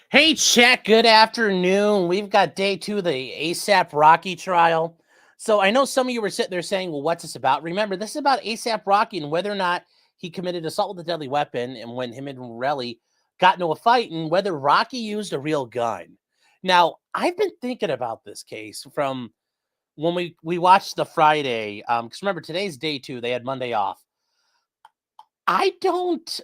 Hey, chat. Good afternoon. We've got day 2 of the APRocky trial. So I know some of you were sitting there saying, well, what's this about? Remember, this is about APRocky and whether or not he committed assault with a deadly weapon and when him and Relli got into a fight and whether Rocky used a real gun. Now, I've been thinking about this case from when we watched the Friday. Because remember, today's day 2. They had Monday off. I don't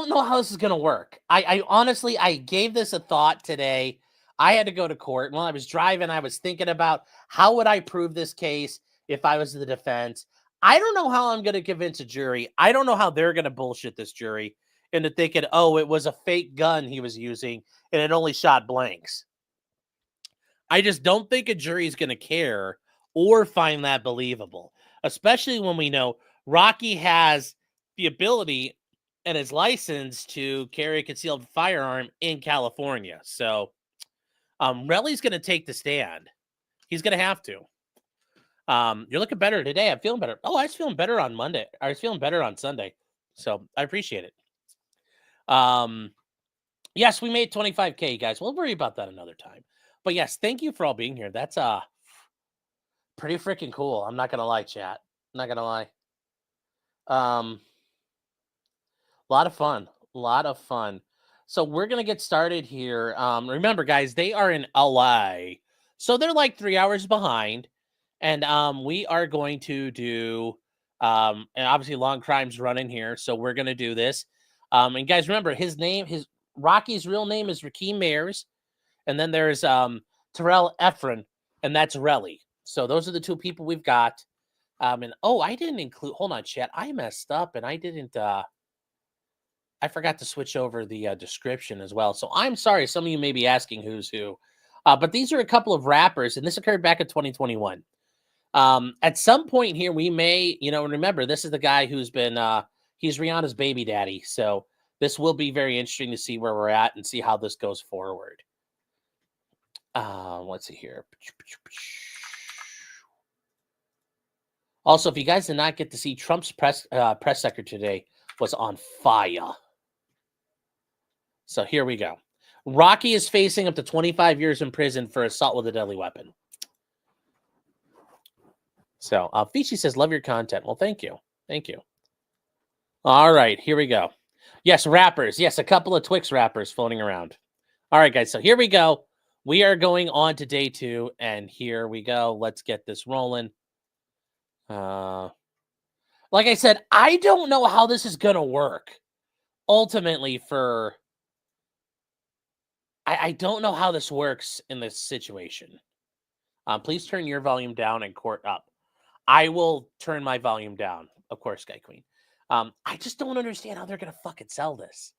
know how this is going to work. I honestly, I gave this a thought today. I had to go to court. While I was driving, I was thinking about how would I prove this case if I was the defense. I don't know how I'm going to convince a jury. I don't know how they're going to bullshit this jury into thinking, oh, it was a fake gun he was using and it only shot blanks. I just don't think a jury is going to care or find that believable, especially when we know Rocky has the ability and is licensed to carry a concealed firearm in California. So Relli's going to take the stand. He's going to have to. You're looking better today. I'm feeling better. Oh, I was feeling better on Monday. I was feeling better on Sunday. So I appreciate it. Yes, we made 25K, guys. We'll worry about that another time. But yes, thank you for all being here. That's pretty freaking cool. I'm not going to lie, chat. I'm not going to lie. Lot of fun. So we're going to get started here. Remember, guys, they are in LA. So they're like 3 hours behind. And we are going to do, and obviously Long Crime's running here. So we're going to do this. And guys, remember Rocky's real name is Rakim Mayers. And then there's Terell Ephron, and that's Relli. So those are the two people we've got. And I didn't include, hold on, chat. I messed up and I didn't, I forgot to switch over the description as well. So I'm sorry. Some of you may be asking who's who. But these are a couple of rappers, and this occurred back in 2021. At some point here, we may, remember, this is the guy who's been, he's Rihanna's baby daddy. So this will be very interesting to see where we're at and see how this goes forward. Let's see here. Also, if you guys did not get to see Trump's press secretary today was on fire. So here we go. Rocky is facing up to 25 years in prison for assault with a deadly weapon. So Fichi says, love your content. Well, thank you. Thank you. All right, here we go. Yes, rappers. Yes, a couple of Twix rappers floating around. All right, guys. So here we go. We are going on to day 2, and here we go. Let's get this rolling. Like I said, I don't know how this is going to work. Ultimately, I don't know how this works in this situation. Please turn your volume down and court up. I will turn my volume down, of course, Sky Queen. I just don't understand how they're going to fucking sell this.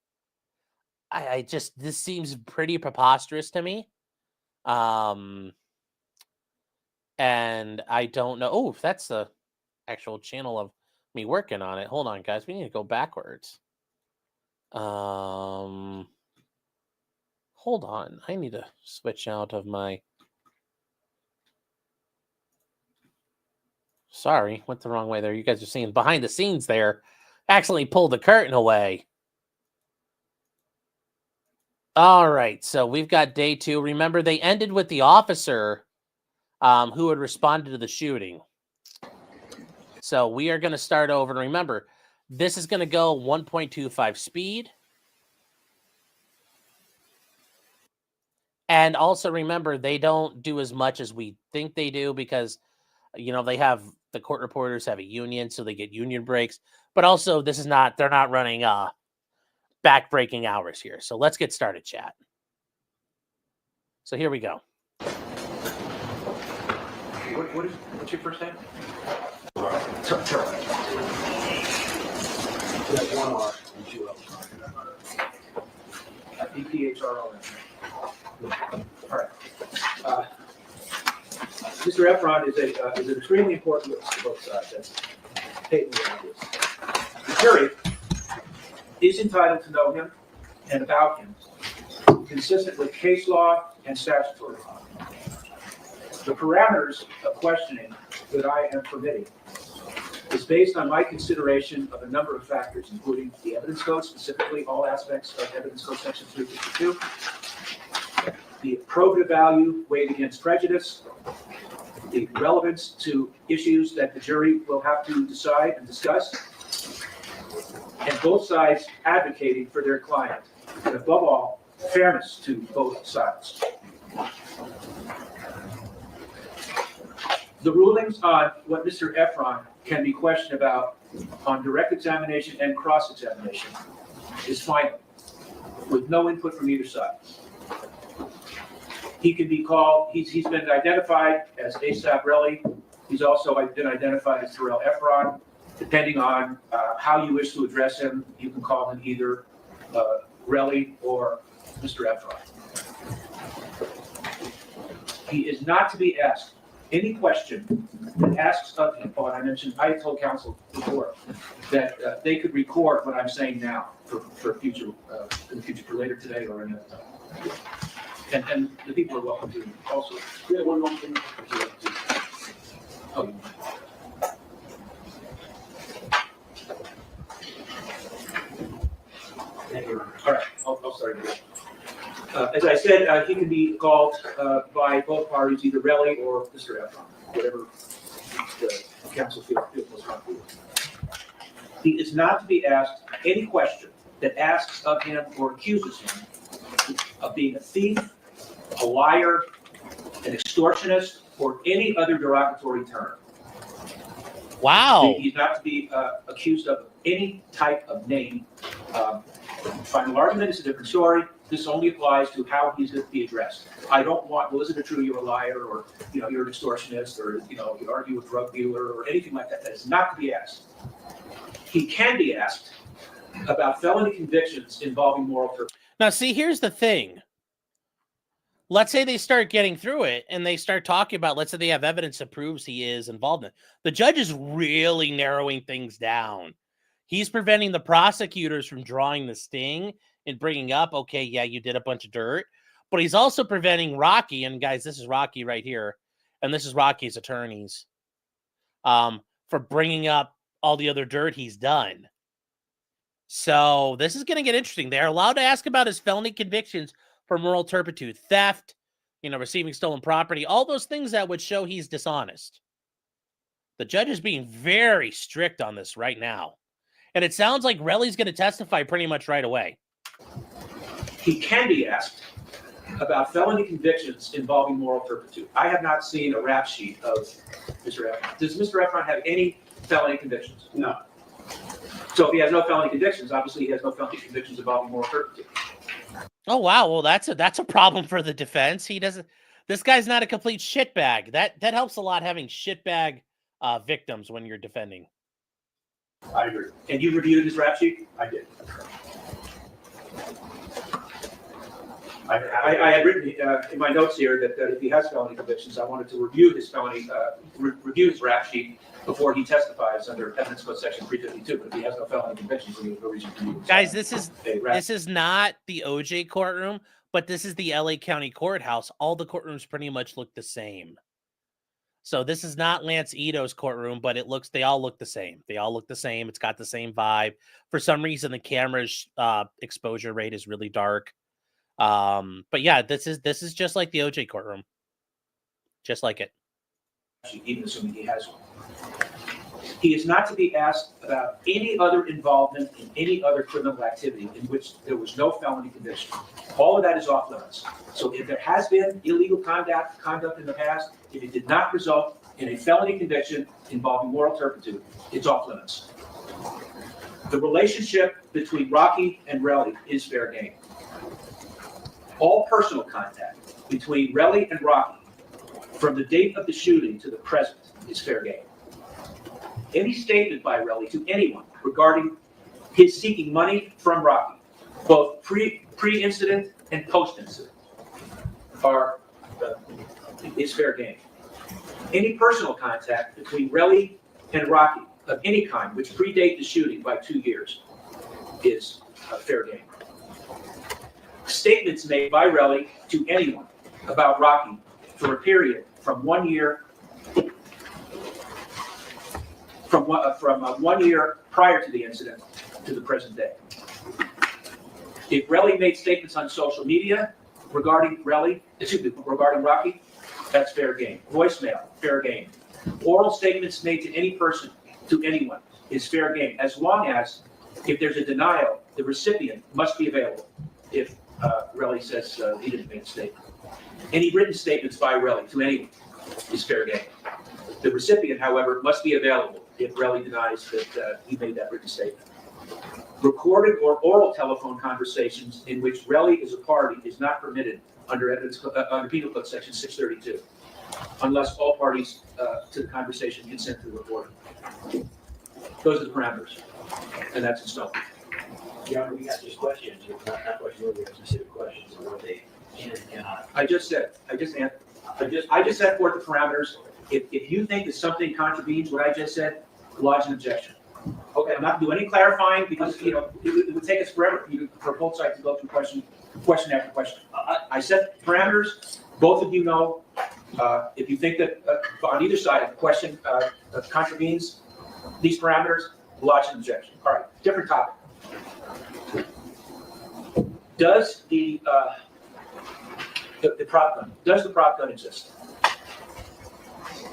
This seems pretty preposterous to me. And I don't know. Oh, that's the actual channel of me working on it. Hold on, guys. We need to go backwards. Hold on. I need to switch out of my... Sorry, went the wrong way there. You guys are seeing behind the scenes there. Accidentally pulled the curtain away. All right, so we've got day 2. Remember, they ended with the officer who had responded to the shooting. So we are going to start over. And remember, this is going to go 1.25 speed. And also remember, they don't do as much as we think they do because, they have the court reporters have a union, so they get union breaks. But also, they're not running back-breaking hours here. So let's get started, chat. So here we go. What's your first name? Terell. There's one R and 2 L's. EPHRO. All right. Mr. Ephron is an extremely important witness to both sides. That's patently obvious. The jury is entitled to know him and about him, consistent with case law and statutory law. The parameters of questioning that I am permitting is based on my consideration of a number of factors, including the evidence code, specifically all aspects of evidence code section 352, the probative value weighed against prejudice, the relevance to issues that the jury will have to decide and discuss, and both sides advocating for their client, and above all, fairness to both sides. The rulings on what Mr. Ephron can be questioned about on direct examination and cross-examination is final, with no input from either side. He can be called, he's been identified as Relli. He's also been identified as Terell Ephron. Depending on how you wish to address him, you can call him either Relli or Mr. Ephron. He is not to be asked any question that asks of him. Oh, and I mentioned, I told counsel before that they could record what I'm saying now for future, in the future, for later today or another time. And the people are welcome to also. We have one more thing. Oh. All right, I'll start again. As I said, he can be called by both parties, either Relli or Mr. Ephron, whatever the counsel feels most comfortable with. He is not to be asked any question that asks of him or accuses him of being a thief, a liar, an extortionist, or any other derogatory term. Wow. He's not to be accused of any type of name. Final argument is a different story. This only applies to how he's going to be addressed. I don't want, well, isn't it true you're a liar, or you're an extortionist, or you argue with a drug dealer, or anything like that. That is not to be asked. He can be asked about felony convictions involving moral turpitude. Now, see, here's the thing. Let's say they start getting through it and they start talking about, let's say they have evidence that proves he is involved in it. The judge is really narrowing things down. He's preventing the prosecutors from drawing the sting and bringing up, okay, yeah, you did a bunch of dirt. But he's also preventing Rocky, and guys, this is Rocky right here, and this is Rocky's attorneys, for bringing up all the other dirt he's done. So this is going to get interesting. They're allowed to ask about his felony convictions for moral turpitude, theft, receiving stolen property, all those things that would show he's dishonest. The judge is being very strict on this right now. And it sounds like Relli's going to testify pretty much right away. He can be asked about felony convictions involving moral turpitude. I have not seen a rap sheet of Mr. Ephron. Does Mr. Ephron have any felony convictions? No. So if he has no felony convictions, obviously he has no felony convictions involving moral turpitude. Oh, wow. Well, that's a problem for the defense. He doesn't. This guy's not a complete shitbag. That helps a lot, having shitbag victims when you're defending. I agree. And you reviewed his rap sheet? I did. I had written in my notes here that if he has felony convictions, I wanted to review his review his rap sheet before he testifies under Evidence Code Section 352. But if he has no felony convictions, then he has no reason to do it. Guys, this is not the OJ courtroom, but this is the LA County Courthouse. All the courtrooms pretty much look the same. So this is not Lance Ito's courtroom, but they all look the same. They all look the same. It's got the same vibe. For some reason, the camera's exposure rate is really dark. But yeah, this is just like the OJ courtroom. Just like it. Even assuming he has one. He is not to be asked about any other involvement in any other criminal activity in which there was no felony conviction. All of that is off limits. So if there has been illegal conduct in the past, if it did not result in a felony conviction involving moral turpitude, it's off limits. The relationship between Rocky and Relli is fair game. All personal contact between Relli and Rocky from the date of the shooting to the present is fair game. Any statement by Relli to anyone regarding his seeking money from Rocky, both pre-incident and post-incident, is fair game. Any personal contact between Relli and Rocky of any kind, which predate the shooting by 2 years, is fair game. Statements made by Relli to anyone about Rocky for a period from 1 year from 1 year prior to the incident to the present day. If Relli made statements on social media regarding regarding Rocky, that's fair game. Voicemail, fair game. Oral statements made to any person, to anyone, is fair game, as long as, if there's a denial, the recipient must be available. If Relli says he didn't make a statement. Any written statements by Relli to anyone is fair game. The recipient, however, must be available if Relli denies that he made that written statement. Recorded or oral telephone conversations in which Relli is a party is not permitted under Penal Code Section 632, unless all parties to the conversation consent to the recording. Those are the parameters, and that's in stone. Yeah, we got just questions, not questions, we have specific questions on what they can and cannot. I just set forth the parameters. If you think that something contravenes what I just said, lodge an objection. Okay, I'm not doing any clarifying because it would take us forever for both sides to go through question after question. I set parameters. Both of you know if you think that on either side a question contravenes these parameters, lodge an objection. All right, different topic. Does the prop gun exist?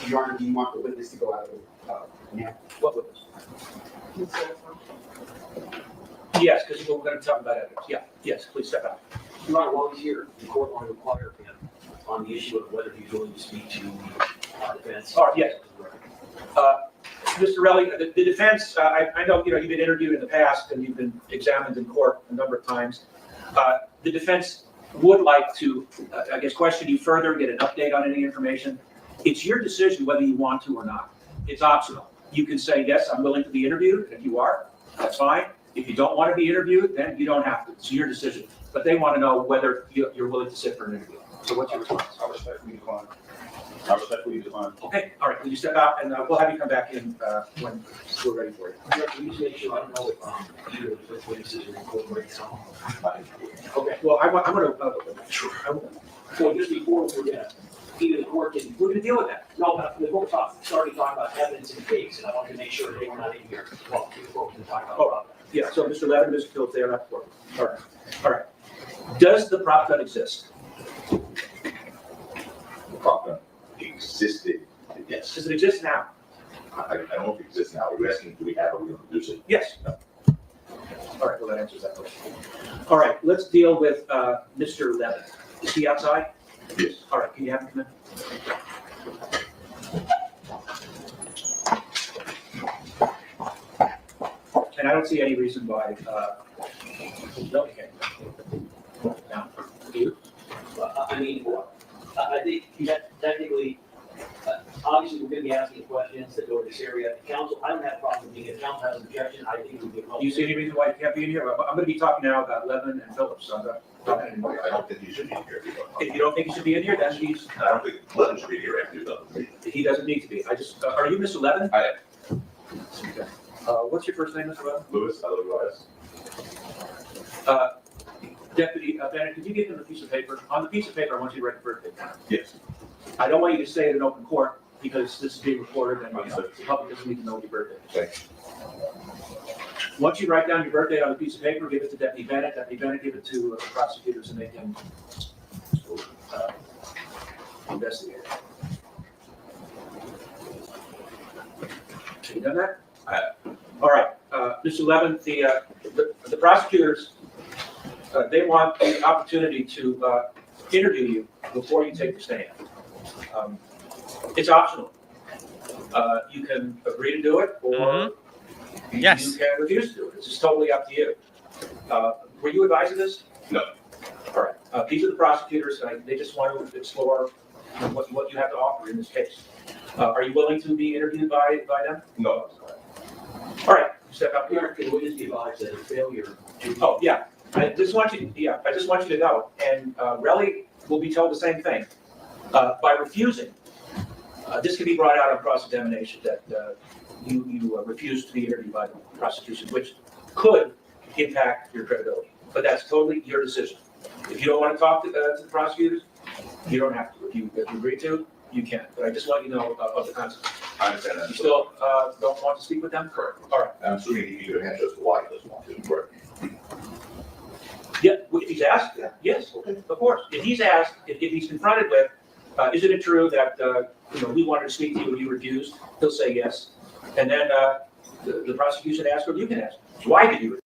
Your Honor, do you want the witness to go out of now? What witness? Yes, because we're going to talk about evidence. Yeah, yes, please step out. Your Honor, while he's here, the court will require him on the issue of whether he's willing to speak to the defense. All right, yes. Mr. Relli, the defense, I know you've been interviewed in the past and you've been examined in court a number of times. The defense would like to, question you further, get an update on any information. It's your decision whether you want to or not. It's optional. You can say, yes, I'm willing to be interviewed. If you are, that's fine. If you don't want to be interviewed, then you don't have to. It's your decision. But they want to know whether you're willing to sit for an interview. So what's your response? I respectfully decline. Okay, all right. Will you step out and we'll have you come back in when we're ready for you. Please make sure, I don't know if either of the witnesses are incorporating some. Okay, well, I'm going to, So just before we're gonna, either the court can, we're going to deal with that. no, but the court started talking about evidence in the case, and I wanted to make sure they were not in here. Well, the court can talk about the problem. Yeah, so Mr. Levin, Mr. Phillips, they are not for. All right, all right. Does the prop gun exist? The prop gun existed. Yes. Does it exist now? I don't know if it exists now. We're asking, do we have it? We're going to produce it? Yes. No. All right, well, that answers that question. All right, let's deal with Mr. Levin. Is he outside? Yes. All right, can you have him come in? And I don't see any reason why, no, he can't. No, you? I mean, I think that technically, obviously, we're gonna be asking questions that go to this area. Council, I don't have a problem being, if council has an objection, I think we'd be. Do you see any reason why you can't be in here? I'm going to be talking now about Levin and Phillips, so I'm not talking anymore. I don't think he should be here. If you don't think he should be in here, then he's, I don't think Levin should be here after you're done with me. he doesn't need to be. I just, are you Mr. Levin? I Okay. What's your first name, Mr. Levin? Lewis, otherwise. Deputy Bennett, could you give him a piece of paper? On the piece of paper, I want you to write the birthday down. Yes. I don't want you to say it in open court because this is being recorded and the public doesn't need to know your birthday. Okay. Once you write down your birthday on a piece of paper, give it to Deputy Bennett. Deputy Bennett, give it to the prosecutors and they can investigate it. Have you done that? I have. All right, Mr. Levin, the prosecutors, they want the opportunity to interview you before you take the stand. It's optional. You can agree to do it, or Yes. you can refuse to do it. It's just totally up to you. Were you advised of this? No. All right. These are the prosecutors. They just want to explore what you have to offer in this case. Are you willing to be interviewed by them? No. All right. Step up here. Here, can witness be advised that a failure to. Oh, yeah. I just want you to know, and Relli will be told the same thing. By refusing, this can be brought out on cross-examination that you refuse to be interviewed by the prosecution, which could impact your credibility. But that's totally your decision. If you don't want to talk to the prosecutors, you don't have to. If you agree to, you can. But I just want you to know of the consequences. I understand that. You still don't want to speak with them? Correct. All right. I'm assuming he could answer as to why he doesn't want to, correct? Yeah, if he's asked, Yeah. yes, of course. If he's asked, if he's confronted with, isn't it true that, we wanted to speak to you and you refused? He'll say yes. And then the prosecution asks, or you can ask, why did you?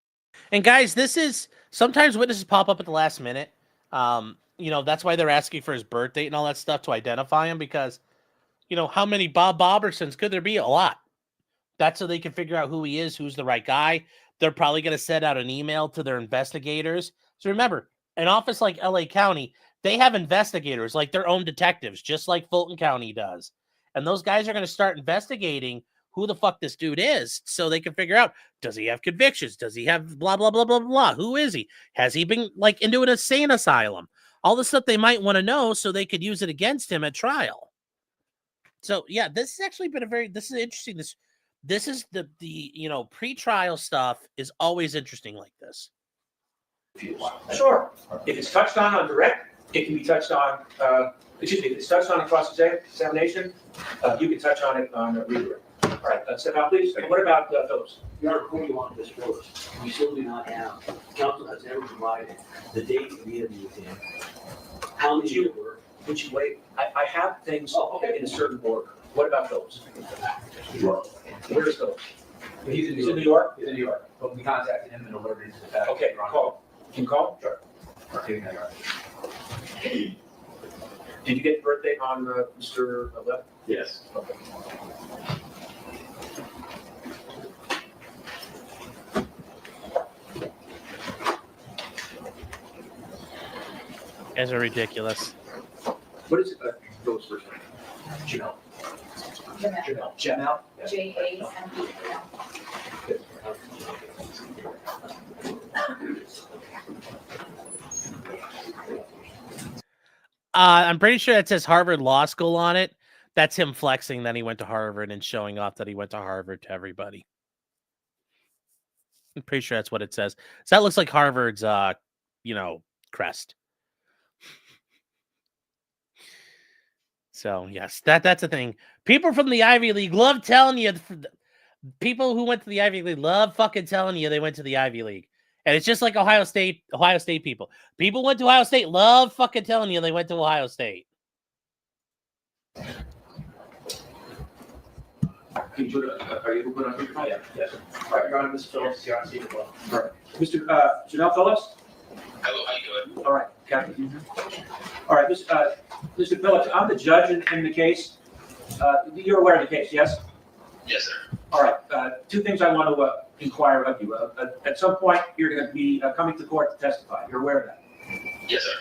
And guys, this is sometimes witnesses pop up at the last minute. That's why they're asking for his birth date and all that stuff to identify him, because, how many Bob Bobersons could there be? A lot. That's so they can figure out who he is, who's the right guy. They're probably going to send out an email to their investigators. So remember, an office like LA County, they have investigators, like their own detectives, just like Fulton County does. And those guys are going to start investigating who the fuck this dude is, so they can figure out, does he have convictions? Does he have blah, blah, blah, blah, blah? Who is he? Has he been into an insane asylum? All the stuff they might want to know so they could use it against him at trial. So yeah, this has actually been this is interesting. This is the pre-trial stuff is always interesting like this. Sure. If it's touched on direct, it can be touched on, if it's touched on in cross-examination, you can touch on it on redirect. All right, step out, please. What about Phillips? Your Honor, before you on this first, we still do not have, counsel has never provided the date of the interview with him. How many Would were? Would you wait? I have things Okay. in a certain order. What about Phillips? Sure. Where is Phillips? He's in He's New in New York. York? He's in New York, but we contacted him and alerted him to the fact. Okay, Your Honor. call. Can you call? Sure. Okay, Your Honor. Did you get the birthday on Mr. Lev? Yes. Okay. You guys are ridiculous. What is Phillips' first name? Janelle. Jamel. Janelle? Jamel. I'm pretty sure it says Harvard Law School on it. That's him flexing that he went to Harvard and showing off that he went to Harvard to everybody. I'm pretty sure that's what it says. So that looks like Harvard's, crest. So yes, that's a thing. People from the Ivy League love telling you. People who went to the Ivy League love fucking telling you they went to the Ivy League. And it's just like Ohio State people. People went to Ohio State, love fucking telling you they went to Ohio State. Can you are you able to put on speakerphone? Yeah. Yes. All right, Your Honor, Mr. Phillips, you're on speakerphone. All right. Mr. Janelle Phillips? Hello, how you doing? All right, Captain. All right, Mr. Phillips, I'm the judge in the case. You're aware of the case, yes? Yes, sir. All right, two things I want to inquire of you. At some point, you're going to be coming to court to testify. You're aware of that? Yes, sir.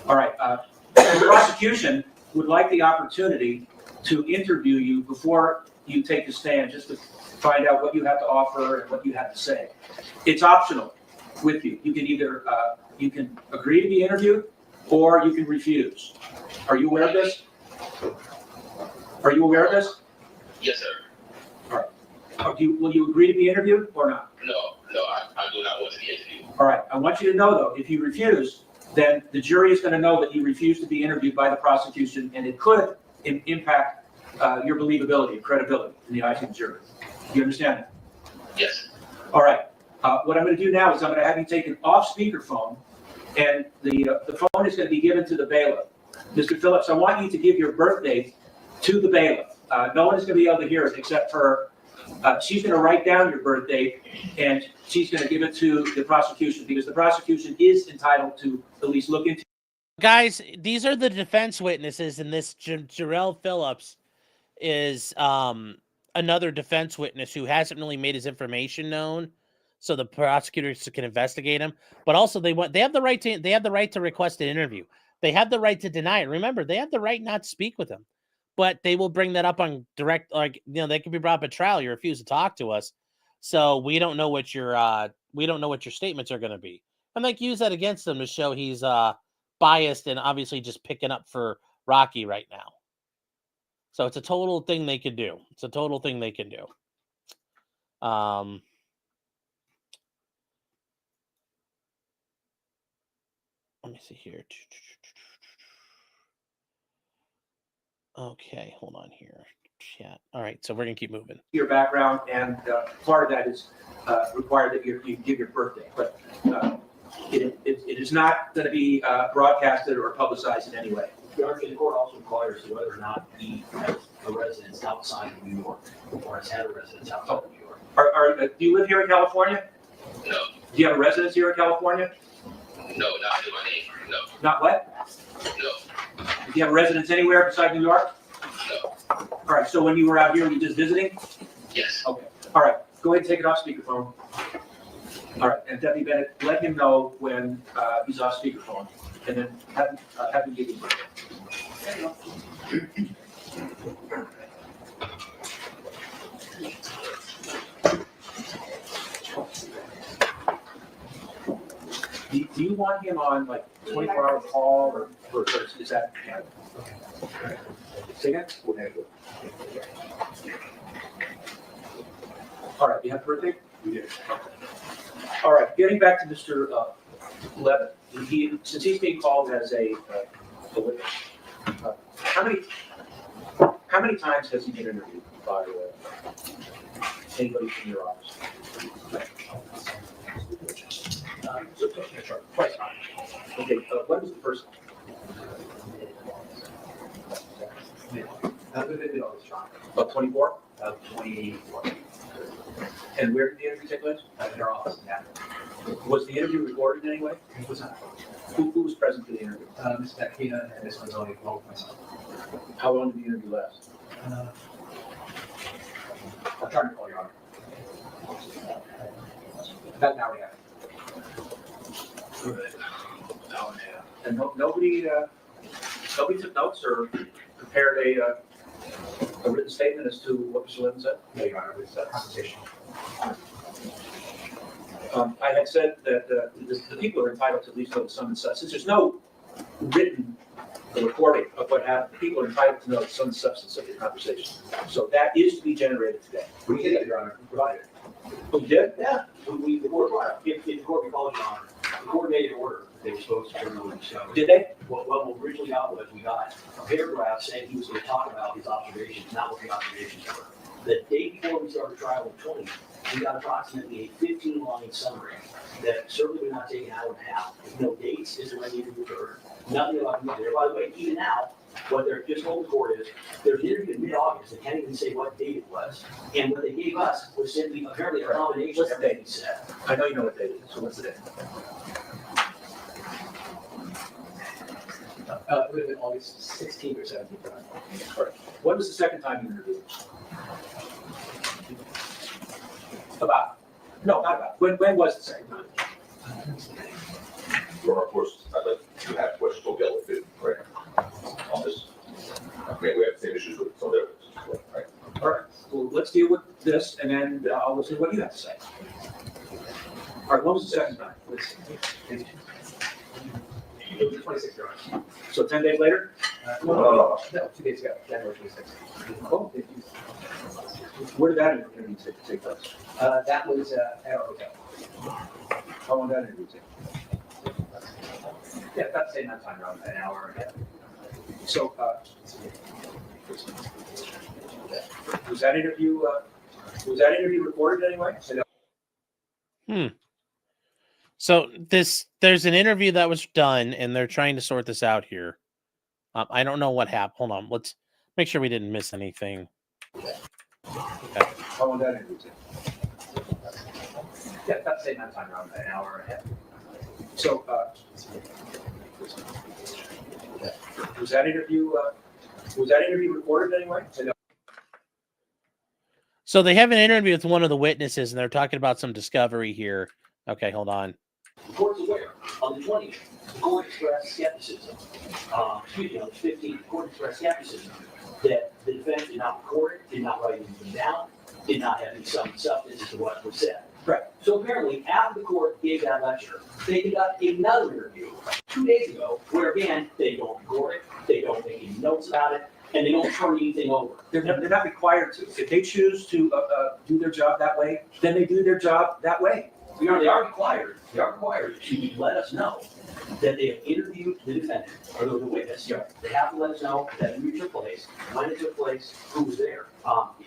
All right, the prosecution would like the opportunity to interview you before you take the stand, just to find out what you have to offer and what you have to say. It's optional with you. You can either you can agree to be interviewed or you can refuse. Are you aware of this? Are you aware of this? Yes, sir. Will you agree to be interviewed or not? No, I do not want to be interviewed. All right, I want you to know though, if you refuse, then the jury is going to know that you refuse to be interviewed by the prosecution, and it could impact your believability and credibility in the eyes of the jury. Do you understand that? Yes. All right. What I'm going to do now is I'm going to have you taken off speakerphone, and the phone is going to be given to the bailiff. Mr. Phillips, I want you to give your birth date to the bailiff. No one is going to be able to hear it except for she's going to write down your birth date, and she's going to give it to the prosecution, because the prosecution is entitled to at least look into. Guys, these are the defense witnesses, and this Terell Phillips is another defense witness who hasn't really made his information known, so the prosecutors can investigate him. But also, they have the right to request an interview. They have the right to deny it. Remember, they have the right not to speak with him, but they will bring that up on direct, they can be brought up at trial. You refuse to talk to us, so we don't know what your statements are going to be, and use that against him to show he's biased and obviously just picking up for Rocky right now. So it's a total thing they could do. Let me see here. Okay, hold on here. Yeah. All right. So we're gonna keep moving. Your background, and part of that is required that you give your birthday, but it is not going to be broadcasted or publicized in any way. The court also requires whether or not he has a residence outside of New York, or has had a residence outside of New York. Do you live here in California? No, Do you have a residence here in California? no, not in my name, no, Not what? no, Do you have a residence anywhere besides New York? no, All right, so when you were out here, were you just visiting? yes, Okay, all right, go ahead and take it off speakerphone. All right, and Deputy Bennett, let him know when he's off speakerphone, and then have him give you birthday. Do you want him on like 24-hour call or is that? Say again? All right, you have birthday? We did. All right, getting back to Mr. Levin, since he's being called as a witness, how many times has he been interviewed by anybody from your office? Twice. Okay, when was the first one? About 24? 24. And where did the interview take place? At their office, yeah. Was the interview recorded in any way? It was not. Who was present for the interview? Ms. Takina and Ms. Mazzoni, along with myself. How long did the interview last? I'm trying to call your honor. About an hour and a half. And nobody took notes or prepared a written statement as to what Mr. Levin said? No, your honor, it was a conversation. I had said that the people are entitled to at least know the sum and substance. Since there's no written recording of what happened, the people are entitled to know the sum and substance of the conversation. So that is to be generated today. We did that, your honor. We provided it. Oh, you did? Yeah, the court, if the court recalls, Your Honor, the court made an order they were supposed to turn over the show. Did they? What originally got was we got a paragraph saying he was going to talk about his observations, not what the observations were. The day before we started trial in 20, we got approximately a 15-line summary that certainly would not take an hour and a half. No dates as to when the interview occurred, nothing about the interview. By the way, even now, what they're just told the court is there's an interview in mid-August. They can't even say what date it was. And what they gave us was simply apparently a combination What's of the date? everything he said. I know you know what date it is, so what's the date? It would have been August 16th or 17th. Your honor. All right. When was the second time you interviewed? About? No, not about. When was the second time? Well, of course, I'd like to have questions or get with it, right? On this. I mean, we have the same issues with some other, right? All right, well, let's deal with this, and then I'll listen to what you have to say. All right, when was the second time? It was the 26th, your honor. So 10 days later? No, 2 days ago, January 26th. Oh, where did that interview take place? That was at our hotel. How long did that interview take? Yeah, about the same amount of time, around an hour and a half. So, was that interview recorded anyway? So there's an interview that was done, and they're trying to sort this out here. I don't know what happened. Hold on. Let's make sure we didn't miss anything. How long did that interview take? Yeah, about the same amount of time, around an hour and a half. So, was that interview recorded anyway? So they have an interview with one of the witnesses, and they're talking about some discovery here. Okay, hold on. The court's aware, on the 20th, the court expressed skepticism, on the 15th, the court expressed skepticism that the defense did not record it, did not write anything down, did not have any substance as to what was said. Right. So apparently, after the court gave that lecture, they conducted another interview 2 days ago, where again, they don't record it, they don't make any notes about it, and they don't turn anything over. They're not required to. If they choose to do their job that way, then they do their job that way. You know, they are required to let us know that they have interviewed the defendant or the witness. Yeah. They have to let us know that interview took place, when it took place, who was there.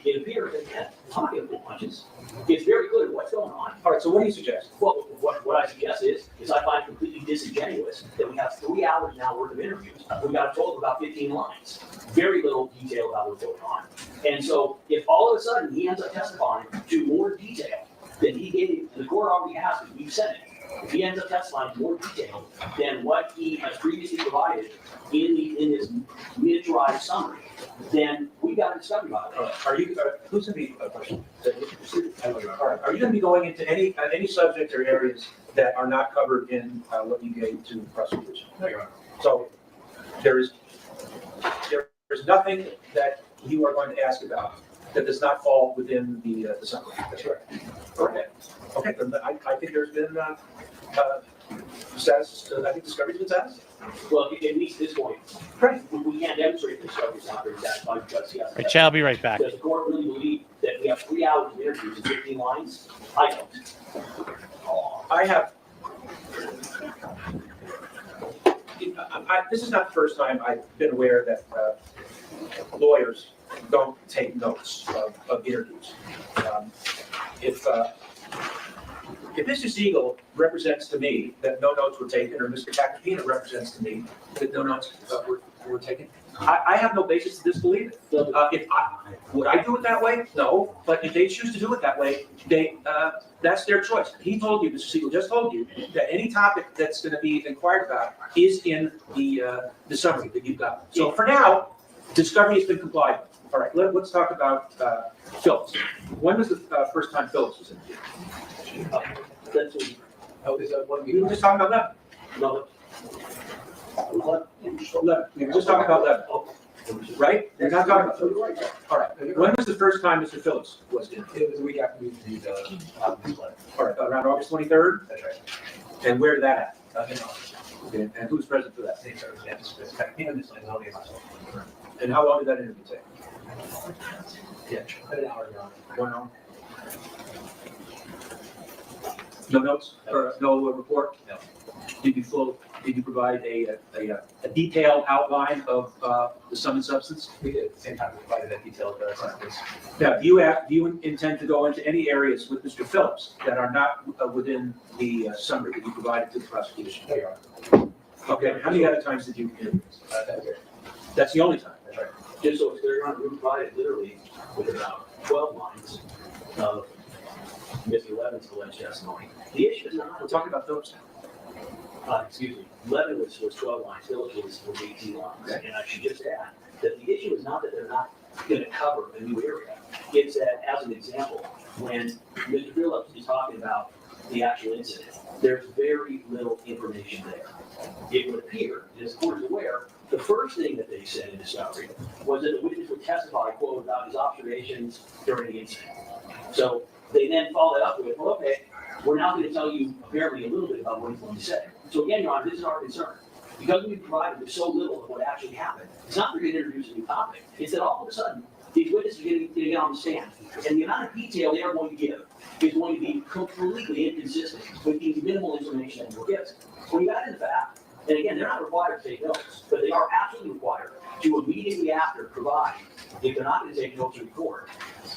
It appears that, again, I'm not gonna pull punches. It's very clear what's going on. All right, so what do you suggest? Well, what I suggest is I find completely disingenuous that we have 3 hours now worth of interviews. We got a total of about 15 lines. Very little detail about what's going on. And so if all of a sudden he ends up testifying to more detail than he gave, and the court already has, because we've said it, if he ends up testifying to more detail than what he has previously provided in his mid-drive summary, then we got a discovery violation. Are you, who's gonna be, question? All right, are you gonna be going into any subjects or areas that are not covered in what you gave to the prosecution? No, Your Honor. So there's nothing that you are going to ask about that does not fall within the summary. That's correct. Okay, okay, then I think there's been, I think discovery's been satisfied. Well, at least at this point, Great. we can't demonstrate the discovery's not very satisfied because he has. Right, Chad, I'll be right back. Does the court really believe that we have 3 hours of interviews and 15 lines? I don't. I have, this is not the first time I've been aware that lawyers don't take notes of interviews. If Mr. Siegel represents to me that no notes were taken, or Mr. Tacopina represents to me that no notes were taken, I have no basis to disbelieve it. Would I do it that way? No, but if they choose to do it that way, that's their choice. He told you, Mr. Siegel just told you, that any topic that's gonna be inquired about is in the summary that you've got. So for now, discovery has been complied with. All right, let's talk about Phillips. When was the first time Phillips was interviewed? That's what, Oh, is that one We were just talking about that. no. What? We were just talking about that, right? We're not talking about Phillips. Right. All right, when was the first time Mr. Phillips was interviewed? It was a week after we reviewed the letter. All right, around August 23rd? That's right. And where did that In August. happen? Okay, and who was present for that? Same service, yeah, just kind of, you know, just like, only myself. And how long did that interview take? Yeah, about an hour, Your Honor. 1 hour? No notes, or no report? No. Did you provide a detailed outline of the sum and substance? We did, at the same time, we provided that detailed sentence. Now, do you intend to go into any areas with Mr. Phillips that are not within the summary that you provided to the prosecution? No, Your Honor. Okay, how many other times did you interview? That's it. That's the only time. That's right. Just so it's clear, Your Honor, we provided literally with about 12 lines of Mr. Levin's alleged testimony. The issue is not, We're talking about Phillips now. excuse me, Levin was 12 lines, Phillips was 18 lines. Okay. And I should just add that the issue is not that they're not gonna cover a new area. It's that, as an example, when Mr. Phillips is talking about the actual incident, there's very little information there. It would appear, as the court is aware, the first thing that they said in discovery was that the witness would testify, quote, about his observations during the incident. So they then followed up with, well, okay, we're now going to tell you apparently a little bit about what he's going to say. So again, Your Honor, this is our concern. Because we provided with so little of what actually happened, it's not that we're going to introduce a new topic. It's that all of a sudden, these witnesses are going to get on the stand. And the amount of detail they are going to give is going to be completely inconsistent with the minimal information that we're given. When you add in the fact, and again, they're not required to take notes, but they are absolutely required to immediately after provide, if they're not going to take notes in court,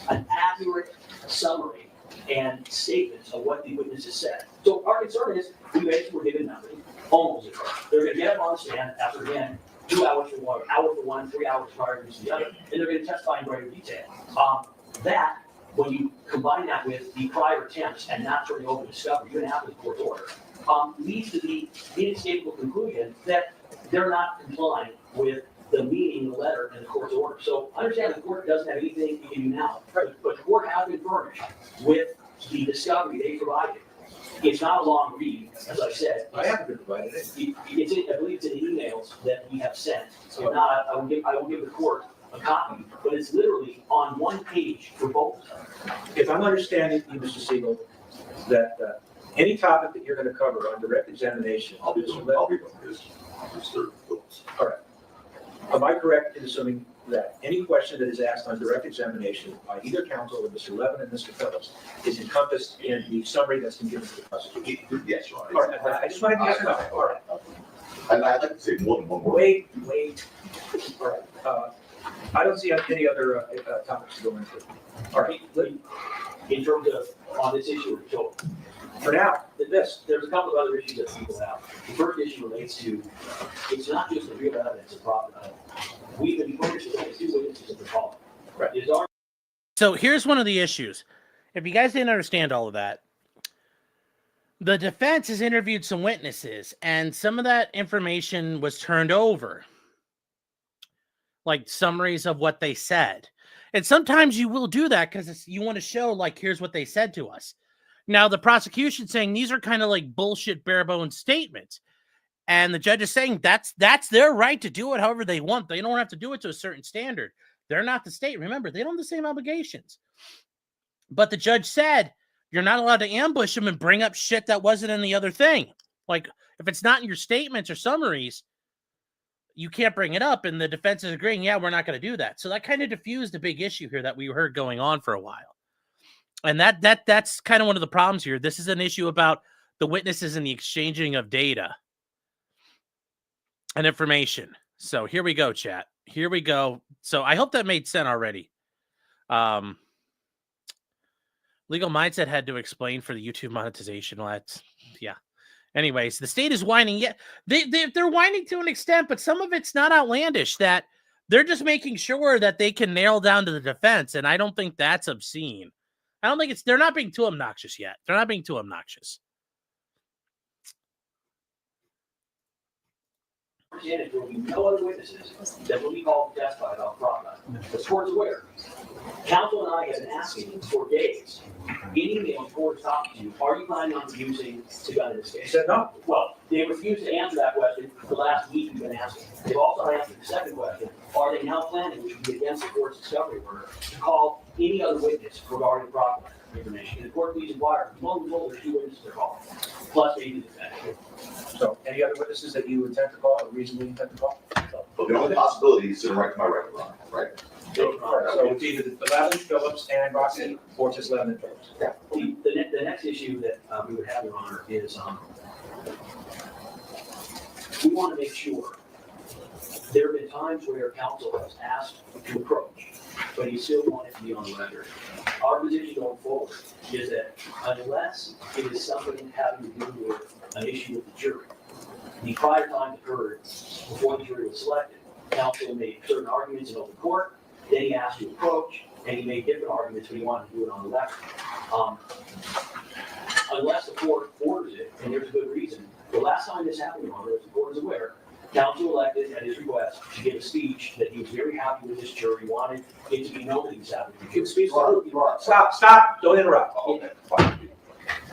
an accurate summary and statements of what the witnesses said. So our concern is, we basically were given nothing, almost zero. They're going to get up on the stand after, again, 2 hours for one, hour for one, 3 hours prior to the other, and they're going to testify in greater detail. That, when you combine that with the prior attempts and not turning over discovery, even after the court's order, leads to the inescapable conclusion that they're not complying with the meaning of the letter in the court's order. So understand the court doesn't have anything it can do now, but the court has been furnished with the discovery they provided. It's not a long read, as I said. I haven't been provided it. It's in, I believe it's in the emails that we have sent. So if not, I will give the court a copy, but it's literally on one page for both of them. If I'm understanding you, Mr. Siegel, that any topic that you're going to cover on direct examination, I'll be one, his third Phillips. All right. Am I correct in assuming that any question that is asked on direct examination by either counsel or Mr. Levin and Mr. Phillips is encompassed in the summary that's been given to the prosecution? Yes, Your Honor. All right, I just want to yes or no. All right. And I'd like to say more than one word. Wait. All right. I don't see any other topics to go into. All right. In terms of, on this issue, so For now, there's a couple of other issues that people have. The first issue relates to, it's not just the real evidence of proper evidence. We've been focused on two witnesses of the problem. Right. It is our So here's one of the issues. If you guys didn't understand all of that, the defense has interviewed some witnesses, and some of that information was turned over, like summaries of what they said. And sometimes you will do that because you want to show, like, here's what they said to us. Now, the prosecution saying these are kind of like bullshit, bare bones statements. And the judge is saying that's their right to do it however they want. They don't have to do it to a certain standard. They're not the state. Remember, they don't have the same obligations. But the judge said, you're not allowed to ambush them and bring up shit that wasn't in the other thing. Like, if it's not in your statements or summaries, you can't bring it up. And the defense is agreeing, yeah, we're not going to do that. So that kind of diffused a big issue here that we heard going on for a while. And that's kind of one of the problems here. This is an issue about the witnesses and the exchanging of data and information. So here we go, chat. Here we go. So I hope that made sense already. Legal Mindset had to explain for the YouTube monetization. Well, yeah. Anyways, the state is whining. Yeah, they're whining to an extent, but some of it's not outlandish. That they're just making sure that they can nail down to the defense, and I don't think that's obscene. I don't think they're not being too obnoxious yet. They're not being too obnoxious. There will be no other witnesses that will be called to testify about fraud. The court's aware. Counsel and I have been asking for days, in email, the court is talking to you, are you planning on using the gun in this he case? said no. Well, they refused to answer that question for the last week we've been asking. They've also answered the second question, are they now planning, which would be against the court's discovery order, to call any other witness regarding fraud information? And the court please inquire, among the told, there's 2 witnesses to call, plus maybe the defendant. So, any other witnesses that you intend to call or reasonably intend to call? But the only possibility is sitting right to my right, Your Honor, right? So it's either Levin, Phillips, and Rossi, or just Levin and Phillips. The next issue that we would have, Your Honor, is we want to make sure there have been times where counsel has asked to approach, but he still wanted to be on the record. Our position going forward is that unless it is something having to do with an issue with the jury, the prior time occurred before the jury was selected. Counsel made certain arguments in open court, then he asked to approach, and he made different arguments, but he wanted to do it on the record. Unless the court orders it, and there's a good reason. The last time this happened, Your Honor, as the court is aware, counsel elected at his request to give a speech that he was very happy with this jury, wanted it to be known that he was happy with the Give jury. speech. Stop, don't interrupt. Okay, fine.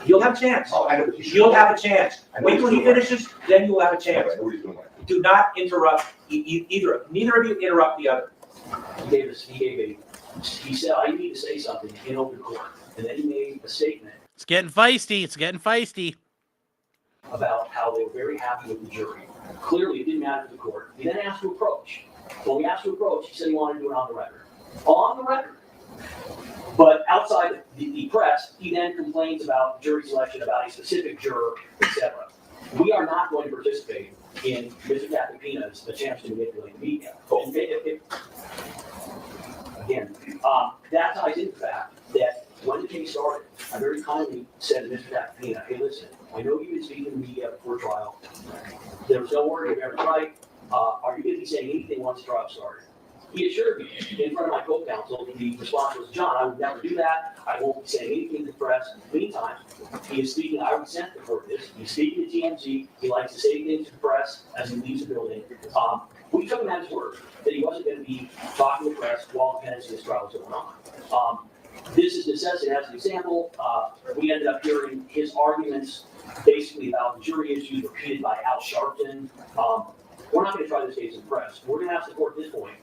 You'll have a chance. Oh, I know what he's You'll doing. have a chance. Wait till he finishes, then you'll have a I chance. know what he's doing. Do not interrupt neither of you interrupt the other. He said, I need to say something in open court. And then he made a statement It's getting feisty. It's getting feisty. about how they were very happy with the jury. Clearly, it didn't matter to the court. He then asked to approach. When we asked to approach, he said he wanted to do it on the record. On the record. But outside the press, he then complains about jury selection, about a specific juror, etc. We are not going to participate in Mr. Capipina's attempts to manipulate the media. Again, that ties into the fact that when the case started, I very kindly said to Mr. Capipina, hey, listen, I know you've been speaking to the media before trial. There was no word of every right. Are you going to be saying anything once the trial started? He assured me in front of my co-counsel, the response was, John, I would never do that. I won't be saying anything to the press. Meantime, he is speaking, I already sent the court this. He's speaking to TMZ. He likes to say things to the press as he leaves the building. We took him at his word that he wasn't going to be talking to the press while the pendency of this trial was going on. This is necessity. As an example, we ended up hearing his arguments basically about the jury issues repeated by Al Sharpton. We're not going to try this case in the press. We're going to ask the court at this point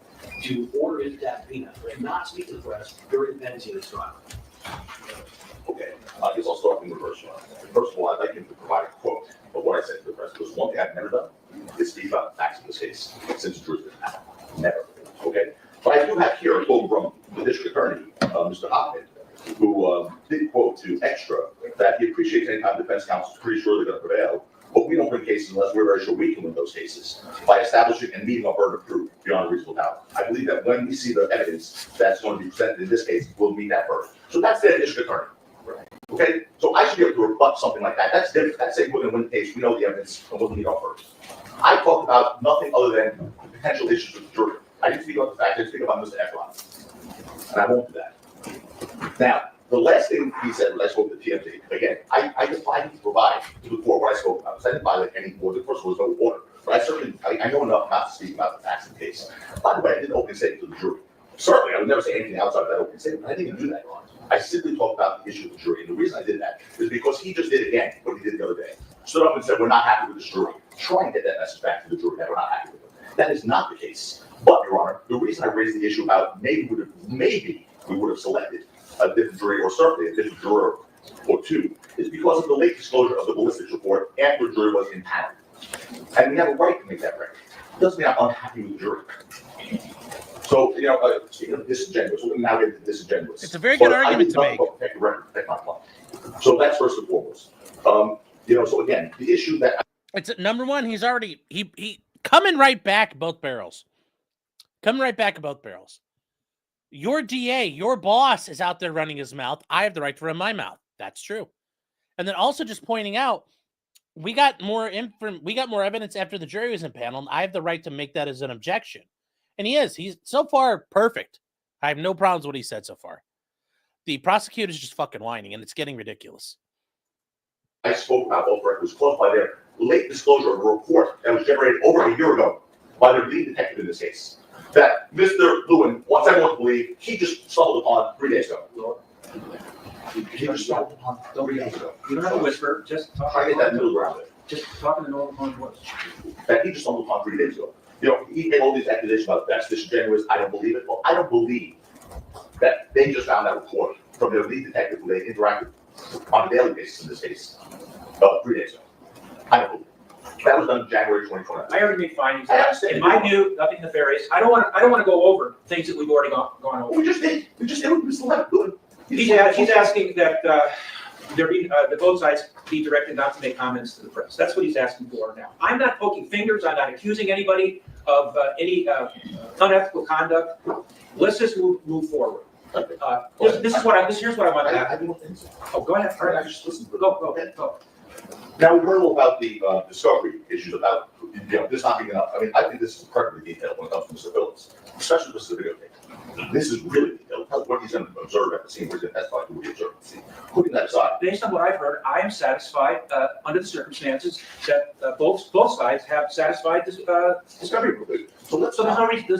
to order Mr. Capipina to not speak to the press during the pendency of this trial. Okay, I guess I'll start from reverse. First of all, I'd like him to provide a quote of what I said to the press, because one thing I've never done is speak about the facts of this case since the jury's been out. Never. Okay? But I do have here a quote from the district attorney, Mr. Hoffman, who did quote to Extra that he appreciates any time defense counsel is pretty sure they're going to prevail, but we don't win cases unless we're very sure we can win those cases by establishing and meeting our burden of proof beyond a reasonable doubt. I believe that when we see the evidence that's going to be presented in this case, we'll meet that burden. So that's the district attorney. Okay, so I should be able to rebut something like that. That's different. That's saying we're going to win the case. We know the evidence, and we'll meet our burden. I talked about nothing other than potential issues with the jury. I didn't speak about the fact. I didn't speak about Mr. Ephron, and I won't do that. Now, the last thing he said when I spoke to TMZ, again, I decided to provide to the court what I spoke about. I didn't violate any order. First of all, there was no order, but I certainly I know enough not to speak about the facts of the case. By the way, I didn't open statement to the jury. Certainly, I would never say anything outside of that open statement. I didn't even do that, Your Honor. I simply talked about the issue of the jury, and the reason I did that is because he just did again what he did the other day. Stood up and said, "We're not happy with this jury." Try and get that message back to the jury that we're not happy with them. That is not the case. But, Your Honor, the reason I raised the issue about maybe we would have selected a different jury, or certainly a different juror or two, is because of the late disclosure of the ballistics report after the jury was impounded. And we have a right to make that record. It doesn't mean I'm unhappy with the jury. So, speaking of disingenuous, we're going to now get into disingenuous. It's a very good argument to make. Protect the record, protect my client. So that's first and foremost. So again, the issue that it's number one. He's already he coming right back both barrels. Coming right back both barrels. Your DA, your boss is out there running his mouth. I have the right to run my mouth. That's true. And then also just pointing out, we got more evidence after the jury was impaneled. I have the right to make that as an objection. And he's so far perfect. I have no problems with what he said so far. The prosecutor's just fucking whining, and it's getting ridiculous. I spoke about both records caused by their late disclosure of a report that was generated over a year ago by their lead detective in this case. That Mr. Lewin wants everyone to believe he just stumbled upon 3 days ago. He just stumbled upon 3 days ago. You don't have to whisper, just talk. Try to get that middle ground there. Just talking to normal tone voice. That he just stumbled upon 3 days ago. He made all these accusations about that's disingenuous. I don't believe it. Well, I don't believe that they just found that report from their lead detective who they interacted on a daily basis in this case 3 days ago. I don't believe it. That was done in January 2020. I already made findings. In my view, nothing nefarious. I don't want to go over things that we've already gone over. We just did. We still have to do it. He's asking that the both sides be directed not to make comments to the press. That's what he's asking for now. I'm not poking fingers. I'm not accusing anybody of any unethical conduct. Let's just move forward. Here's what I want to add. Oh, go ahead. All right, I just listened. Go. Now, we've heard all about the discovery issues about this not being enough. I mean, I think this is incredibly detailed when it comes to Mr. Phillips, especially with the videotape. This is really detailed. Tell us what he's going to observe at the scene, what he's going to testify to, what he observed at the scene. Putting that aside. Based on what I've heard, I am satisfied under the circumstances that both sides have satisfied this discovery provision. So there's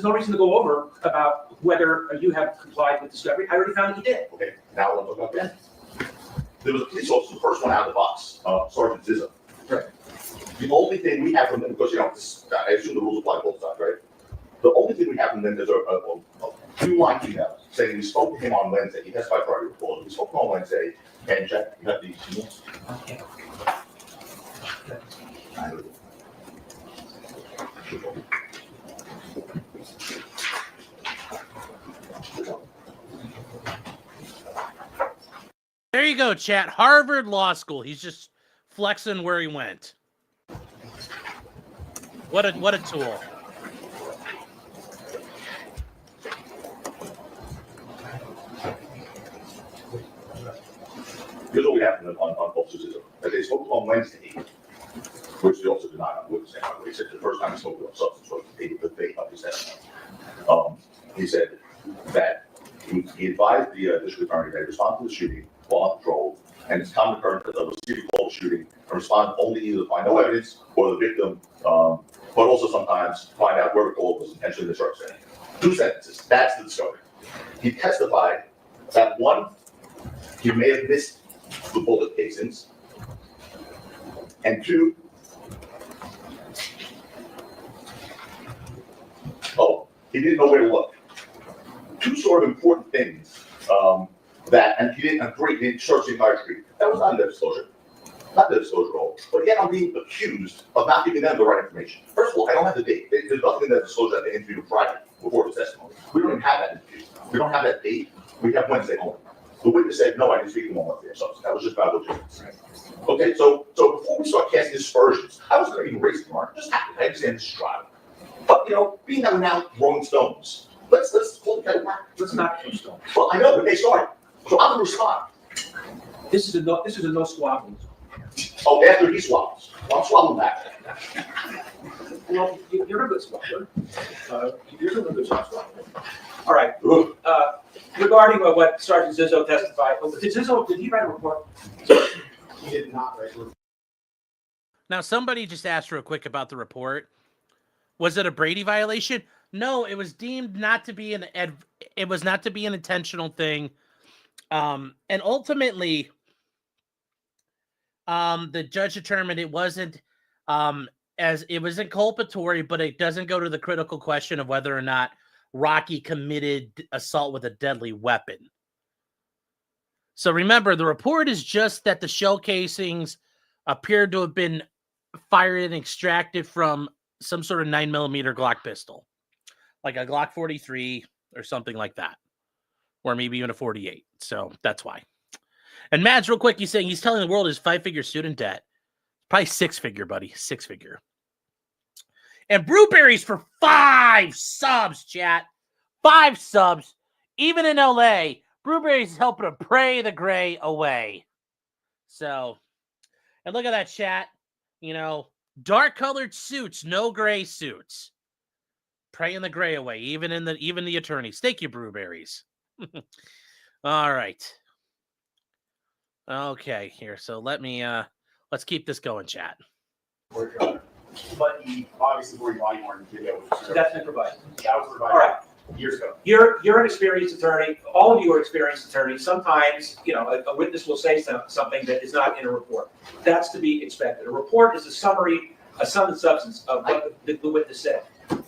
no reason to go over about whether you have complied with discovery. I already found that you did. Okay, now I want to talk about Ben. There was a police officer, the first one out of the box, Sergeant Zizza. Right. The only thing we have from them, because I assume the rules apply to both sides, right? The only thing we have from them is a 2-line email saying we spoke to him on Wednesday. He testified Friday before. We spoke to him on Wednesday, and Jack, you have the emails? There you go, chat. Harvard Law School. He's just flexing where he went. What a tool. Here's what we have on officers. They spoke on Wednesday, which they also denied on witness stand. He said the first time he spoke to him, substance was the fake of his testimony. He said that he advised the district attorney that he responded to the shooting while on patrol, and it's common occurrence that they'll receive a call to shooting and respond only either to find no evidence or the victim, but also sometimes find out where the call was intentionally misrepresented. 2 sentences. That's the discovery. He testified that 1, he may have missed the bullet casings, and 2, he didn't know where to look. 2 sort of important things and he didn't agree, he didn't search the entire street. That was not their disclosure. Not their disclosure at all. But yet I'm being accused of not giving them the right information. First of all, I don't have the date. There's nothing in that disclosure that they interviewed Friday before his testimony. We don't even have that interview. We don't have that date. We have Wednesday only. The witness said, no, I didn't speak to him on Wednesday. So that was just about logistics. Okay, so before we start casting aspersions, I was going to even raise the remark. Just happened. I understand this is trial. But, being that we're now throwing stones, let's pull the kettle back. Let's not throw stones. Well, I know, but they started. So I'm going to respond. This is a no squabbling. Oh, after he swallows. Well, I'm swallowing back. Well, you're a good squabbler. You're doing a good job squabbling. All right. Ugh. Regarding what Sergeant Zizzo testified, did he write a report? He did not write. Now, somebody just asked real quick about the report. Was it a Brady violation? No, it was deemed not to be an intentional thing. And ultimately, the judge determined it wasn't as it was inculpatory, but it doesn't go to the critical question of whether or not Rocky committed assault with a deadly weapon. So remember, the report is just that the shell casings appeared to have been fired and extracted from some sort of 9mm Glock pistol, like a Glock 43 or something like that, or maybe even a 48. So that's why. And Mads, real quick, he's saying he's telling the world his 5-figure student debt. Probably 6-figure, buddy. 6-figure. And Brewberries for 5 subs, chat. 5 subs. Even in LA, Brewberries is helping to pray the gray away. So, and look at that chat. Dark colored suits, no gray suits. Praying the gray away, even the attorneys. Thank you, Brewberries. All right. Okay, here. So let's keep this going, chat. But he obviously before he body worn video. So that's been provided. That was provided. All right. Years ago. You're an experienced attorney. All of you are experienced attorneys. Sometimes, a witness will say something that is not in a report. That's to be expected. A report is a summary, a sum and substance of what the witness said.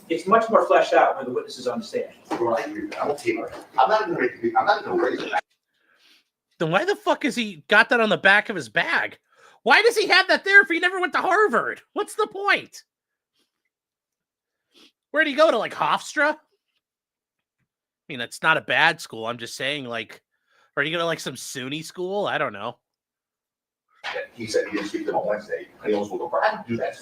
It's much more fleshed out when the witness is on the stand. Well, I agree with that. I'm okay. I'm not even going to raise it. Then why the fuck has he got that on the back of his bag? Why does he have that there if he never went to Harvard? What's the point? Where'd he go to, like, Hofstra? I mean, that's not a bad school. I'm just saying, like, or did he go to, like, some SUNY school? I don't know. He said he didn't speak to them on Wednesday, and he almost woke up. I didn't do that.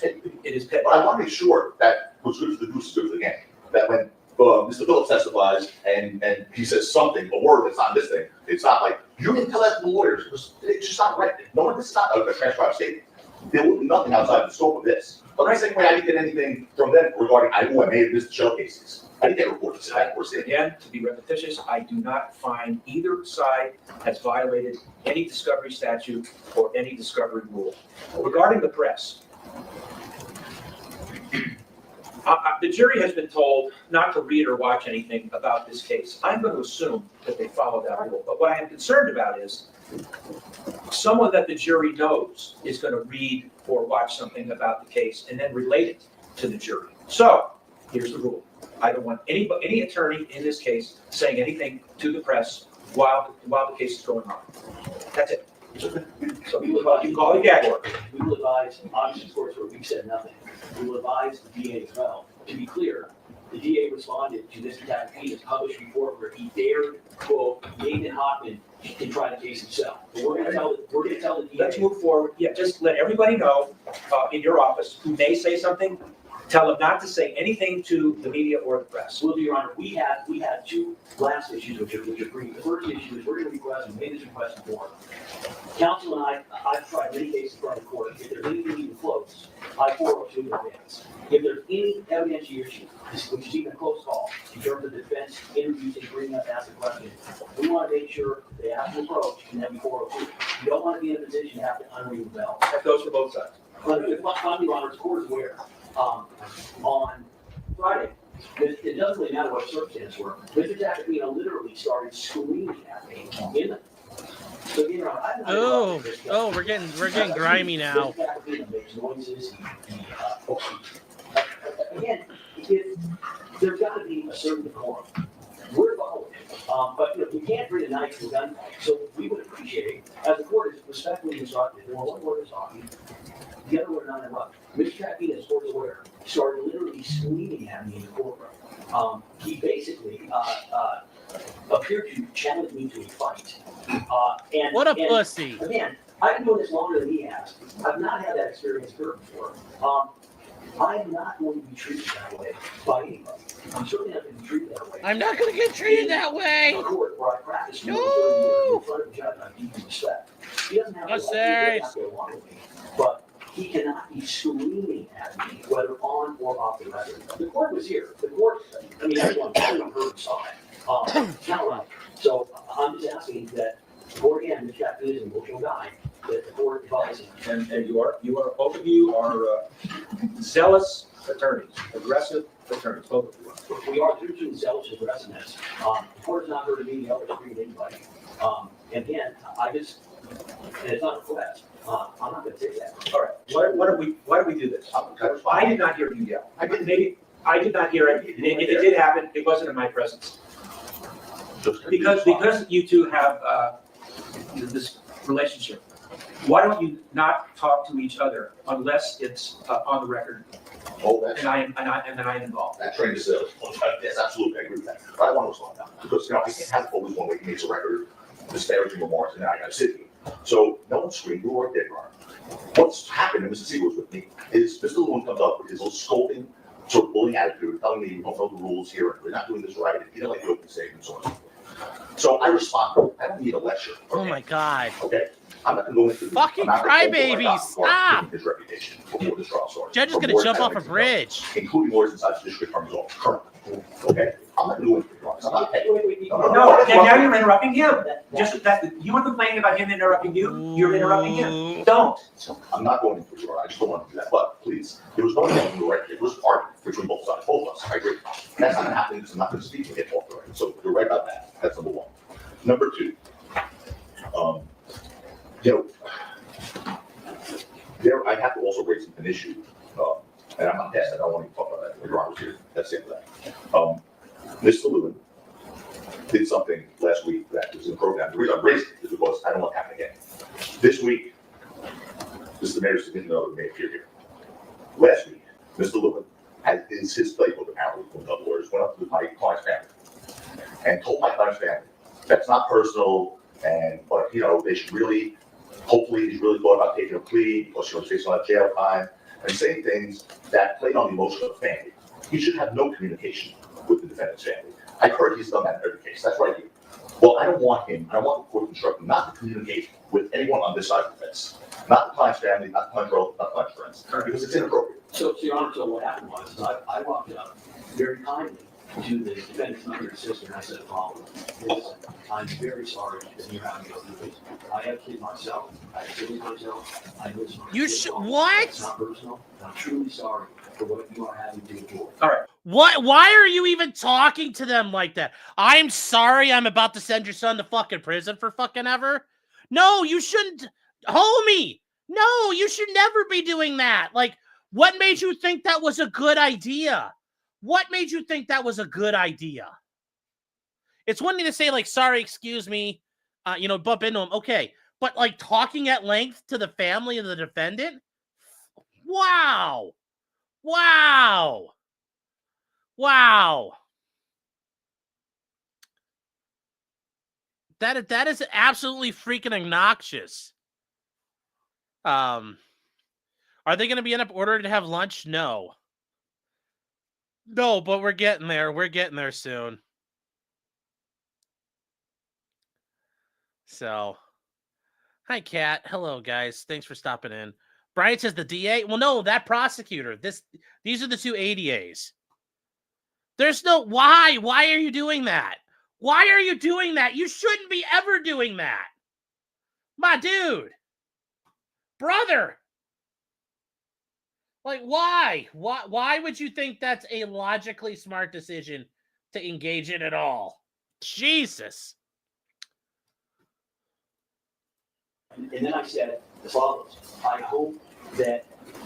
It is petty. But I want to make sure that what's good for the goose is good for the game. That when Mr. Phillips testifies and he says something, a word that's not this thing, it's not like, you didn't tell that to the lawyers. It's just not right. No, this is not a transcribed statement. There will be nothing outside the scope of this. But the same way I didn't get anything from them regarding, I may have missed the shell cases. I didn't get reports of that. Again, to be repetitious, I do not find either side has violated any discovery statute or any discovery rule. Regarding the press, the jury has been told not to read or watch anything about this case. I'm going to assume that they follow that rule. But what I am concerned about is someone that the jury knows is going to read or watch something about the case and then relate it to the jury. So here's the rule. I don't want any attorney in this case saying anything to the press while the case is going on. That's it. So you can call it gag order. We will advise, obviously, of course, where we said nothing. We will advise the DA as well. To be clear, the DA responded to Mr. Tappanina's published report where he dared, quote, Nathan Hockman to try the case himself. But we're going to tell the DA. Let's move forward. Yeah, just let everybody know in your office who may say something. Tell them not to say anything to the media or the press. Will do, Your Honor. We had two last issues which are brief. The first issue is we're going to request, and made this request before. Counsel and I've tried many cases in front of the court. If there's anything even close, I forward to in advance. If there's any evidentiary issue, which is even a close call, in terms of defense interviews and bringing up ask a question, we want to make sure they have to approach and then be forward to. You don't want to be in a position to have to unring the bell. That goes for both sides. Finally, Your Honor, the court is aware. On Friday, it doesn't really matter what circumstances were. Mr. Tappanina literally started screaming at me in the. So, you know, we're getting grimy now. Mr. Tappanina makes noises. Again, there's got to be a certain decorum. We're following it. But we can't bring a knife to a gunfight. So we would appreciate, as the court is respectfully instructed, there one word is talking, the other word not interrupt. Mr. Tappanina, as court is aware, started literally screaming at me in the courtroom. He basically appeared to challenge me to a fight. What a pussy. Again, I've been doing this longer than he has. I've not had that experience occur before. I'm not going to be treated that way by anybody. I'm certainly not going to be treated that way. I'm not going to get treated that way. In a court where I practiced more than 30 years in front of a judge, I deeply respect. He doesn't have to go along with me, but he cannot be screaming at me, whether on or off the record. The court was here. The court, I mean, everyone heard and saw it. Not right. So I'm just asking that, or again, the chap is an emotional guy, that the court advises. And you are, both of you are zealous attorneys, aggressive attorneys, both of you are. We are through zealous aggressiveness. The court is not going to be the other screen anybody. And again, and it's not a request. I'm not going to take that. All right, why do we do this? I did not hear you yell. I did not hear it. If it did happen, it wasn't in my presence. Because you two have this relationship, why don't you not talk to each other unless it's on the record? Oh, that's, And then I am involved. that train is, yes, absolutely, I agree with that. But I want to slow down, because, I can't have always one way he makes a record, disparaging remarks, and then I gotta sit here. So, no one screamed, you were dead wrong. What's happened, and Mr. Siegel was with me, is Mr. Lewin comes up with his little scolding, sort of bullying attitude, telling me, you don't know the rules here, and we're not doing this right, and you don't like the open statement, and so on and so forth. So I respond, I don't need a lecture. Oh my God. Okay? I'm not going to go into Fucking crybaby, stop. His reputation before this trial starts. Judge is going to jump off a bridge. Including lawyers inside the district attorney's office currently. Okay? I'm not going to go into the trial. I'm not paying. No, and now you're interrupting him. Just that, you were complaining about him interrupting you, you're interrupting him. Don't. I'm not going into the trial. I just don't want to do that. But please, there was no one on the record. It was argument between both sides, both of us. I agree. That's not happening because I'm not going to speak and get off the record. So you're right about that. That's number one. Number two, I have to also raise an issue, and I'm not past that. I don't want to talk about that. Your Honor's here. That's the end of that. Mr. Lewin did something last week that was in the program. The reason I raised it is because I don't want it to happen again. This week, Mr. Mayers didn't know it may appear here. Last week, Mr. Lewin had his playbook apparently from the lawyers, went up to my client's family and told my client's family that's not personal, but they should really, hopefully he's really thought about taking a plea because he's facing a lot of jail time and saying things that played on the emotion of the family. He should have no communication with the defendant's family. I've heard he's done that in every case. That's right here. Well, I don't want the court to instruct him not to communicate with anyone on this side of the fence. Not the client's family, not the client's relatives, not the client's friends, because it's inappropriate. So, Your Honor, so what happened was, I walked up very kindly to the defendant's mother and sister, and I said the following: listen, I'm very sorry that you're having to go through this. I have kids myself. I have siblings myself. I live You should what? It's not personal. I'm truly sorry for what you are having to endure. All right. What? Why are you even talking to them like that? I'm sorry I'm about to send your son to fucking prison for fucking ever. No, you shouldn't. Homie, no, you should never be doing that. Like, what made you think that was a good idea? What made you think that was a good idea? It's one thing to say, like, sorry, excuse me, bump into him. Okay. But, like, talking at length to the family of the defendant? Wow. Wow. Wow. That is absolutely freaking obnoxious. Are they going to be end up ordering to have lunch? No. No, but we're getting there. We're getting there soon. So, hi, Kat. Hello, guys. Thanks for stopping in. Brian says the DA. Well, no, that prosecutor. These are the two ADAs. There's no why. Why are you doing that? Why are you doing that? You shouldn't be ever doing that. My dude. Brother. Like, why? Why would you think that's a logically smart decision to engage in at all? Jesus. And then I said as follows: I hope that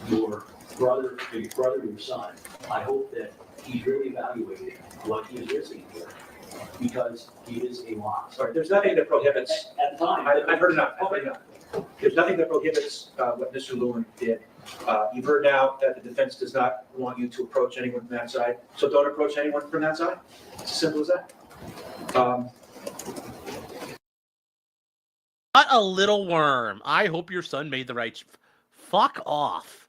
your brother, your son, I hope that he's really evaluating what he is listening to, because he is a loss. Sorry, there's nothing that prohibits. At the time, I've heard enough. I've heard enough. There's nothing that prohibits what Mr. Lewin did. You've heard now that the defense does not want you to approach anyone from that side, so don't approach anyone from that side. It's as simple as that. What a little worm. I hope your son made the right. Fuck off.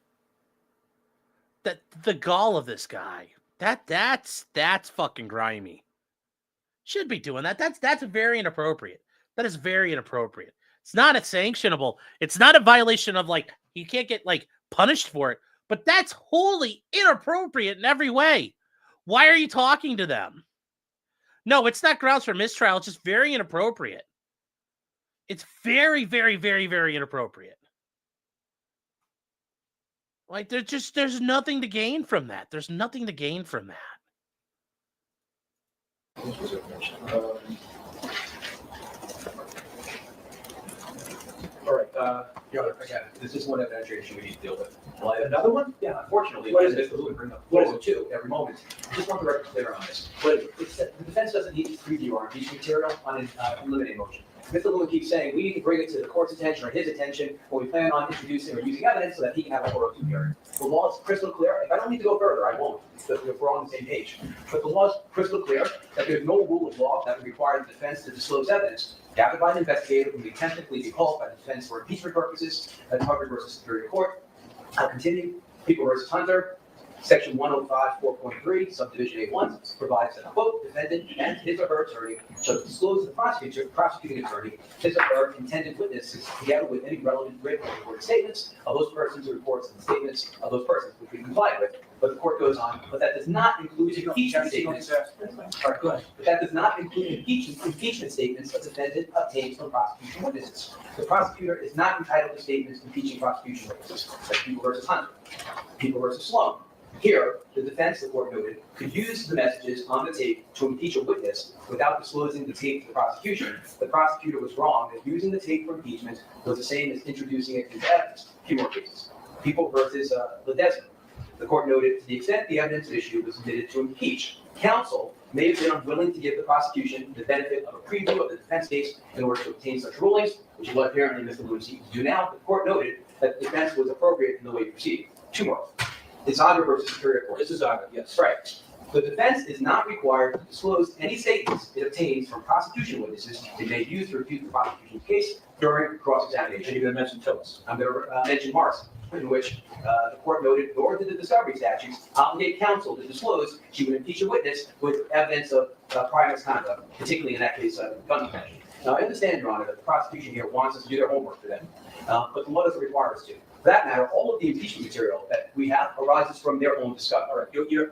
That the gall of this guy. That's fucking grimy. Should be doing that. That's very inappropriate. That is very inappropriate. It's not a sanctionable. It's not a violation of like you can't get like punished for it. But that's wholly inappropriate in every way. Why are you talking to them? No, it's not grounds for mistrial. It's just very inappropriate. It's very, very, very, very inappropriate. Like there's nothing to gain from that. There's nothing to gain from that. All right. Your Honor, again, this is one evidentiary issue we need to deal with. Well, Another one? Yeah, unfortunately, What is Mr. it? Lewin bring up What is one or two every moment. I just want the record clear on this. What is it? It's that the defense doesn't need to preview our impeachment material on an eliminating motion. Mr. Lewin keeps saying we need to bring it to the court's attention or his attention when we plan on introducing or using evidence so that he can have a 402 hearing. The law is crystal clear. If I don't need to go further, I won't, because we're on the same page. But the law is crystal clear that there's no rule of law that would require the defense to disclose evidence gathered by an investigator who may technically be called by the defense for impeachment purposes. That's Hubbard versus Superior Court. I'll continue. People versus Hunter. Section 105, 4.3, subdivision A1 provides that, quote, defendant and his or her attorney shall disclose to the prosecuting attorney, his or her intended witnesses, together with any relevant written or recorded statements of those persons or reports and statements of those persons, which we complied with. But the court goes on, but that does not include impeachment statements. All right, go ahead. But that does not include impeachment statements of defendant obtained from prosecution witnesses. The prosecutor is not entitled to statements impeaching prosecution witnesses. That's People versus Hunter. People versus Sloan. Here, the defense, the court noted, could use the messages on the tape to impeach a witness without disclosing the tape to the prosecution. The prosecutor was wrong that using the tape for impeachment was the same as introducing it into evidence. A few more cases. People versus Ledesma. The court noted to the extent the evidence issue was submitted to impeach, counsel may have been unwilling to give the prosecution the benefit of a preview of the defense case in order to obtain such rulings, which is what apparently Mr. Lewin seeks to do now. The court noted that the defense was appropriate in the way it proceeded. Two more. Zaga versus Superior Court. This is Zaga, yes. Right. The defense is not required to disclose any statements it obtains from prosecution witnesses it may use to refute the prosecution's case during And cross-examination. you're going to mention Phyllis. I'm going to mention Morrison, in which the court noted, nor did the discovery statutes obligate counsel to disclose she would impeach a witness with evidence of prior misconduct, particularly in that case, gun possession. Now, I understand, Your Honor, that the prosecution here wants us to do their homework for them, but the law doesn't require us to. For that matter, all of the impeachment material that we have arises from their own discovery. All right,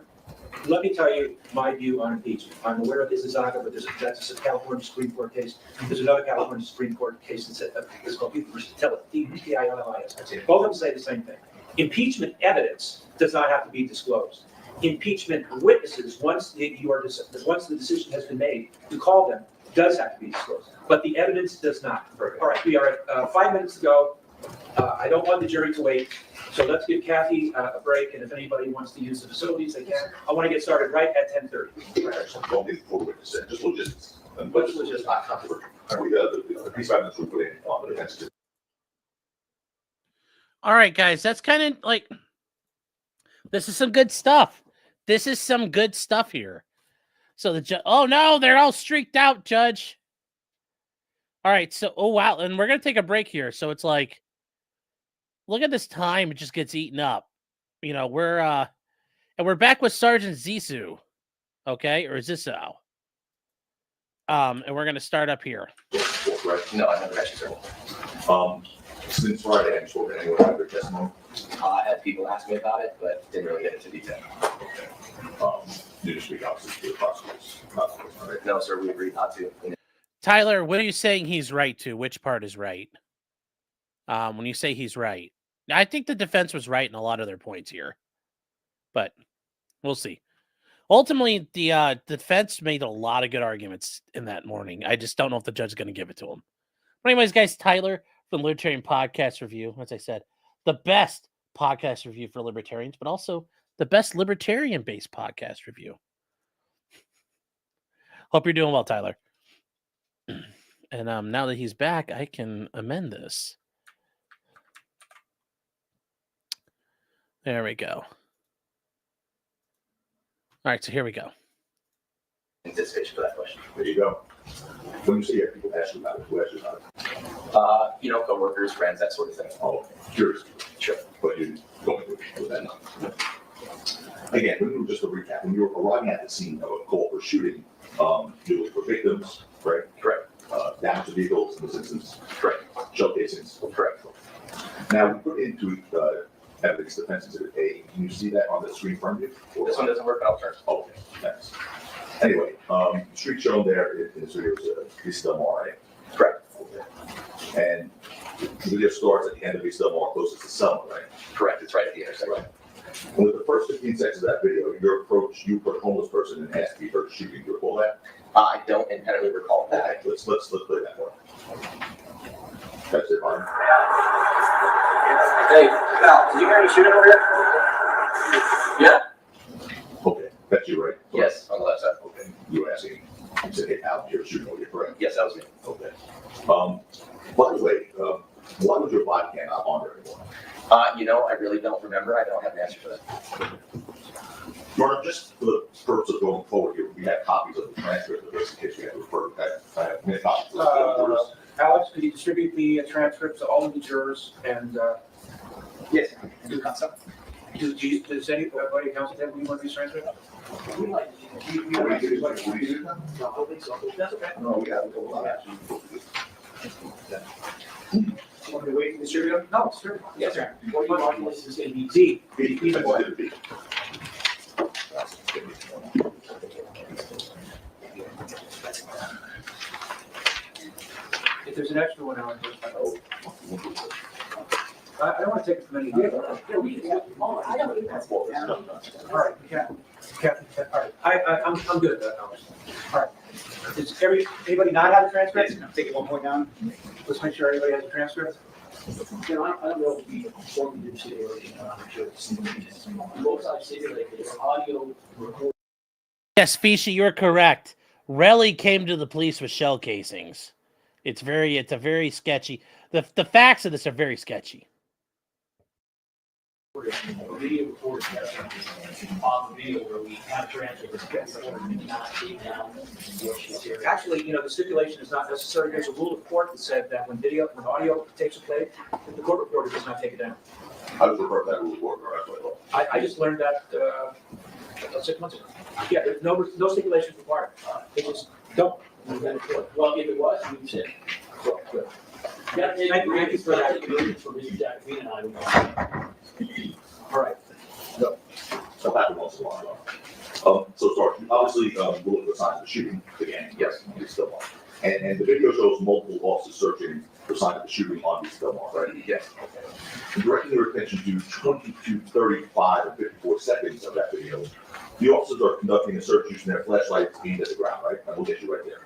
let me tell you my view on impeachment. I'm aware of this is Zaga, but that's a California Supreme Court case. There's another California Supreme Court case that's called People versus Tillis, T-I-L-L-I-S. Both of them say the same thing. Impeachment evidence does not have to be disclosed. Impeachment witnesses, once the decision has been made to call them, does have to be disclosed. But the evidence does not. All right, we are at 5 minutes to go. I don't want the jury to wait, so let's give Kathy a break, and if anybody wants to use the facilities, they can. I want to get started right at 10:30. Don't need four witnesses, just logistics. And what's logistics? Not controversial. We got the 5 minutes we put in on the defense. All right, guys, that's kind of like this is some good stuff. This is some good stuff here. So the judge, oh no, they're all streaked out, Judge. All right, so oh wow, and we're gonna take a break here. So it's like, look at this time; it just gets eaten up. You know, we're back with Sergeant Zissou, okay, or Zissou. And we're gonna start up here. Right? No, I never actually said. Since Friday, I'm sure anyone had their testimony. I had people ask me about it, but didn't really get into detail. You just speak obviously to the prosecutors, right? No, sir, we agreed not to. Tyler, what are you saying he's right to? Which part is right? When you say he's right, I think the defense was right in a lot of their points here, but we'll see. Ultimately, the defense made a lot of good arguments in that morning. I just don't know if the judge is going to give it to him. But anyways, guys, Tyler from Libertarian Podcast Review, as I said, the best podcast review for libertarians, but also the best libertarian-based podcast review. Hope you're doing well, Tyler. And now that he's back, I can amend this. There we go. All right, so here we go. Anticipation for that question. There you go. When you see it, people ask you about it. Who asks you about it? Coworkers, friends, that sort of thing. Oh, curious. Sure. But you going with that. Again, just to recap, when you were arriving at the scene of a call for shooting, you looked for victims, right? Correct. Damage to vehicles in this instance. Correct. Shell casings. Correct. Now, we put into evidence defense exhibit A. Can you see that on the screen from you? This one doesn't work, but I'll turn. Okay, thanks. Anyway, the street shown there in this video is East Del Mar, right? Correct. Okay. And the video starts at the end of East Del Mar, closest to Selma, right? Correct. It's right at the intersection. Right. And with the first 15 seconds of that video, your approach, you put a homeless person and asked if he heard shooting. Do you recall that? I don't independently recall that. Okay, let's play that one. That's it, Ryan. Hey, Val, did you hear any shooting over here? Yeah? Okay, that's you, right? Yes, on the left side. Okay, you were asking, you said, hey, Al, you're shooting over here, correct? Yes, that was me. Okay. By the way, why was your body cam not on there anymore? I really don't remember. I don't have an answer for that. Jordan, just for the purpose of going forward here, we have copies of the transcript of this in case we have to refer to that. I have many copies of this. Alex, could you distribute the transcripts to all of the jurors and, Yes. does anybody counsel have one of these transcripts? That's okay. No, we have to go Want me to wait to distribute them? No, sure. Yes, sir. Before you go on, this is going to be D. If there's an extra one, Alex, I don't want to take it from any. All right, all right. I'm good with that, Alex. All right. Does anybody not have a transcript? Take it one point down. Let's make sure everybody has a transcript. I don't know if we formally did stipulation, I'm sure it's both sides stipulated, it's audio recording. Yes, Fishy, you're correct. Relli came to the police with shell casings. It's a very sketchy. The facts of this are very sketchy. Video recording, on the video where we have transcripts, did not take down what she said. Actually, the stipulation is not necessary. There's a rule of court that said that when audio takes a play, the court reporter does not take it down. I would refer to that rule of order, right? I just learned that 6 months ago. Yeah, there's no stipulation required. They just don't. Well, if it was, we would say. Good. Yeah, thank you for that. For Mr. Jackson and I. All right. So that once in a while. So sorry, obviously, we'll look at the signs of shooting again. Yes, it's still on. And the video shows multiple officers searching for signs of the shooting on East Del Mar, right? Yes. Okay. And directing your attention to 22:35 and 54 seconds of that video, the officers are conducting a search using their flashlights aimed at the ground, right? And we'll get you right there.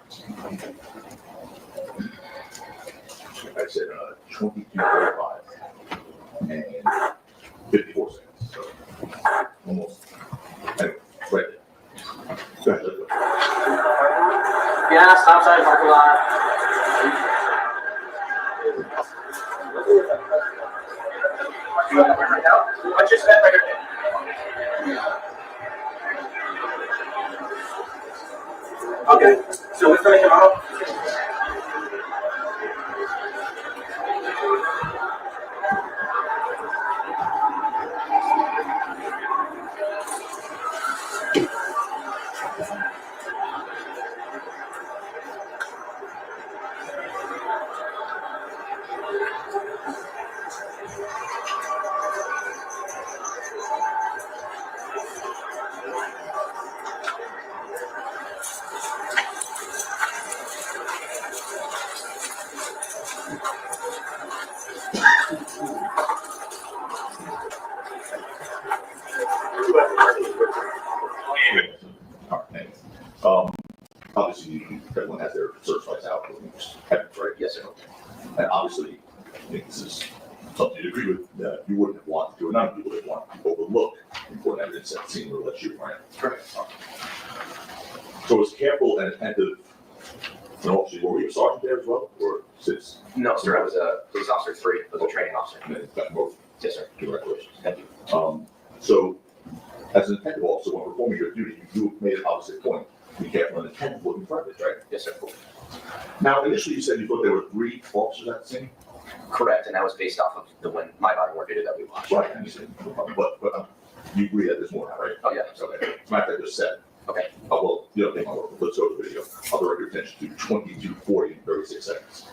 I said 22:35 and 54 seconds. So almost. Anyway, right there. Go ahead, let's go. Yeah, stop sign, parking lot. You want to right now? What's your step right here? Okay, so we're going to come out. Obviously, everyone has their searchlights out, right? Yes, sir. And obviously, I think this is something you'd agree with, you wouldn't have wanted to, or none of you would have wanted to overlook important evidence at the scene where let you, right? Correct. So it was careful and attentive. And obviously, were you a sergeant there as well, or since? No, sir, I was a police officer 3, I was a training officer. And then got both. Yes, sir. Congratulations. Thank you. So, as an attentive officer, when performing your duty, you made an opposite point. Be careful and attentive looking for it, right? Yes, sir. Now, initially you said you thought there were 3 officers at the scene? Correct, and that was based off of the one, my body work video that we watched. Right, I understand. But you agree that there's more now, right? Oh, yeah. Okay. As a matter of fact, there's 7. Okay. Well, you don't take my word. Let's go to the video. I'll direct your attention to 22:40 and 36 seconds.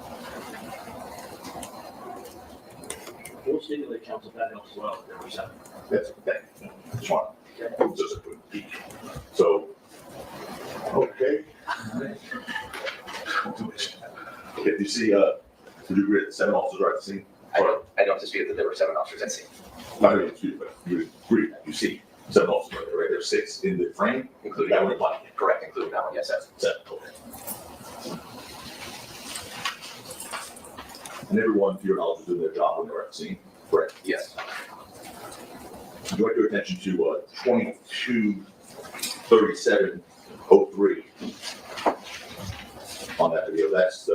We'll stimulate council that helps as well. There were 7. That's okay. Just want just a quick peek. So, okay. Okay, do you see, would you agree that 7 officers are at the scene? I don't dispute that there were 7 officers at scene, Not really dispute, but you agree that you see 7 officers right there, right? There's 6 in the frame, including that that one one. applying. Correct, including that one, yes, sir. 7, okay. And everyone, to your knowledge, was doing their job when they were at the scene, correct? Yes. Direct your attention to 22:37:03 on that video. That's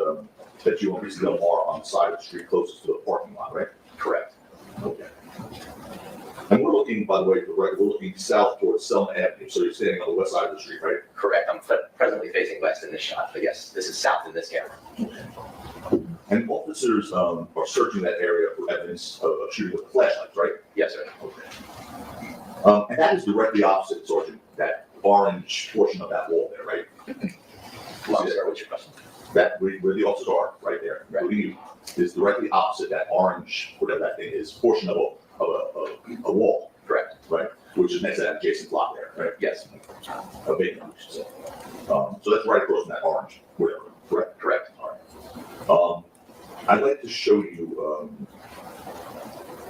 that you only see the bar on the side of the street closest to the parking lot, right? Correct. Okay. And we're looking, by the way, we're looking south towards Selma Avenue. So you're standing on the west side of the street, right? Correct, I'm presently facing west in this shot, but yes, this is south in this camera. And officers are searching that area for evidence of shooting with flashlights, right? Yes, sir. Okay. And that is directly opposite, Sergeant, that orange portion of that wall there, right? Well, sir, what's your question? That where the officers are, right there, Right. including you, is directly opposite that orange, whatever that thing is, portion of a wall, Correct. right? Which is next to that adjacent block there, right? Yes. A big one, I should say. So that's right across from that orange, whatever, correct? Correct. I'd like to show you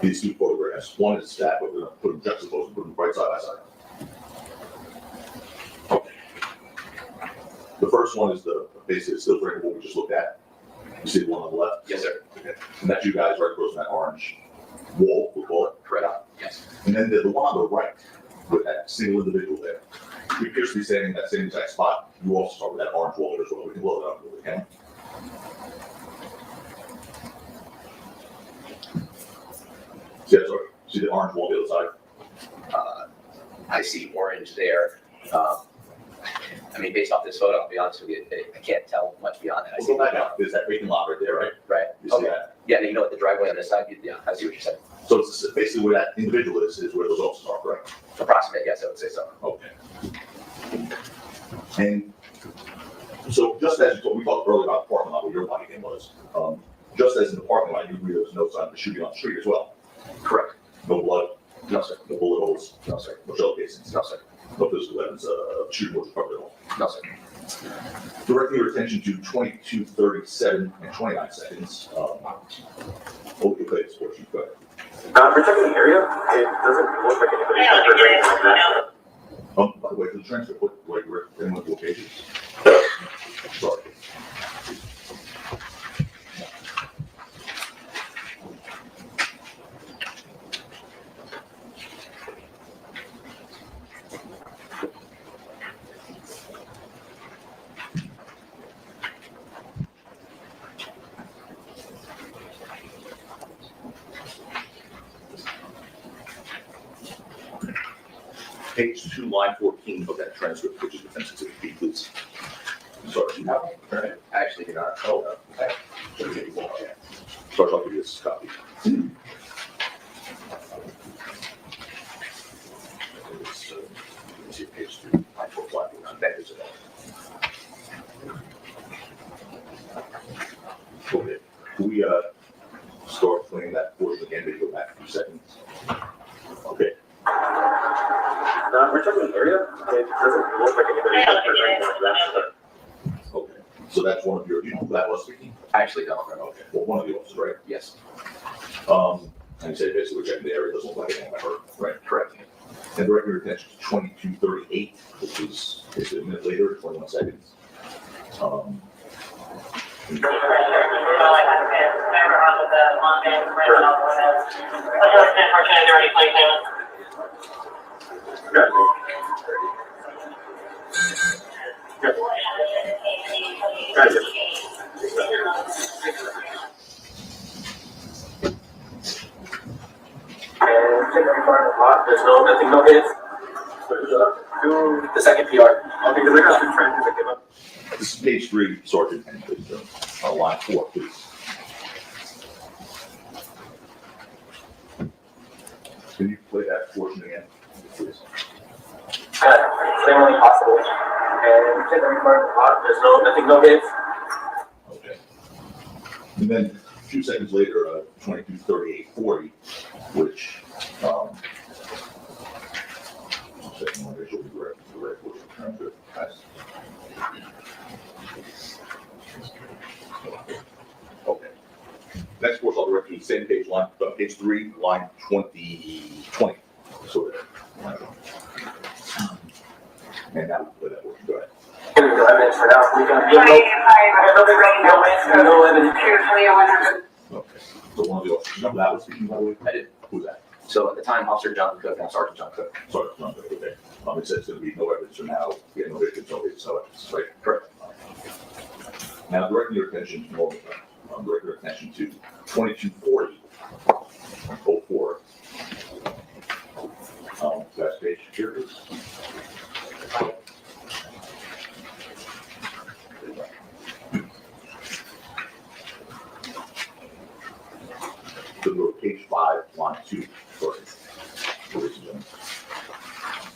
these 2 photographs. One is that, but we're going to put them juxtaposed and put them right side by side. Okay. The first one is the basically still frame what we just looked at. You see the one on the left? Yes, sir. Okay. And that's you guys right across from that orange wall, we'll call it. Correct. Yes. And then the one on the right with that single individual there. We appear to be standing in that same exact spot. You also start with that orange wall there as well. We can blow it up with the camera. See the orange wall on the other side? I see orange there. I mean, based off this photo, I'll be honest with you, I can't tell much beyond that. I We'll see go back out. There's that vacant lot right there, right? Right. You see Okay. that? Yeah, and you know what, the driveway on this side, yeah, I see what you're saying. So it's basically where that individual is where those officers are, correct? Approximate, yes, I would say so. Okay. And so just as you told, we talked earlier about the parking lot where your body game was. Just as in the parking lot, you agree there was no sign of shooting on the street as well? Correct. No blood? No, sir. No bullet holes? No, sir. No shell casings? No, sir. No physical evidence of shooting was recovered at all? No, sir. Directing your attention to 22:37 and 29 seconds. Hold your place, portion, go ahead. We're checking the area. It doesn't look like anybody's ever doing that. By the way, for the transcript, what were anyone's locations? Sorry. Page 2, line 14 of that transcript, which is defensive to the key, please. Sorry, you have it? All right. I actually do not. Oh, okay. Sorry, I'll give you this copy. See page 3, line 4, line 4, that is it. Okay, can we start playing that portion again, maybe go back a few seconds? Okay. We're checking the area. It doesn't look like anybody's ever doing that. Okay, so that's one of your, you know who that was speaking? I actually don't. Okay, well, one of the officers, right? Yes. And you say basically we're checking the area, doesn't look like anything ever, right? Correct. And direct your attention to 22:38, which is basically a minute later, 21 seconds. Gotcha. And check every part of the There's nothing, no hits. Do the second PR. Okay, because I got two friends that give up. This is page 3, Sergeant, and line 4, please. Can you play that portion again, please? Extremely possible. And there's nothing, no hits. Okay. And then a few seconds later, 22:38:40, which, second one, visually the right portion. I'm good. Nice. Okay. Next course, I'll direct you to the same page, page 3, line 20. So there. And now we'll play that portion. Go ahead. No evidence for now. We can no evidence. Okay. So one of the officers, remember that was speaking, by the way? I did. Who's that? So at the time, Officer John Cook and Sergeant John Cook. Sorry, John Cook, okay. It says there's going to be no evidence for now. We have no victims, no evidence, right? Correct. Now, directing your attention to direct your attention to 22:40. 04. Last page here is. So go to page 5, line 2. Sorry.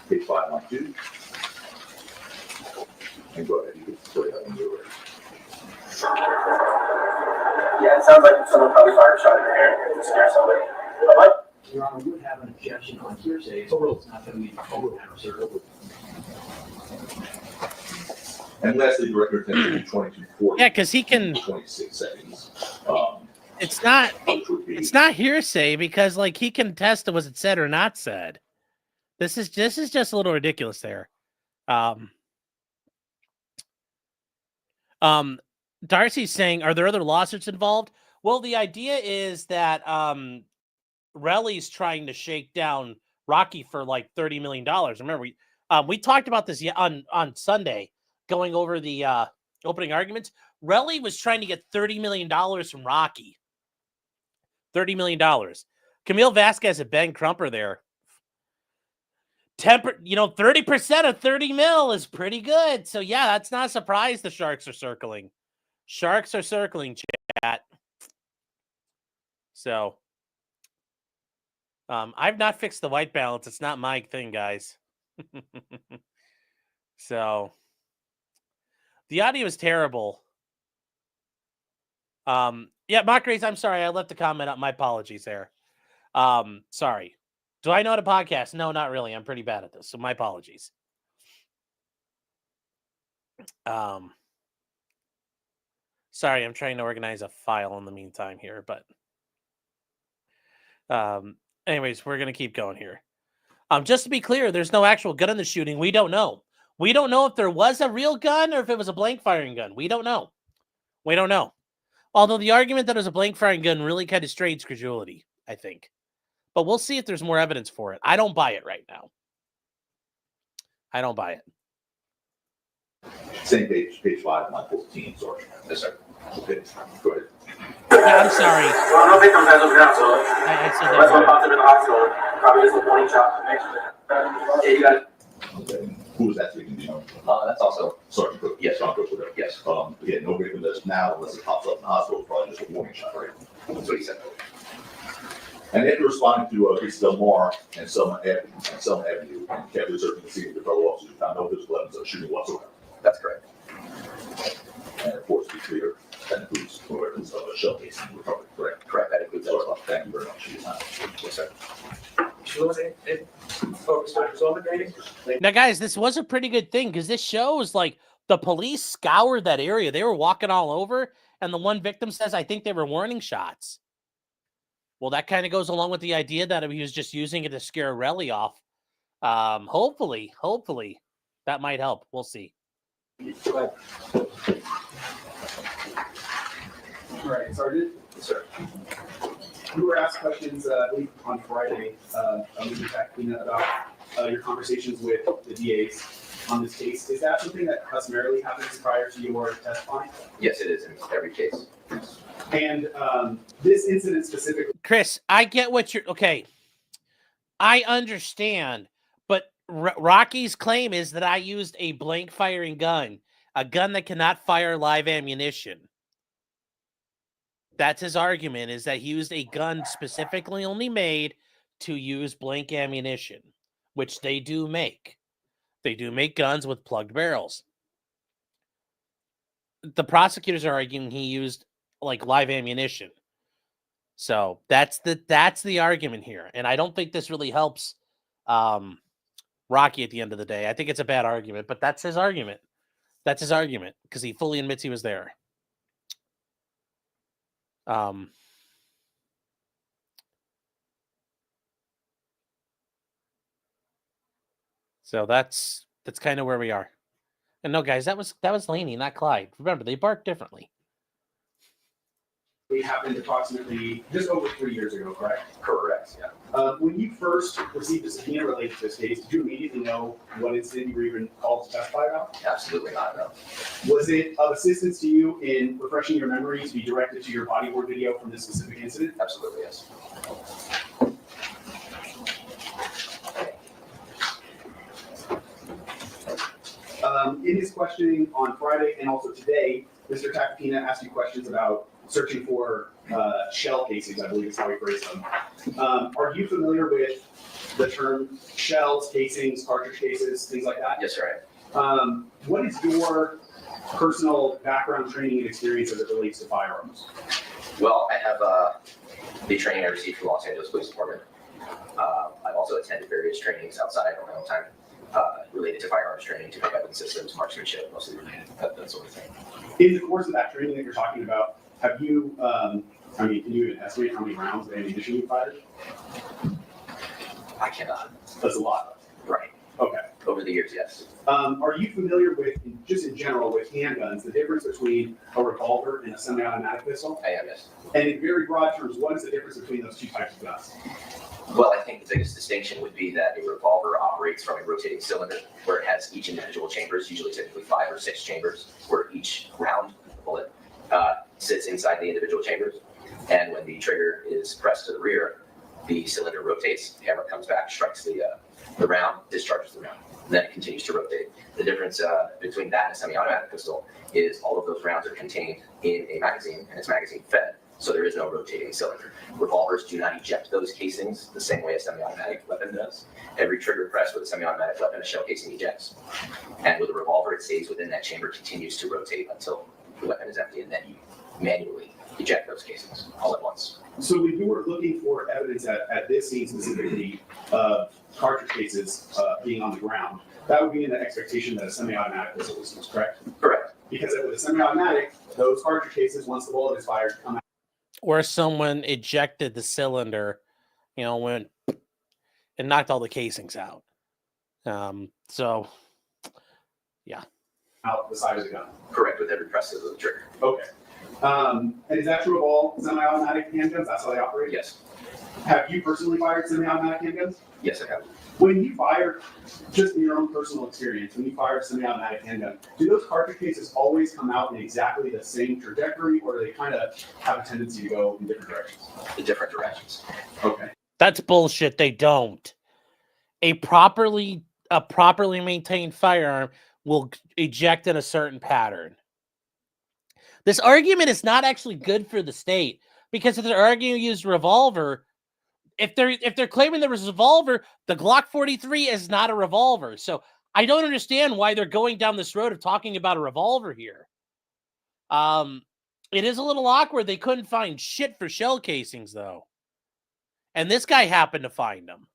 Page 5, line 2. And go ahead, you can play that when you're ready. Yeah, it sounds like someone probably fired a shot in your hair to scare somebody. What? Your Honor, we would have an objection on hearsay. It's not going to be overruled, sir. And lastly, direct your attention to 22:40. Yeah, because he can. 26 seconds. It's not. Which would be, It's not hearsay because, like, he can test was it said or not said. This is just a little ridiculous there. Darcy's saying, are there other lawsuits involved? Well, the idea is that Relli's trying to shake down Rocky for like $30 million. Remember, we talked about this on Sunday, going over the opening arguments. Relli was trying to get $30 million from Rocky. $30 million. Camille Vasquez and Ben Crumper there. 30% of 30 mil is pretty good. So yeah, that's not a surprise the Sharks are circling. Sharks are circling, chat. So I've not fixed the white balance. It's not my thing, guys. So the audio is terrible. Yeah, Mock Race, I'm sorry. I left a comment up. My apologies there. Sorry. Do I know how to podcast? No, not really. I'm pretty bad at this. So my apologies. Sorry, I'm trying to organize a file in the meantime here, but anyways, we're going to keep going here. Just to be clear, there's no actual gun in the shooting. We don't know. We don't know if there was a real gun or if it was a blank firing gun. We don't know. We don't know. Although the argument that it was a blank firing gun really kind of strains credulity, I think. But we'll see if there's more evidence for it. I don't buy it right now. I don't buy it. same page 5, line 14, sorry. Yes, sir. Okay, go ahead. Yeah, I'm sorry. Well, no victims as of now, so I said unless one that. pops up in the hospital, probably just a warning shot. Yeah, you got it. Okay. Who was that speaking? Do you know? That's also, Sergeant Cook. Yes. Sergeant Cook, whatever. yes, Again, no victim that's now, unless it pops up in the hospital, probably just a warning shot, right? that's what he said. And after responding to Chris Del Mar and Selma Avenue, and carefully searching the scene, the fellow officers found no physical evidence of shooting whatsoever. That's correct. And of course, to be clear, that includes evidence of a shell casing recovered, correct? Correct, that includes that as Sorry, well. thank you very much for your time. Yes, sir. Now, guys, this was a pretty good thing because this shows like the police scoured that area. They were walking all over, and the one victim says, I think they were warning shots. Well, that kind of goes along with the idea that he was just using it to scare Relli off. Hopefully, that might help. We'll see. Go ahead. All right, Sergeant? Yes, sir. You were asked questions, I believe, on Friday, about your conversations with the DAs on this case. Is that something that customarily happens prior to your testifying? Yes, it is in every case. And this incident specifically. Chris, I get what you're... Okay. I understand, but Rocky's claim is that I used a blank firing gun, a gun that cannot fire live ammunition. That's his argument, is that he used a gun specifically only made to use blank ammunition, which they do make. They do make guns with plugged barrels. The prosecutors are arguing he used like live ammunition. So that's the argument here. And I don't think this really helps Rocky at the end of the day. I think it's a bad argument, but that's his argument. That's his argument because he fully admits he was there. So that's kind of where we are. And no, guys, that was Laney, not Clyde. Remember, they bark differently. We happened approximately just over 3 years ago, correct? Correct, yeah. When you first received a subpoena related to this case, did you immediately know what incident you were even called to testify about? Absolutely not, no. Was it of assistance to you in refreshing your memory to be directed to your body worn video from this specific incident? Absolutely, yes. In his questioning on Friday and also today, Mr. Tacopina asked you questions about searching for shell casings, I believe is how he phrased them. Are you familiar with the term shells, casings, cartridge cases, things like that? Yes, sir, I am. What is your personal background, training, and experience as it relates to firearms? Well, I have the training I received from Los Angeles Police Department. I've also attended various trainings outside on my own time related to firearms training, to weapon systems, marksmanship, mostly related, that sort of thing. In the course of that training that you're talking about, have you, can you even estimate how many rounds of ammunition you fired? I cannot. That's a lot. Right. Okay. Over the years, yes. Are you familiar with, just in general, with handguns, the difference between a revolver and a semi-automatic pistol? I am, yes. And in very broad terms, what is the difference between those two types of guns? Well, I think the biggest distinction would be that a revolver operates from a rotating cylinder where it has each individual chambers, usually typically 5 or 6 chambers, where each round of the bullet sits inside the individual chambers. And when the trigger is pressed to the rear, the cylinder rotates, the hammer comes back, strikes the round, discharges the round. Then it continues to rotate. The difference between that and a semi-automatic pistol is all of those rounds are contained in a magazine, and it's magazine fed. So there is no rotating cylinder. Revolvers do not eject those casings the same way a semi-automatic weapon does. Every trigger press with a semi-automatic weapon, a shell casing ejects. And with a revolver, it stays within that chamber, continues to rotate until the weapon is empty, and then you manually eject those casings all at once. So when you were looking for evidence at this scene specifically of cartridge cases being on the ground, that would be in the expectation that a semi-automatic pistol was used, correct? Correct. Because with a semi-automatic, those cartridge cases, once the bullet is fired, come out. Or someone ejected the cylinder, went and knocked all the casings out. So, yeah. Out the side of the gun. Correct, with every press of the trigger. Okay. And is that true of all semi-automatic handguns? That's how they operate? Yes. Have you personally fired semi-automatic handguns? Yes, I have. When you fire, just in your own personal experience, when you fire a semi-automatic handgun, do those cartridge cases always come out in exactly the same trajectory, or do they kind of have a tendency to go in different directions? In different directions. Okay. That's bullshit. They don't. A properly maintained firearm will eject in a certain pattern. This argument is not actually good for the state, because if they're arguing use revolver, if they're claiming there was a revolver, the Glock 43 is not a revolver. So I don't understand why they're going down this road of talking about a revolver here. It is a little awkward. They couldn't find shit for shell casings, though. And this guy happened to find them.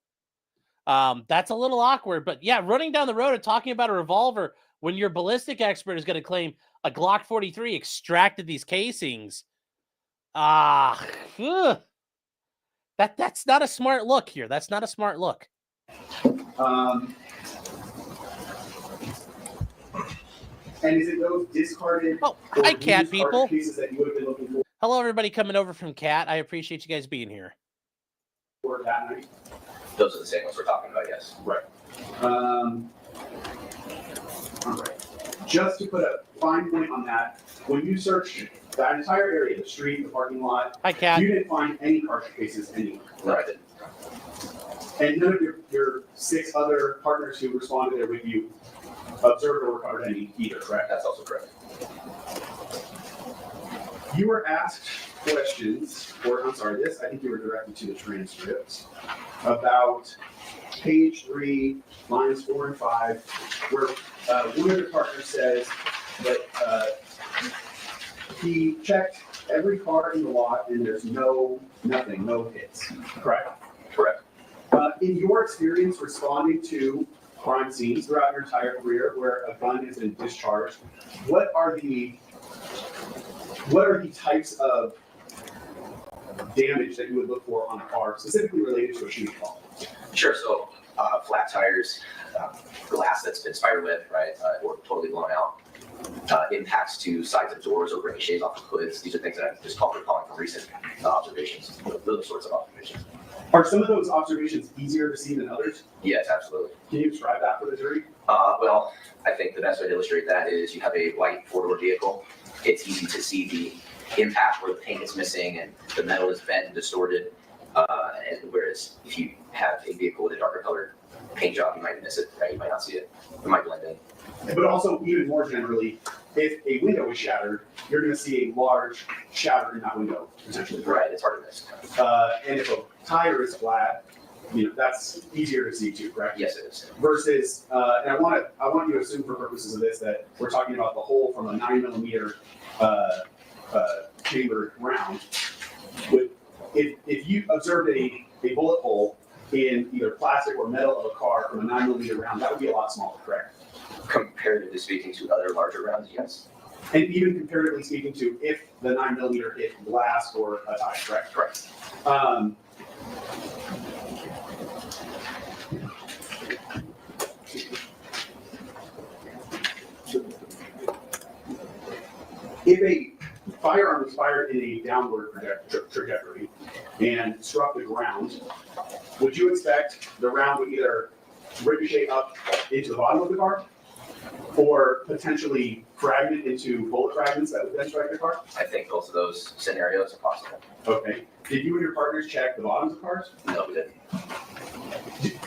That's a little awkward. But yeah, running down the road and talking about a revolver when your ballistic expert is going to claim a Glock 43 extracted these casings. That's not a smart look here. That's not a smart look. And is it those discarded? Oh, hi, Cat people. Cases that you would have been looking Hello, everybody coming over from Cat. I appreciate you guys being here. for that night? Those are the same ones we're talking about, yes. Right. All right. Just to put a fine point on that, when you searched that entire area, the street, the parking lot, Hi, Cat. you didn't find any cartridge cases anywhere. No, I didn't. And none of your 6 other partners who responded there with you observed or recovered any either, correct? That's also correct. You were asked questions, or I'm sorry, I think you were directed to the transcripts about page 3, lines 4 and 5, where one of your partners says that he checked every car in the lot and there's nothing, no hits, correct? Correct. In your experience responding to crime scenes throughout your entire career where a gun has been discharged, what are the types of damage that you would look for on a car, specifically related to a shooting call? Sure. So flat tires, glass that's been spiderweb, right, or totally blown out, impacts to sides of doors or ricochets off of hoods. These are things that I'm just recalling from recent observations. Those sorts of observations. Are some of those observations easier to see than others? Yes, absolutely. Can you describe that for the jury? Well, I think the best way to illustrate that is you have a white 4-door vehicle. It's easy to see the impact where the paint is missing and the metal is bent and distorted. And whereas if you have a vehicle with a darker colored paint job, you might miss it, right? You might not see it. It might blend in. But also, even more generally, if a window is shattered, you're going to see a large shatter in that window, potentially. Right, it's hard to miss. And if a tire is flat, that's easier to see too, correct? Yes, it is. Versus, and I want you to assume for purposes of this that we're talking about the hole from a 9mm chambered round. If you observed a bullet hole in either plastic or metal of a car from a 9mm round, that would be a lot smaller, correct? Comparatively speaking to other larger rounds, yes. And even comparatively speaking to if the 9mm hit glass or a tire, correct? Correct. If a firearm was fired in a downward trajectory and struck the ground, would you expect the round would either ricochet up into the bottom of the car or potentially fragment into bullet fragments that would then strike the car? I think both of those scenarios are possible. Okay. Did you and your partners check the bottoms of cars? No, we didn't.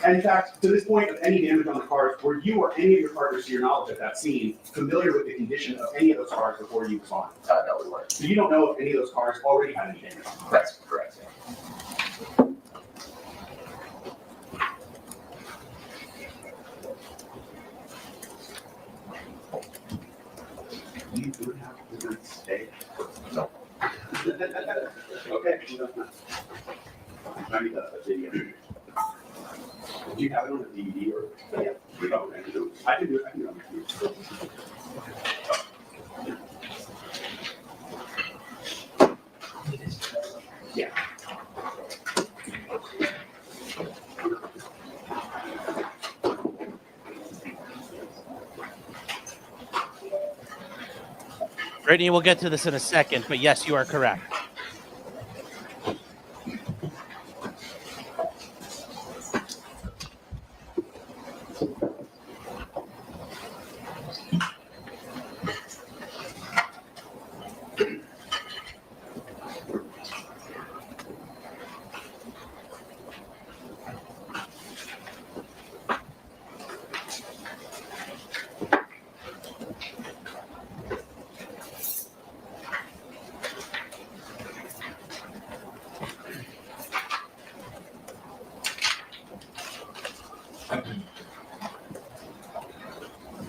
And in fact, to this point of any damage on the cars, were you or any of your partners, to your knowledge at that scene, familiar with the condition of any of those cars before you responded? No, we weren't. So you don't know if any of those cars already had any damage on them? That's correct. You do have to stay. No. Okay. I need a video. Do you have it on a DVD or? Yeah. Okay. I can do it. I can do it. Yeah. Brittany, we'll get to this in a second, but yes, you are correct.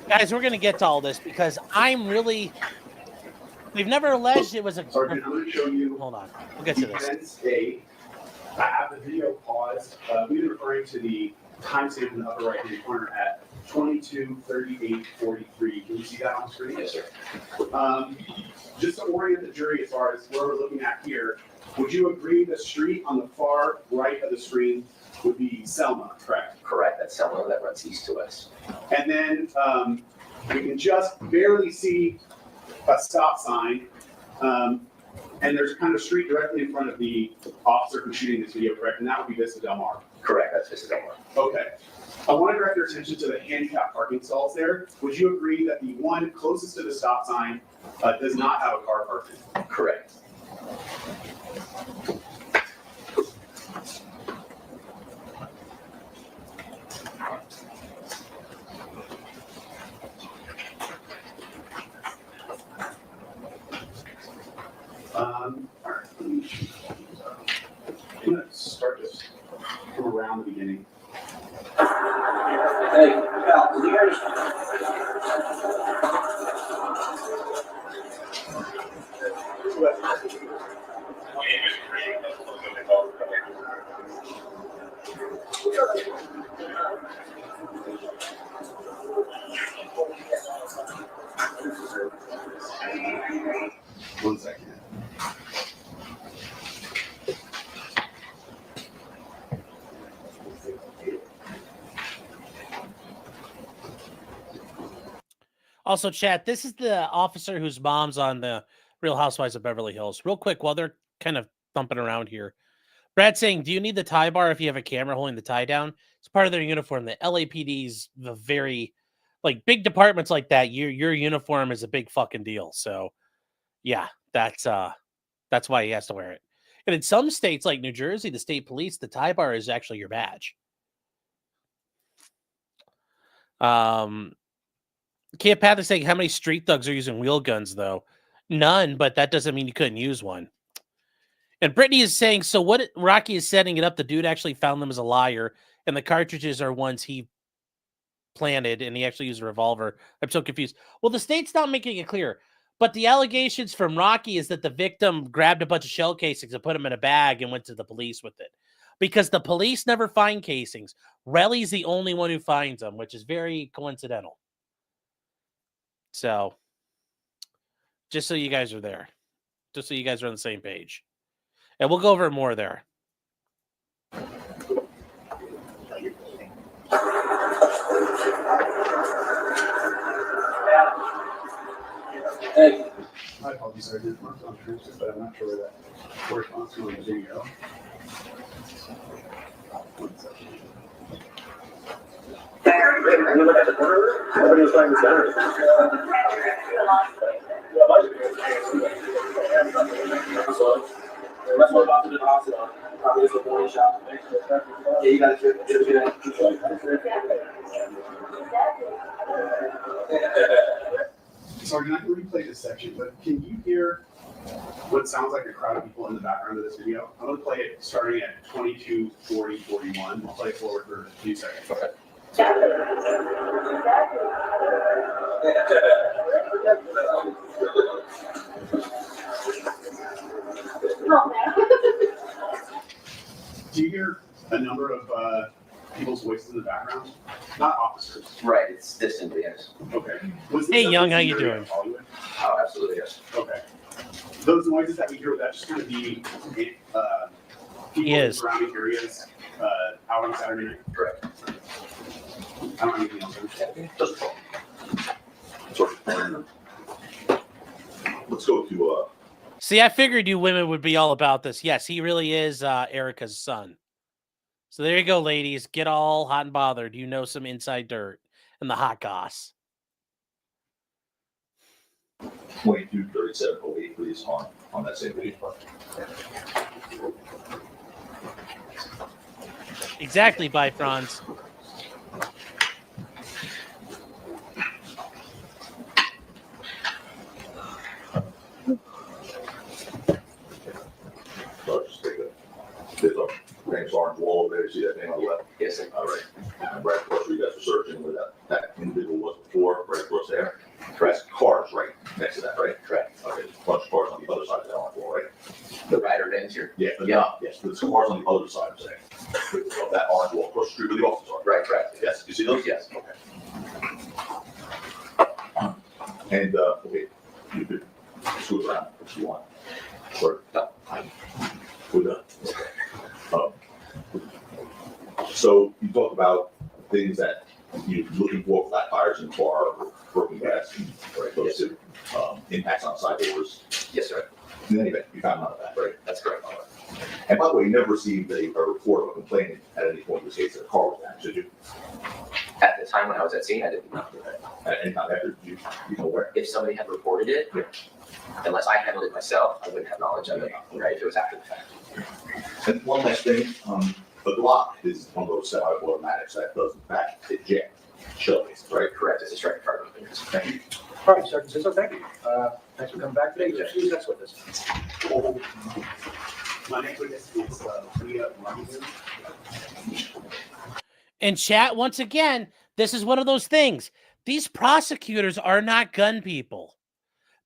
Guys, we're going to get to all this because we've never alleged it was a... Sergeant, I'm going to show you. Hold on. We'll get to this. Events A. I have the video paused. We've been referring to the timestamp in the upper right-hand corner at 22:38:43. Can you see that on the screen? Yes, sir. Just to orient the jury as far as where we're looking at here, would you agree the street on the far right of the screen would be Selma, correct? Correct. That's Selma that runs east to west. And then we can just barely see a stop sign. And there's kind of street directly in front of the officer who's shooting this video, correct? And that would be Vista Del Mar. Correct. That's Vista Del Mar. Okay. I want to direct your attention to the handicap parking stalls there. Would you agree that the one closest to the stop sign does not have a car parked in? Correct. One second. Also, chat, this is the officer whose mom's on the Real Housewives of Beverly Hills. Real quick, while they're kind of thumping around here, Brad saying, do you need the tie bar if you have a camera holding the tie down? It's part of their uniform. The LAPD's the very, like, big departments like that, your uniform is a big fucking deal. So, yeah, that's why he has to wear it. And in some states, like New Jersey, the state police, the tie bar is actually your badge. Kia Path is saying, how many street thugs are using wheel guns, though? None, but that doesn't mean you couldn't use one. And Brittany is saying, so what Rocky is setting it up, the dude actually found them as a liar, and the cartridges are ones he planted, and he actually used a revolver. I'm so confused. Well, the state's not making it clear, but the allegations from Rocky is that the victim grabbed a bunch of shell casings and put them in a bag and went to the police with it. Because the police never find casings. Relli's the only one who finds them, which is very coincidental. So, just so you guys are there. Just so you guys are on the same page. And we'll go over more there. Hey. My apologies, I did mark on transcript, but I'm not sure where that corresponds to in the video. One second. Nobody was trying to center it. So, that's what about to do the hospital. Probably is a morning shop. Yeah, you gotta get Sorry, not going to replay this section, but can you hear what sounds like a crowd of people in the background of this video? I'm going to play it starting at 22, 40, 41. I'll play it forward for a few seconds. Okay. Do you hear a number of people's voices in the background? Not officers. Right, it's distantly, yes. Okay. Was Hey, this Young, how in you area doing? of Hollywood? Oh, absolutely, yes. Okay. Those noises that we hear, would that just kind of be people in Yes. surrounding areas out on Saturday night? Correct. I don't have anything else. Just let's go to See, I figured you women would be all about this. Yes, he really is Erica's son. So there you go, ladies. Get all hot and bothered. You know some inside dirt and the hot goss. 223708, please, on that same page. Exactly, bye, Franz. So just take it. There's a famous orange wall over there. You see that thing on the left? Yes, sir. All right. And right across where you guys were searching where that individual was before, right across there. There's cars right next to that, right? Correct. Okay, there's a bunch of cars on the other side of that orange wall, right? The rider vans here. Yeah. Yes, there's cars on the other side, I'm saying. Of that orange wall, across the street where the offices are. Right, correct. Yes, you see those? Yes. Okay. And, okay, you could scoot around if you want. Or, no, we're done. So you talk about things that you're looking for, flat tires in the car, broken glass, right? Those two, impacts on side doors. Yes, sir. In any event, you found none of that, right? That's correct. And by the way, you never received a report of a complaint at any point in this case that a car was damaged, did you? At the time when I was at scene, I didn't know. At any time after, you know where? If somebody had reported it, unless I handled it myself, I wouldn't have knowledge of it, right, if it was after the fact. And one last thing, the Glock is one of those semi-automatics that does in fact eject shell cases, right? Correct, it's a strike card. Thank you. All right, Sergeant Sizzle, thank you. Thanks for coming back today. Who's next with us? My next witness is Leah Robinson. And chat, once again, This is one of those things. These prosecutors are not gun people.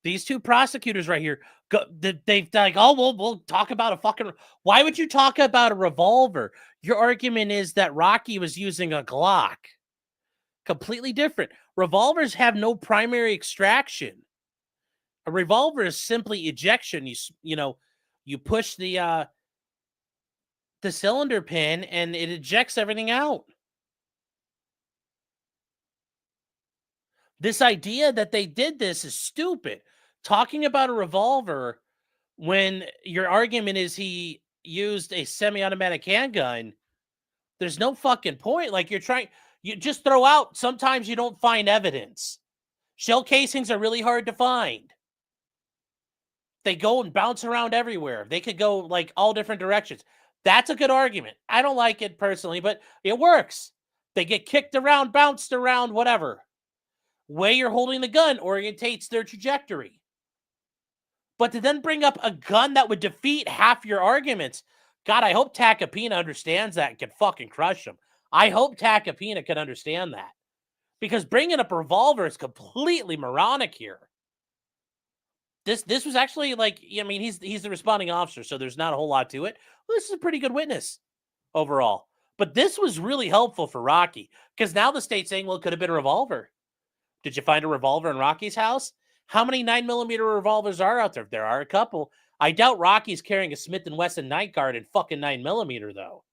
These two prosecutors right here, they've like, oh, we'll talk about a fucking. Why would you talk about a revolver? Your argument is that Rocky was using a Glock. Completely different. Revolvers have no primary extraction. A revolver is simply ejection. You push the cylinder pin and it ejects everything out. This idea that they did this is stupid. Talking about a revolver when your argument is he used a semi-automatic handgun, there's no fucking point. Like you just throw out. Sometimes you don't find evidence. Shell casings are really hard to find. They go and bounce around everywhere. They could go like all different directions. That's a good argument. I don't like it personally, but it works. They get kicked around, bounced around, whatever. Way you're holding the gun orientates their trajectory. But to then bring up a gun that would defeat half your arguments, God, I hope Tacopina understands that and can fucking crush him. I hope Tacopina can understand that. Because bringing up a revolver is completely moronic here. This was actually like, I mean, he's the responding officer, so there's not a whole lot to it. Well, this is a pretty good witness overall. But this was really helpful for Rocky because now the state's saying, well, it could have been a revolver. Did you find a revolver in Rocky's house? How many 9mm revolvers are out there? There are a couple. I doubt Rocky's carrying a Smith & Wesson Night Guard in fucking 9mm, though.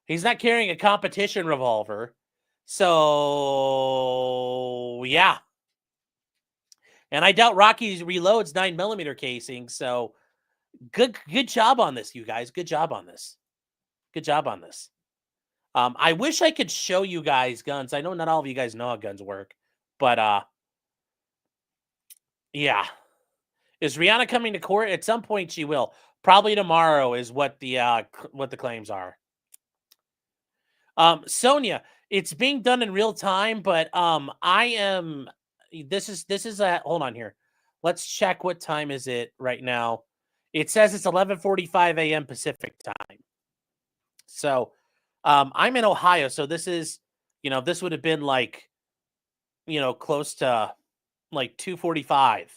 He's not carrying a competition revolver. So, yeah. And I doubt Rocky reloads 9mm casing. So, good job on this, you guys. Good job on this. Good job on this. I wish I could show you guys guns. I know not all of you guys know how guns work, but yeah. Is Rihanna coming to court? At some point she will. Probably tomorrow is what the claims are. Sonia, it's being done in real time, but this is hold on here. Let's check what time is it right now. It says it's 11:45 a.m. Pacific time. So I'm in Ohio, so this is, this would have been like, close to like 2:45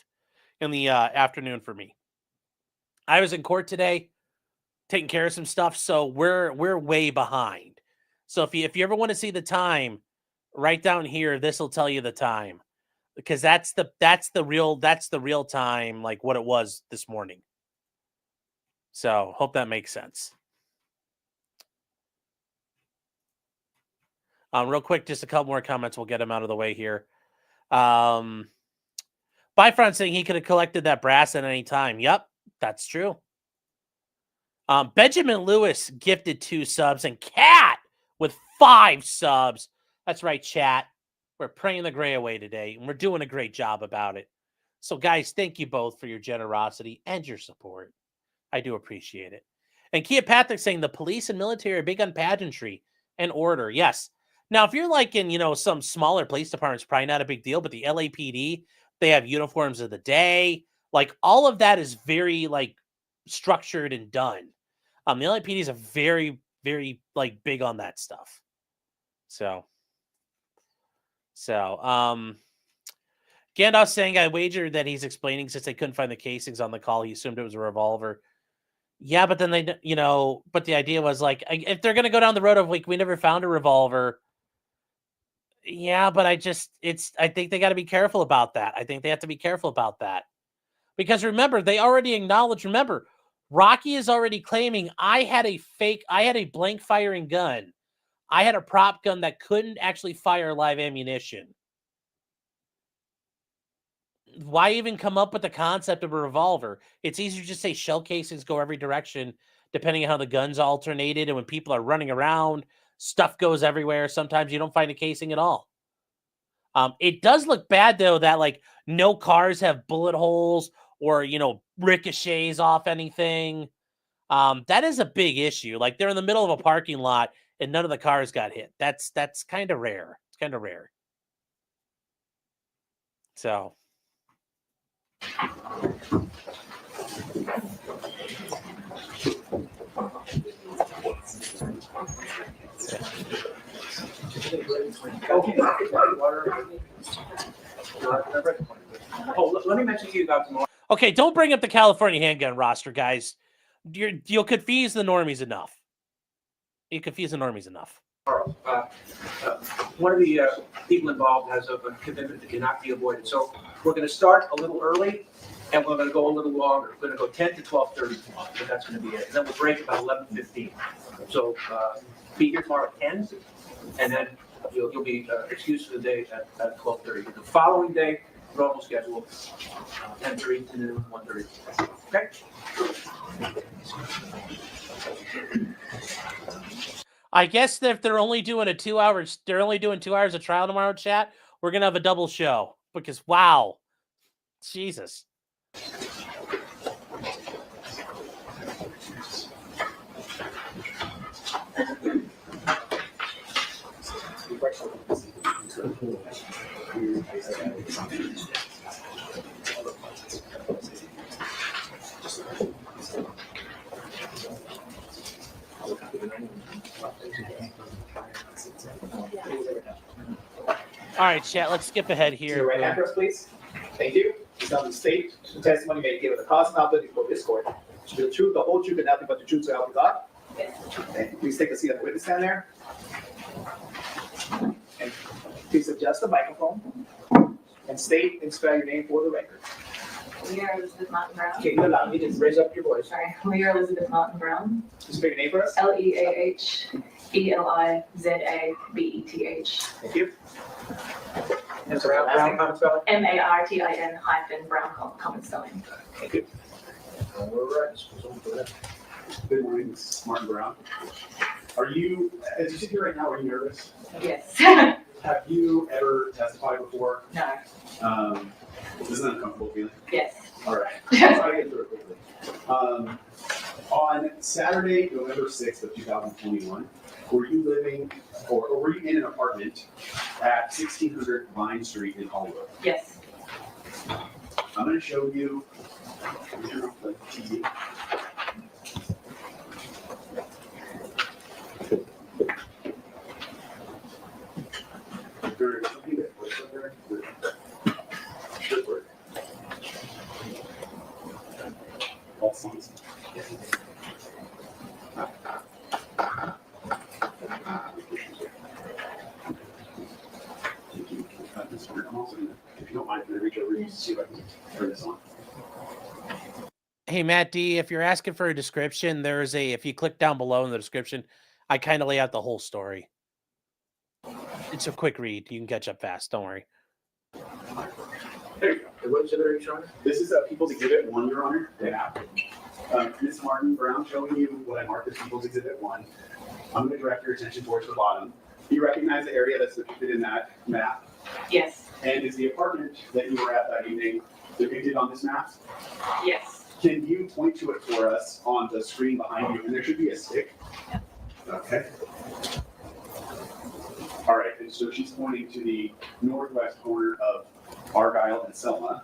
in the afternoon for me. I was in court today taking care of some stuff, so we're way behind. So if you ever want to see the time, right down here, this will tell you the time. Because that's the real time, like what it was this morning. So hope that makes sense. Real quick, just a couple more comments. We'll get them out of the way here. Byfront saying he could have collected that brass at any time. Yep, that's true. Benjamin Lewis gifted 2 subs and Cat with 5 subs. That's right, chat. We're praying the gray away today, and we're doing a great job about it. So, guys, thank you both for your generosity and your support. I do appreciate it. And Kia Patrick saying the police and military are big on pageantry and order. Yes. Now, if you're like in, some smaller police departments, probably not a big deal, but the LAPD, they have uniforms of the day. Like, all of that is very, like, structured and done. The LAPD is a very, very, like, big on that stuff. So, Gandalf saying, I wager that he's explaining since they couldn't find the casings on the call, he assumed it was a revolver. Yeah, but then but the idea was like, if they're going to go down the road of like, we never found a revolver. Yeah, but I think they got to be careful about that. I think they have to be careful about that. Because remember, they already acknowledged, Rocky is already claiming I had a blank firing gun. I had a prop gun that couldn't actually fire live ammunition. Why even come up with the concept of a revolver? It's easier to just say shell casings go every direction, depending on how the gun's alternated. And when people are running around, stuff goes everywhere. Sometimes you don't find a casing at all. It does look bad, though, that like no cars have bullet holes or, ricochets off anything. That is a big issue. Like they're in the middle of a parking lot and none of the cars got hit. That's kind of rare. It's kind of rare. So. Okay. Oh, let me mention to you about tomorrow. Okay, don't bring up the California handgun roster, guys. You'll confuse the normies enough. You confuse the normies enough. One of the people involved has a commitment that cannot be avoided. So we're going to start a little early, and we're going to go a little longer. We're going to go 10 to 12:30 tomorrow, but that's going to be it. And then we'll break about 11:15. So be here tomorrow at 10, and then you'll be excused for the day at 12:30. The following day, normal schedule, 10:30 to noon, 1:30. Okay? I guess that if they're only doing 2 hours, they're only doing 2 hours of trial tomorrow, chat. We're gonna have a double show because wow, Jesus. All right, chat. Let's skip ahead Your here. right address, please. Thank you. Shall you state the testimony may give the cause and outcome before this court. The truth, the whole truth, and nothing but the truth, so help you God. Okay. Please take a seat at the witness stand there. And please adjust the microphone and state and spell your name for the record. Leah Elizabeth Martin Brown. Okay, you allow me to raise up your voice. Sorry, Leah Elizabeth Martin Brown. Please spell your name for us. LeahElizabeth. Thank you. And Brown, common spelling? MARTIN Brown common spelling. Thank you. All right. Good morning, this is Martin Brown. Are you, as you sit here right now, are you nervous? Yes. Have you ever testified before? No. This is an uncomfortable feeling. Yes. All right. I'll try to get through it quickly. On Saturday, November 6th of 2021, were you living or were you in an apartment at 1600 Vine Street in Hollywood? Yes. I'm going to show you turn off the TV. There is something that puts up there that should work. All songs. I'm also gonna, if you don't mind, can I reach over and see if I can turn this on? Hey, Matt D, if you're asking for a description, there's if you click down below in the description, I kind of lay out the whole story. It's a quick read. You can catch up fast. Don't worry. There you go. What exhibit are you showing? This is People's Exhibit 1, Your Honor. Yeah. Ms. Martin Brown showing you what I marked as People's Exhibit 1. I'm going to direct your attention towards the bottom. Do you recognize the area that's depicted in that map? Yes. And is the apartment that you were at that evening depicted on this map? Yes. Can you point to it for us on the screen behind you? And there should be a stick. Okay. All right, and so she's pointing to the northwest corner of Argyle and Selma.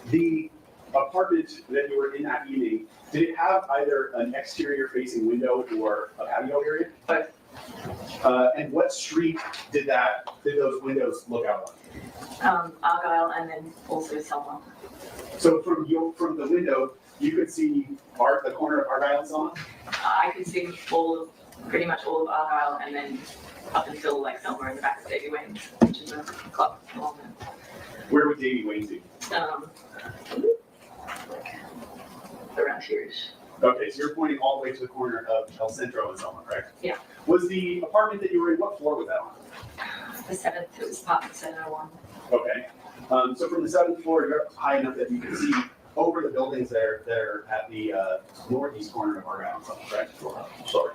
The apartment that you were in that evening, did it have either an exterior facing window or a patio area? And what street did those windows look out on? Argyle and then also Selma. So from the window, you could see the corner of Argyle and Selma? I could see pretty much all of Argyle and then up until like somewhere in the back of Davy Wayne's, which is a club. Where would Davy Wayne's be? Around here-ish. Okay, so you're pointing all the way to the corner of El Centro and Selma, correct? Yeah. Was the apartment that you were in, what floor was that on? The 7th, it was part of the 701. Okay. So from the 7th floor, you're up high enough that you can see over the buildings there at the northeast corner of Argyle and Selma, correct? Sorry.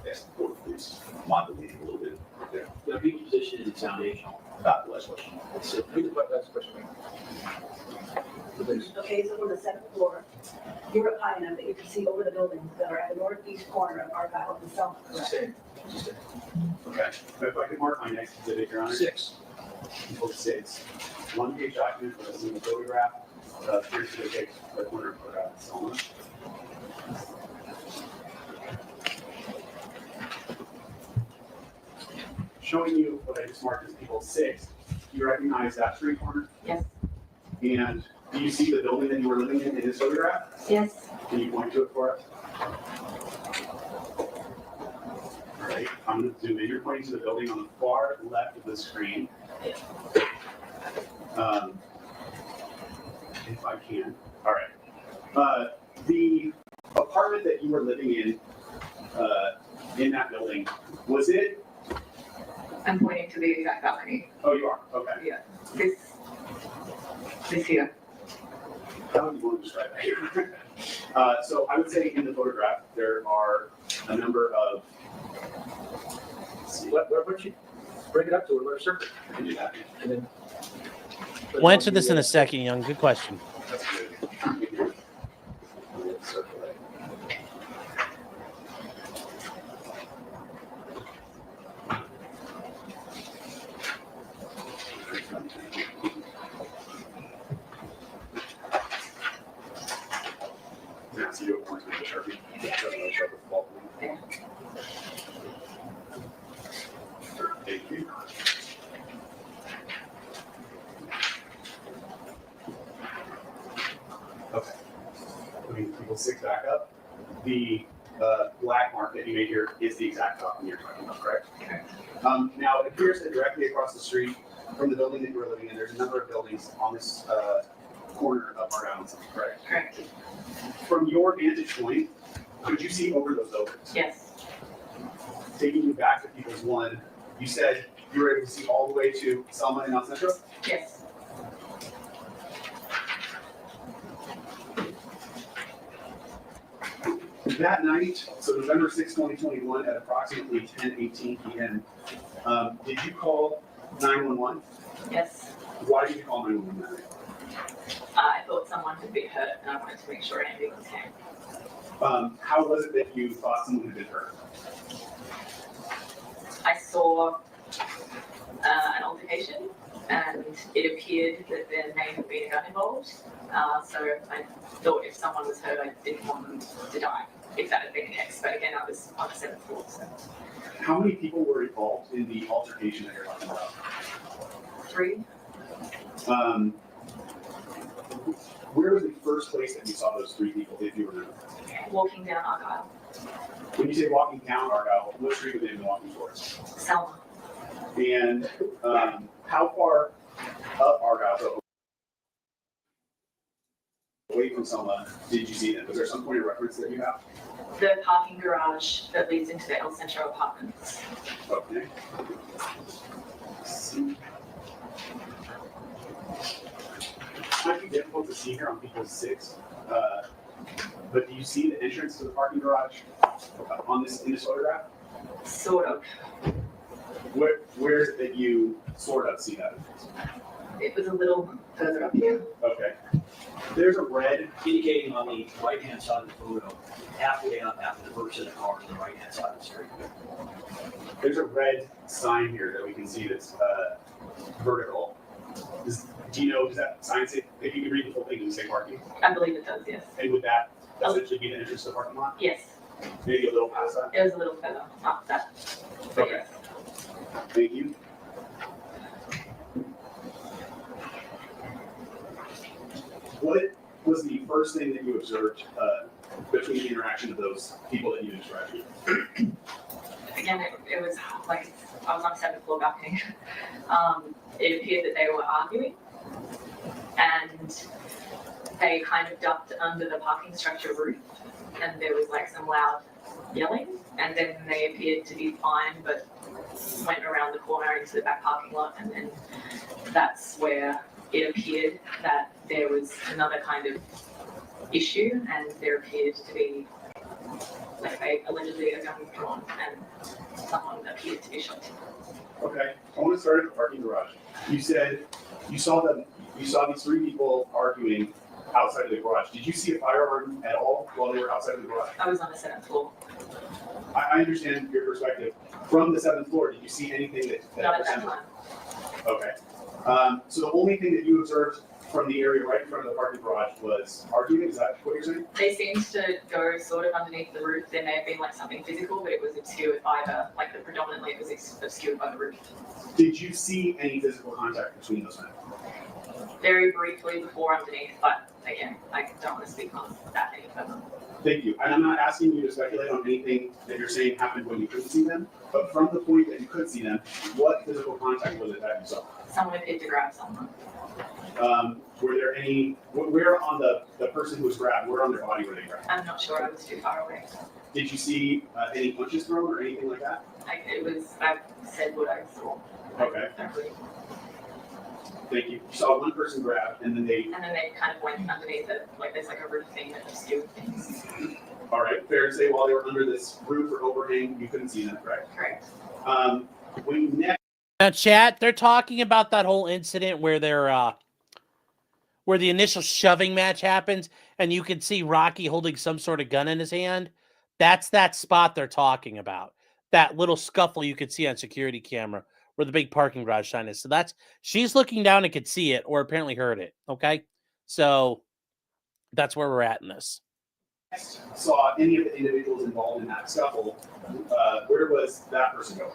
Yes, please modulate a little bit. Yeah. The reposition is foundational. Not the last question. That's the question. Okay, so from the 7th floor, you're up high enough that you can see over the buildings that are at the northeast corner of Argyle and Selma, correct? Okay. If I could mark my next exhibit, Your Honor. 6. Equals 6. One-page document with a single photograph. Here's the take the corner of Selma. Showing you what I just marked as people 6. You recognize that street corner? Yes. And do you see the building that you were living in this photograph? Yes. Can you point to it for us? All right, I'm going to zoom in. You're pointing to the building on the far left of the screen. If I can. All right. The apartment that you were living in that building, was it? I'm pointing to the exact balcony. Oh, you are? Okay. Yeah. This here. How would you want to describe that here? So I would say in the photograph, there are a number of. What don't you bring it up to a little circle? I can do that. And then. We'll answer this in a second, Young. Good question. That's good. Circulate. Yeah, so you have points with the Sharpie. Yeah. Thank you. Okay. Putting people 6 back up. The black mark that you made here is the exact document you're talking about, correct? Okay. Now, it appears that directly across the street from the building that you were living in, there's a number of buildings on this corner of our island, correct? Correct. From your vantage point, could you see over those buildings? Yes. Taking you back to People's One, you said you were able to see all the way to Selma and El Centro? Yes. That night, so November 6, 2021, at approximately 10:18 p.m., did you call 911? Yes. Why did you call 911 that night? I thought someone had been hurt and I wanted to make sure an ambulance came. How was it that you thought someone had been hurt? I saw an altercation and it appeared that there may have been a gun involved. So I thought if someone was hurt, I didn't want them to die, if that had been the case. But again, I was on the 7th floor. So. How many people were involved in the altercation that you're talking about? 3. Where was the first place that you saw those 3 people, if you remember? Walking down Argyle. When you say walking down Argyle, what street would they have been walking towards? Selma. And how far up Argyle, so away from Selma, did you see them? Was there some point of reference that you have? The parking garage that leads into the El Centro apartments. Okay. Might be difficult to see here on People's 6, but do you see the entrance to the parking garage on this in this photograph? Sort of. Where is it that you sort of see that entrance? It was a little further up here. Okay. There's a red. Indicating on the right-hand side of the photo, halfway up after the first set of cars on the right-hand side of the street. There's a red sign here that we can see that's vertical. Do you know, does that sign say, if you could read the whole thing, does it say parking? I believe it does, yes. And would that essentially be the entrance to the parking lot? Yes. Maybe a little past that? It was a little further up that. But Okay. yes. Thank you. What was the first thing that you observed between the interaction of those people that you described? Again, it was like, I was on the 7th floor balcony. It appeared that they were arguing and they kind of ducked under the parking structure roof and there was like some loud yelling and then they appeared to be fine but went around the corner into the back parking lot and then that's where it appeared that there was another kind of issue and there appeared to be like allegedly a gun drawn and someone appeared to be shot. Okay, I want to start at the parking garage. You said you saw these 3 people arguing outside of the garage. Did you see a firearm at all while they were outside of the garage? I was on the 7th floor. I understand your perspective. From the 7th floor, did you see anything that Not at that time. Okay. So the only thing that you observed from the area right in front of the parking garage was arguing, is that what you're saying? They seemed to go sort of underneath the roof. There may have been like something physical, but it was obscured by predominantly it was obscured by the roof. Did you see any physical contact between those men? Very briefly before underneath, but again, I don't want to speak on that any further. Thank you. And I'm not asking you to speculate on anything that you're saying happened when you couldn't see them, but from the point that you could see them, what physical contact was it that you saw? Someone appeared to grab someone. Were there any, where on the person who was grabbed, where on their body were they grabbed? I'm not sure, I was too far away. Did you see any punches thrown or anything like that? I said what I saw. Okay. Thank you. You saw one person grabbed and then they. And then they kind of went underneath it, like there's like a roof thing that obscured things. All right, fair to say while they were under this roof or overhang, you couldn't see them, correct? Correct. When you next. Now, chat, they're talking about that whole incident where where the initial shoving match happens, and you can see Rocky holding some sort of gun in his hand. That's that spot they're talking about. That little scuffle you could see on security camera where the big parking garage sign is. So she's looking down and could see it, or apparently heard it. Okay, so that's where we're at in this. Saw any of the individuals involved in that scuffle, where was that person going?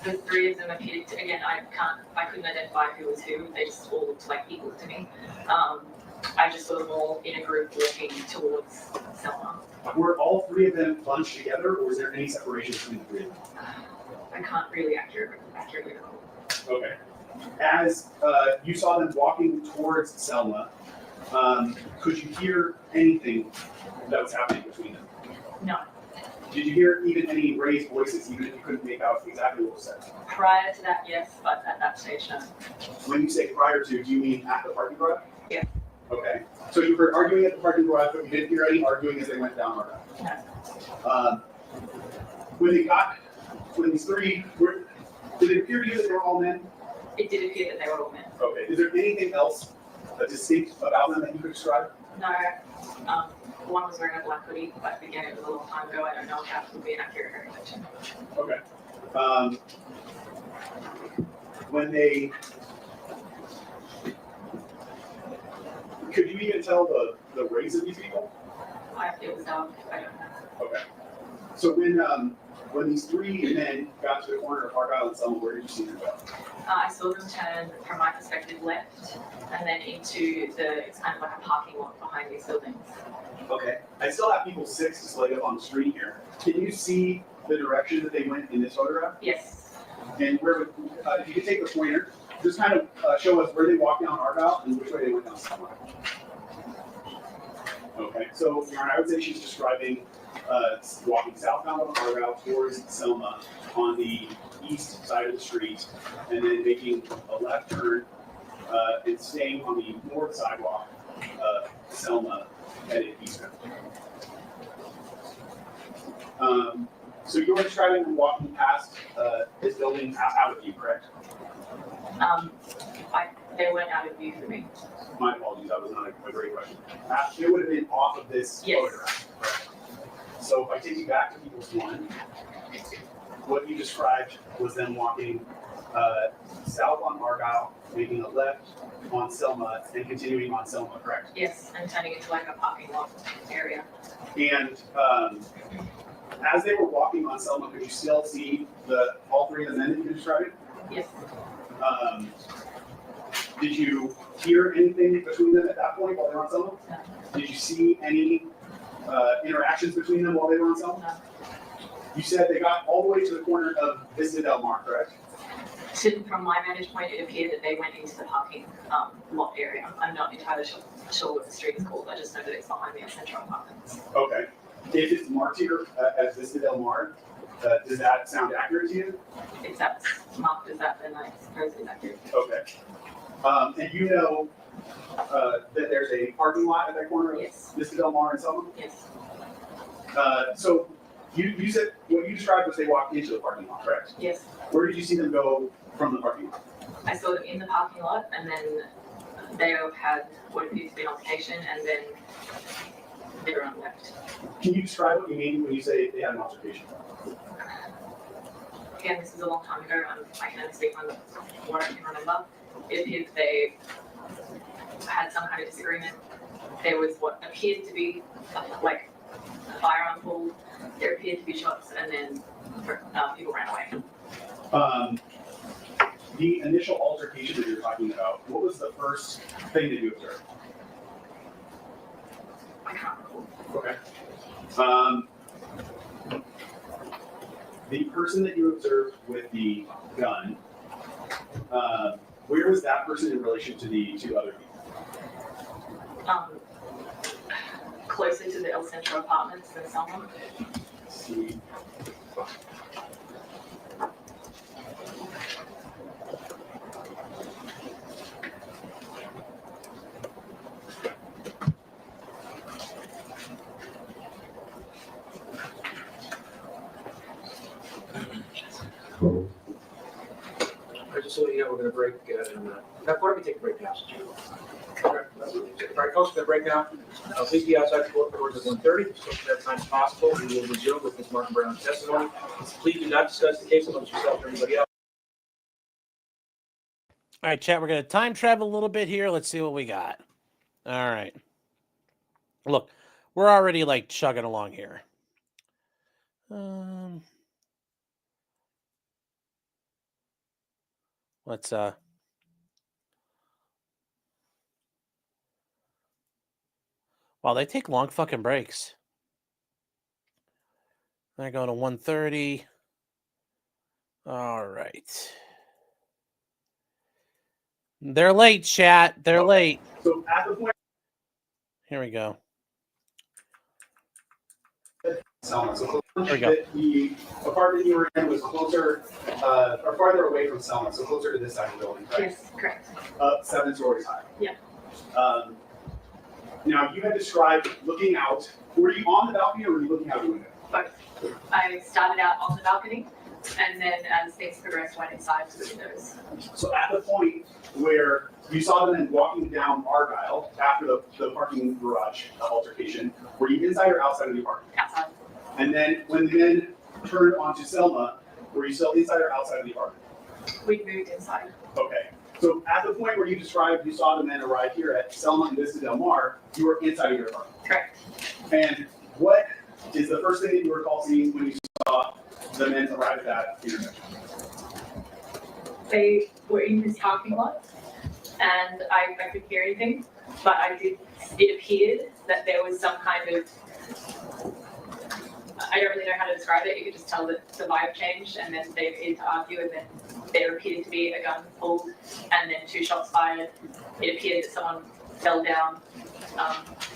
The three of them appeared to, again, I couldn't identify who was who. They just all looked like equal to me. I just saw them all in a group walking towards Selma. Were all three of them bunched together, or was there any separation between the three of them? I can't really accurately recall. Okay. As you saw them walking towards Selma, could you hear anything that was happening between them? No. Did you hear even any raised voices, even if you couldn't make out exactly what was said? Prior to that, yes, but at that stage, no. When you say prior to, do you mean at the parking garage? Yeah. Okay. So you heard arguing at the parking garage, but you didn't hear any arguing as they went down or No. down? When these three were, did it appear to you that they were all men? It did appear that they were all men. Okay. Is there anything else distinct about them that you could describe? No. One was wearing a black hoodie, but again, it was a long time ago. I don't know if that would be an accurate recollection. Okay. When they, could you even tell the race of these people? It was dark. I don't know. Okay. So when these three men got to the corner of Argyle and Selma, where did you see them go? I saw them turn, from my perspective, left, and then into it's kind of like a parking lot behind these buildings. Okay. I still have people 6 displayed up on the screen here. Can you see the direction that they went in this photograph? Yes. And where would, if you could take the pointer, just kind of show us where they walked down Argyle and which way they went down Selma. Okay. So, Your Honor, I would say she's describing walking southbound on Argyle towards Selma on the east side of the street, and then making a left turn and staying on the north sidewalk of Selma, headed eastbound. So you're describing them walking past this building out of view, correct? They went out of view for me. My apologies, that was not a great question. It would have been off of this photograph, correct? So if I take you back to People's One, what you described was them walking south on Argyle, making a left on Selma, and continuing on Selma, correct? Yes, and turning into like a parking lot area. And as they were walking on Selma, could you still see all three of the men that you described? Yes. Did you hear anything between them at that point while they were on Selma? No. Did you see any interactions between them while they were on Selma? No. You said they got all the way to the corner of Vista Del Mar, correct? From my vantage point, it appeared that they went into the parking lot area. I'm not entirely sure what the street is called. I just know that it's behind the Central Apartments. Okay. If it's marked here as Vista Del Mar, does that sound accurate to you? If that's marked as that, then I suppose it's accurate. Okay. And you know that there's a parking lot at that corner of Vista Del Mar and Selma? Yes. So you said what you described was they walked into the parking lot, correct? Yes. Where did you see them go from the parking lot? I saw them in the parking lot, and then they had what appeared to be an altercation, and then they were on left. Can you describe what you mean when you say they had an altercation? Again, this is a long time ago. I can only speak on what I can remember. It appeared they had some kind of disagreement. There was what appeared to be like a firearm pulled. There appeared to be shots, and then people ran away. The initial altercation that you're talking about, what was the first thing that you observed? I can't recall. Okay. The person that you observed with the gun, where was that person in relation to the two other people? Closer to the El Centro apartments than someone. Let's see. Just so you know, we're gonna break, why don't we take a break now? Okay. All right, folks, we're gonna break now. Please be outside the court doors at 1:30, so for that time as possible. We will resume with Ms. Martin Brown's testimony. Please do not discuss the case amongst yourself or anybody else. All right, chat, we're going to time travel a little bit here. Let's see what we got. All right. Look, we're already like chugging along here. Let's wow, they take long fucking breaks. I go to 1:30. All right. They're late, chat. They're late. So at the point. Here we go. Selma. So There we go. the apartment you were in was closer, or farther away from Selma, so closer to this side of the building, right? Yes, correct. 7 stories high. Yeah. Now you had described looking out. Were you on the balcony or were you looking out the window? Both. I started out on the balcony, and then as things progressed, went inside to the windows. So at the point where you saw them then walking down Argyle after the parking garage altercation, were you inside or outside of the apartment? Outside. And then when the men turned onto Selma, were you still inside or outside of the apartment? We moved inside. Okay. So at the point where you described you saw the men arrive here at Selma and Vista Del Mar, you were inside of your apartment. Correct. And what is the first thing that you recall seeing when you saw the men arrive at that intersection? They were in this parking lot, and I couldn't hear anything, but it appeared that there was some kind of, I don't really know how to describe it. You could just tell that the vibe changed, and then they began to argue, and then there appeared to be a gun pulled, and then 2 shots fired. It appeared that someone fell down.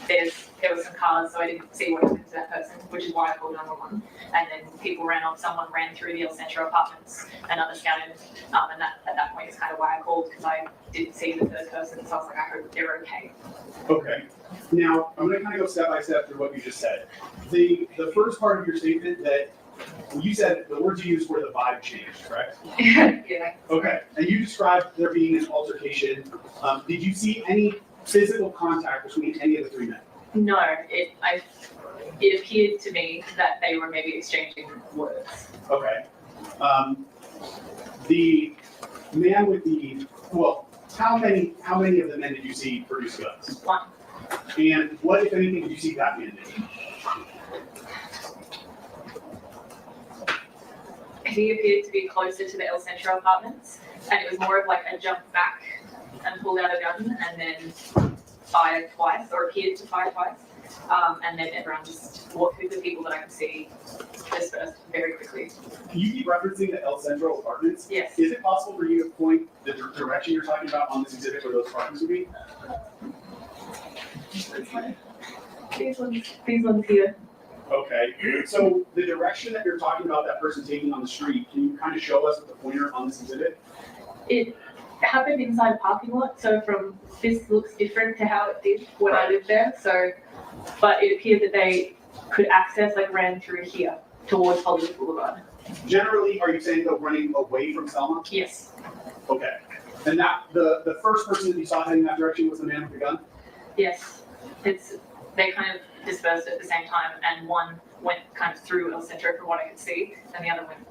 There were some cars, so I didn't see what happened to that person, which is why I called 911. And then people ran off. Someone ran through the El Centro apartments, and others scattered. And at that point is kind of why I called, because I didn't see the third person, so I was like, I hope they're okay. Okay. Now, I'm going to kind of go step by step through what you just said. The first part of your statement that you said the words you used were the vibe changed, correct? Yeah. Okay. And you described there being an altercation. Did you see any physical contact between any of the 3 men? No, it appeared to me that they were maybe exchanging words. Okay. The man with how many of the men did you see produce guns? 1. And what, if anything, did you see that man do? He appeared to be closer to the El Centro apartments, and it was more of like a jump back and pulled out a gun and then fired twice, or appeared to fire twice. And then everyone just walked through, the people that I could see dispersed very quickly. You keep referencing the El Centro apartments. Yes. Is it possible for you to point the direction you're talking about on this exhibit where those apartments would be? These ones here. Okay. So the direction that you're talking about that person taking on the street, can you kind of show us with the pointer on this exhibit? It happened inside a parking lot, so this looks different to how it did when I lived there. So, but it appeared that they could access, like ran through here towards Hollywood Boulevard. Generally, are you saying they're running away from Selma? Yes. Okay. And that the first person that you saw heading that direction was the man with the gun? Yes. They kind of dispersed at the same time, and one went kind of through El Centro from what I could see, and the other went,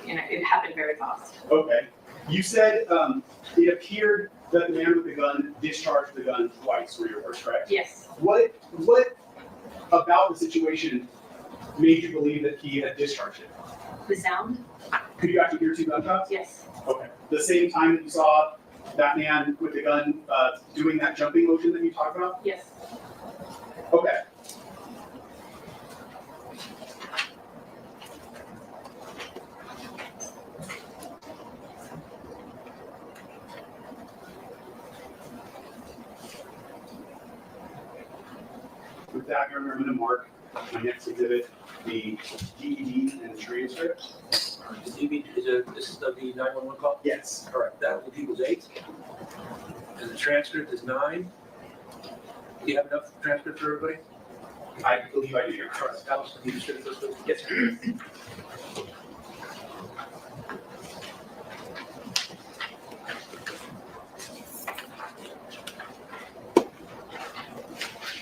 it happened very fast. Okay. You said it appeared that the man with the gun discharged the gun twice, were your words, correct? Yes. What about the situation made you believe that he had discharged it? The sound? Could you actually hear 2 gunshots? Yes. Okay. The same time that you saw that man with the gun doing that jumping motion that you talked about? Yes. Okay. With that, I'm going to mark my next exhibit, the DVD and the transcript. The DVD, this is of the 911 call? Yes. Correct. That will equals 8. And the transcript is 9. Do you have enough transcript for everybody? I believe I do. All right, Alice, can you distribute those, please? Yes, sir.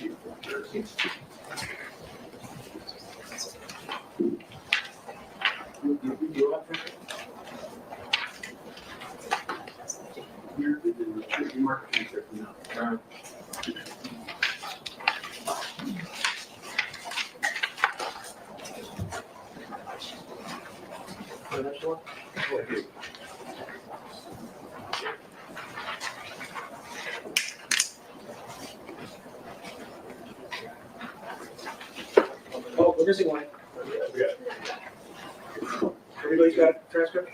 You want transcript? Here, you mark the transcript now. The next one? What, here? Oh, we're missing one. Everybody's got a transcript?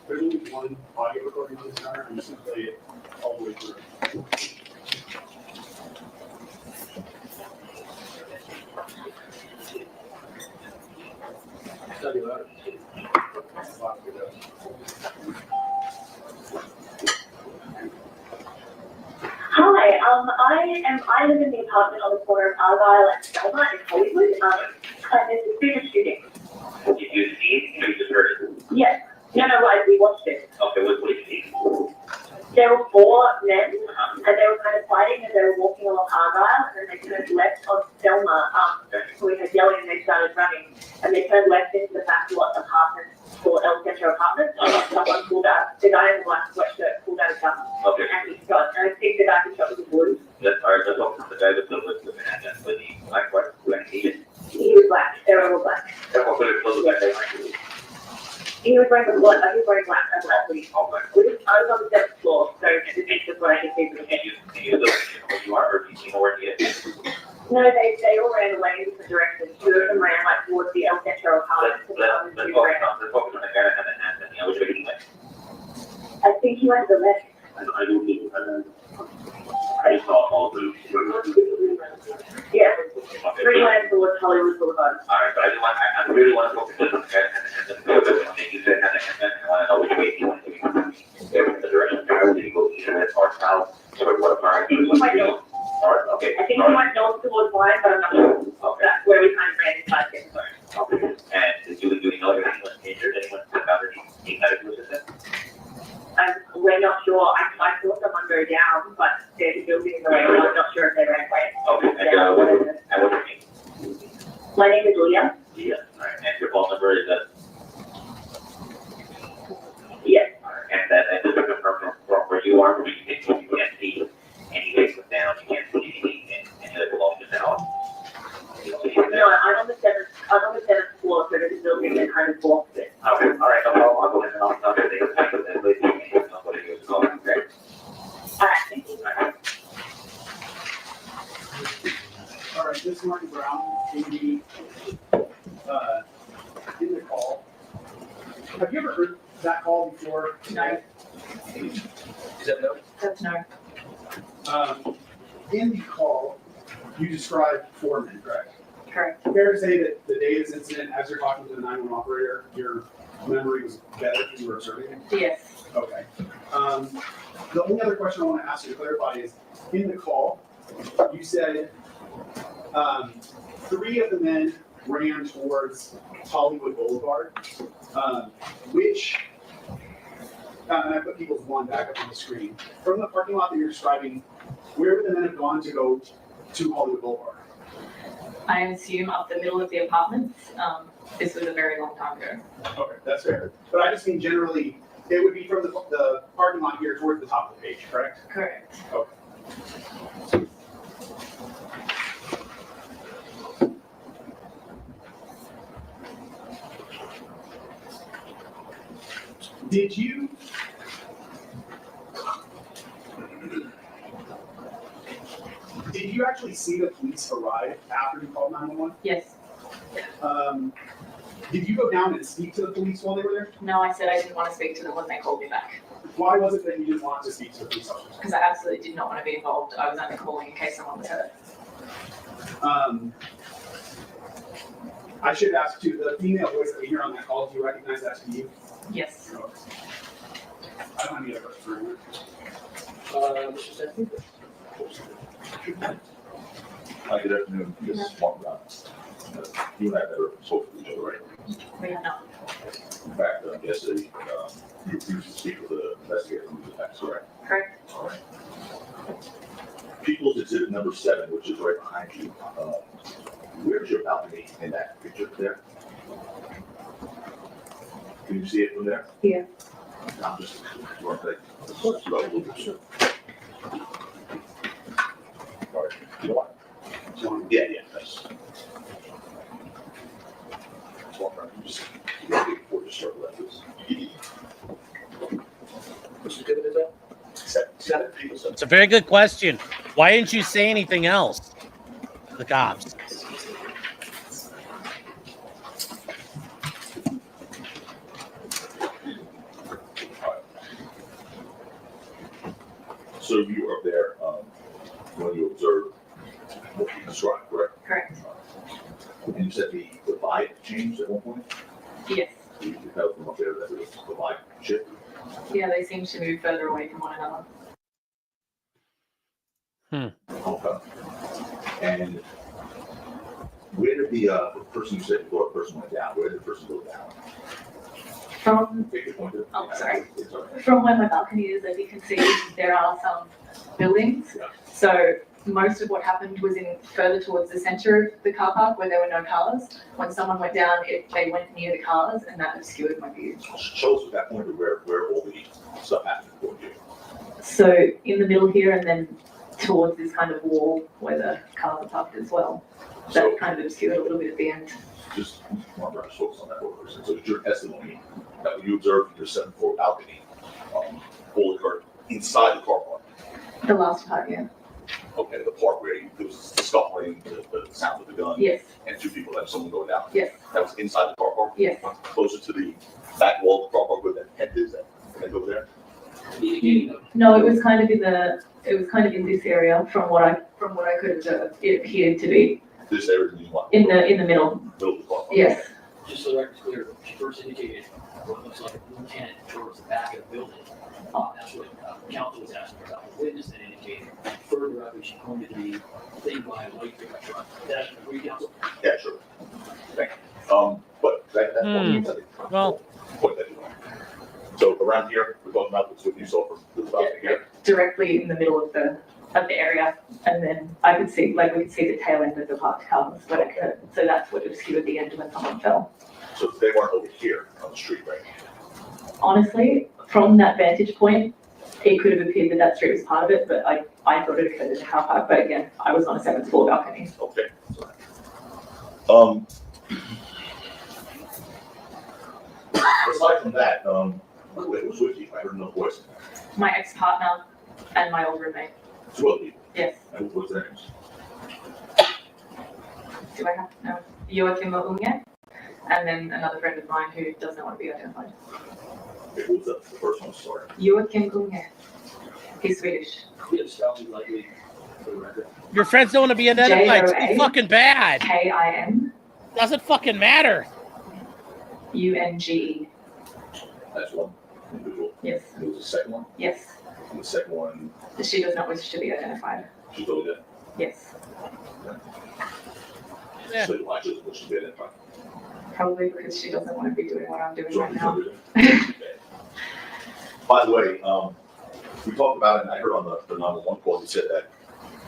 There's only one audio recording on this card. I'm just going to play it all the way through. It's gotta be louder. Hi, I live in the apartment on the corner of Argyle and Selma in Hollywood. And there's a bit of shooting. Did you see it? You just heard it? Yes. No, like we watched it. Okay, what did you see? There were 4 men, and they were kind of fighting as they were walking along Argyle, and then they turned left on Selma. So we had yelling, and they started running, and they turned left into the back lot apartment for El Centro Apartments. And someone pulled out, the guy in the black sweatshirt pulled out a gun, Okay. and he shot. And I think the guy who shot was a blue. That's all right. Let's talk to the guy with the handgun with the black white black heated. He was black. They were all black. That's what put it close to that. He was wearing black. He was wearing black. Okay. I was on the 7th floor, so this is what I can see from the Can you look where you are, or do you know where he is? No, they all ran away in different directions. 2 of them ran like towards the El Centro apartment. Let's focus on the guy that had the handgun. Yeah, which way did he went? I think he went to the left. I don't think I just saw all the. Yeah. 3 went towards Hollywood Boulevard. All right, but I really want to focus on the guy that had the handgun. You said had the handgun. I want to know which way he went to go. The direction of the guy, did he go east and north, south, or what part? I think he went north. North, okay. I think he went north towards mine, but I'm not sure. Okay. That's where we kind of ran into 5 seconds. Okay. And do we know if anyone injured, anyone found any medical assistance? We're not sure. I saw someone go down, but they're still being away. I'm not sure if they ran away. Okay, and what's your name? My name is Leah. Leah, all right, and your phone number is that? Yes. All right, and just to confirm from where you are, you can't see any vehicles down, you can't see anything, any other belongings at all? No, I'm on the 7th floor, so there's a building that kind of blocks it. Okay, all right, no problem, I'll go ahead and I'll tell you the type of the place and I'll go to you as well, okay? All right, thank you. All right, this is Martin Brown in the call. Have you ever heard that call before tonight? Is that no? That's no. In the call, you described 4 men, correct? Correct. Fair to say that the day of this incident, as you're talking to the 911 operator, your memory was better because you were observing it? Yes. Okay. The only other question I want to ask you to clarify is, in the call, you said 3 of the men ran towards Hollywood Boulevard. And I put people's one back up on the screen. From the parking lot that you're describing, where would the men have gone to go to Hollywood Boulevard? I assume up the middle of the apartments. This was a very long time ago. Okay, that's fair. But I just mean generally, it would be from the parking lot here towards the top of the page, correct? Correct. Okay. Did you actually see the police arrive after you called 911? Yes. Did you go down and speak to the police while they were there? No, I said I didn't want to speak to them when they called me back. Why was it that you didn't want to speak to the police officers? Because I absolutely did not want to be involved. I was only calling in case someone was hurt. I should ask too, the female voice that we hear on that call, do you recognize that to you? Yes. No. I don't have any other questions. Mr. Stephanie? Hi, good afternoon. This is Mark Brown. You and I never spoke to each other, right? We have not. In fact, yesterday, you used to speak with the investigator who was attacked, correct? Correct. All right. People's exhibit number 7, which is right behind you. Where's your balcony in that picture there? Can you see it from there? Yeah. I'm just, one thing. Sure. All right. You know what? Yeah, that's. Just walk around. Just before you start like this. Mr. Tibbet, is that? 7 people. It's a very good question. Why didn't you say anything else to the cops? So you were there when you observed what you described, correct? Correct. And you said the vibe changed at one point? Yes. You could tell from up there that the vibe shifted? Yeah, they seem to move further away from one another. Okay. And where did the person you said before, person went down, where did the person go down? From, oh, sorry. From where my balcony is, as you can see, there are some buildings. Yeah. So most of what happened was in further towards the center of the car park where there were no cars. When someone went down, they went near the cars, and that obscured my view. Show us at that point where all the stuff happened for you. So in the middle here, and then towards this kind of wall where the cars are parked as well. That kind of obscured a little bit at the end. Just want to focus on that one person. So it's your testimony that when you observed your 7th floor balcony, all occurred inside the car park. The last part, yeah. Okay, the part where there was scuffling, the sound of the gun. Yes. And 2 people, and someone going down. Yes. That was inside the car park? Yes. Closer to the back wall of the car park where the tent is, that tent over there? No, it was kind of in this area from what I could observe. It appeared to be This area is what? in the middle. Middle of the car park? Yes. Just so the record's clear, she first indicated what looks like a blue tent towards the back of the building. That's what counsel was asking about. The witness then indicated further up, she pointed to the thing by a white pickup truck. That's agree, counsel? Yeah, sure. Thank you. But that's Well. point that you want. So around here, we're talking about what you saw from the balcony here? Directly in the middle of the area, and then we could see the tail end of the parked cars when it occurred. So that's what obscured the end when someone fell. So they weren't over here on the street, right? Honestly, from that vantage point, it could have appeared that street was part of it, but I thought it occurred in the car park. But again, I was on a 7th floor balcony. Okay. Aside from that, who was with you? I heard no voice. My ex-partner and my old roommate. 2 other people. Yes. And what was their names? Do I have to know? Joachim Unge, and then another friend of mine who does not want to be identified. Okay, who was the first one? Sorry. Joachim Unge. He's Swedish. Yes, that was likely Your friends don't want to be identified. It's J-O-A. too fucking bad. K-I-M-U-N-G-E. Doesn't fucking matter. That's one individual. Yes. And there was a second one, Yes. and the second one, She does not wish to be identified. she told you that. Yes. Yeah. So why should she be identified? Probably because she doesn't want to be doing what I'm doing So right now. By the way, we talked about it, and I heard on the 911 call, you said that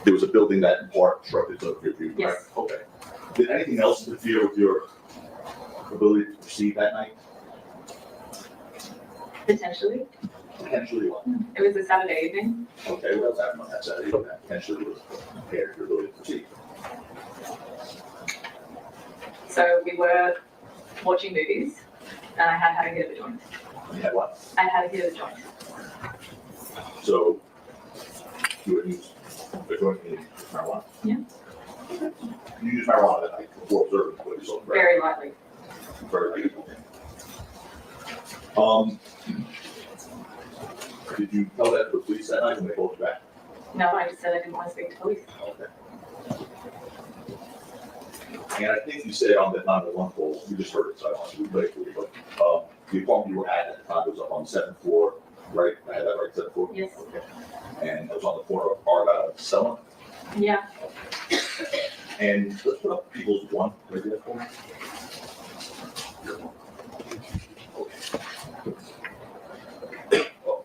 there was a building that in part obstructed the view, right? Yes. Okay. Did anything else interfere with your ability to proceed that night? Potentially. Potentially what? It was a Saturday evening. Okay, what else happened on that Saturday? That potentially was impaired your ability to proceed. So we were watching movies, and I had a hit of a joint. You had what? I had a hit of a joint. So you would use a joint in marijuana? Yeah. You use marijuana that night before observing what you saw, right? Very lightly. Very lightly. Did you tell that to the police that night when they called you back? No, I just said I didn't want to speak to police. Okay. And I think you said on that 911 call, you just heard it, so I don't want to replay it for you, but the apartment you were at the time was up on the 7th floor, right? I had that right, 7th floor? Yes. Okay. And it was on the corner of Argyle and Selma. Yeah. And let's put up people's one right there for me. Oh.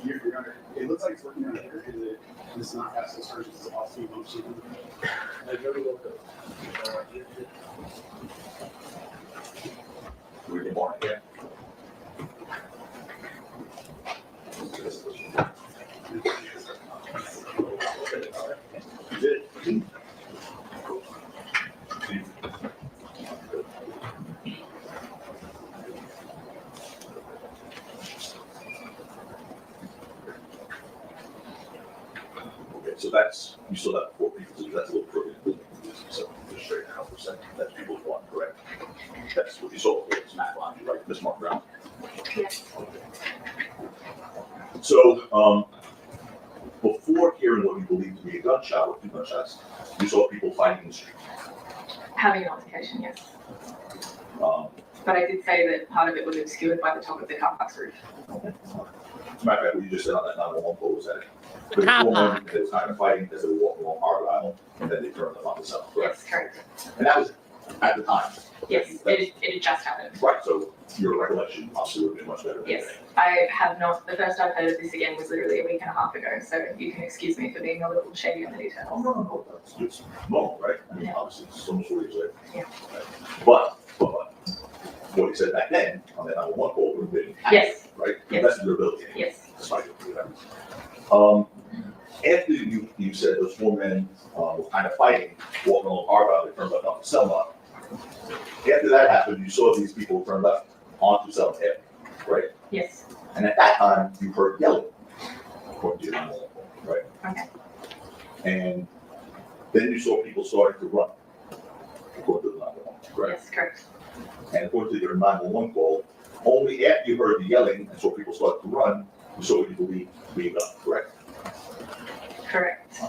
Your Honor, it looks like it's working out here. It's not past those charges. It's also function. We didn't want it, yeah. You did it. Okay, so that's, you still have 4 people, so that's a little crooked. So just straighten out for a second. That's people's one, correct? That's what you saw before, it's Matt Lonnie, right? Miss Mark Brown. Yes. So, before hearing what you believed to be a gunshot or 2 gunshots, you saw people fighting in the street. Having an altercation, yes. Um, But I did say that part of it was obscured by the top of the car park's roof. As a matter of fact, what you just said on that 911 call was that The car woman, they was kind of fighting as they were walking along Argyle, and then they turned them on the south, correct? Yes, correct. And that was at the time. Yes, it had just happened. Right, so your recollection obviously would have been much better than Yes, today. I have not, the first I've heard of this again was literally a week and a half ago, so you can excuse me for being a little shady on the details. Oh, no, that's just normal, right? I mean, Yeah. obviously, it's almost 4 years later. Yeah. But, what he said back then, on that 911 call, would have been. Yes. Right? Yes. That's your ability. Yes. Despite your after you said those 4 men were kind of fighting, walking along Argyle, they turned left onto Selma. After that happened, you saw these people turn left onto Selma Avenue, right? Yes. And at that time, you heard yelling, according to your 911 call, right? Okay. And then you saw people starting to run, according to the 911, correct? Yes, correct. And according to your 911 call, only after you heard the yelling and saw people start to run, you saw what you believe to be a gun, correct? Correct.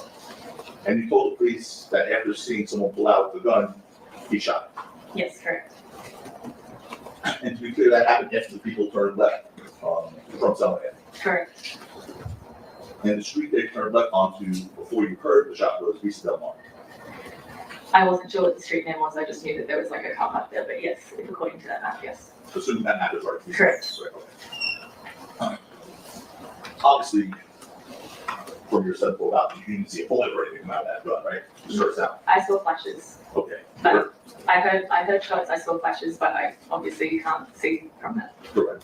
And you told the police that after seeing someone pull out the gun, he shot. Yes, correct. And to be clear, that happened after the people turned left from Selma Avenue. Correct. And the street they turned left onto before you heard the shot was Vista Del Mar. I wasn't sure what the street name was, I just knew that there was like a car park there, but yes, according to that map, yes. Assuming that matters, right? Correct. Right, okay. Obviously, from your central about, you didn't see a bullet or anything come out of that gun, right? Just starts out. I saw flashes. Okay. But I heard shots, I saw flashes, but I obviously can't see from that. Correct.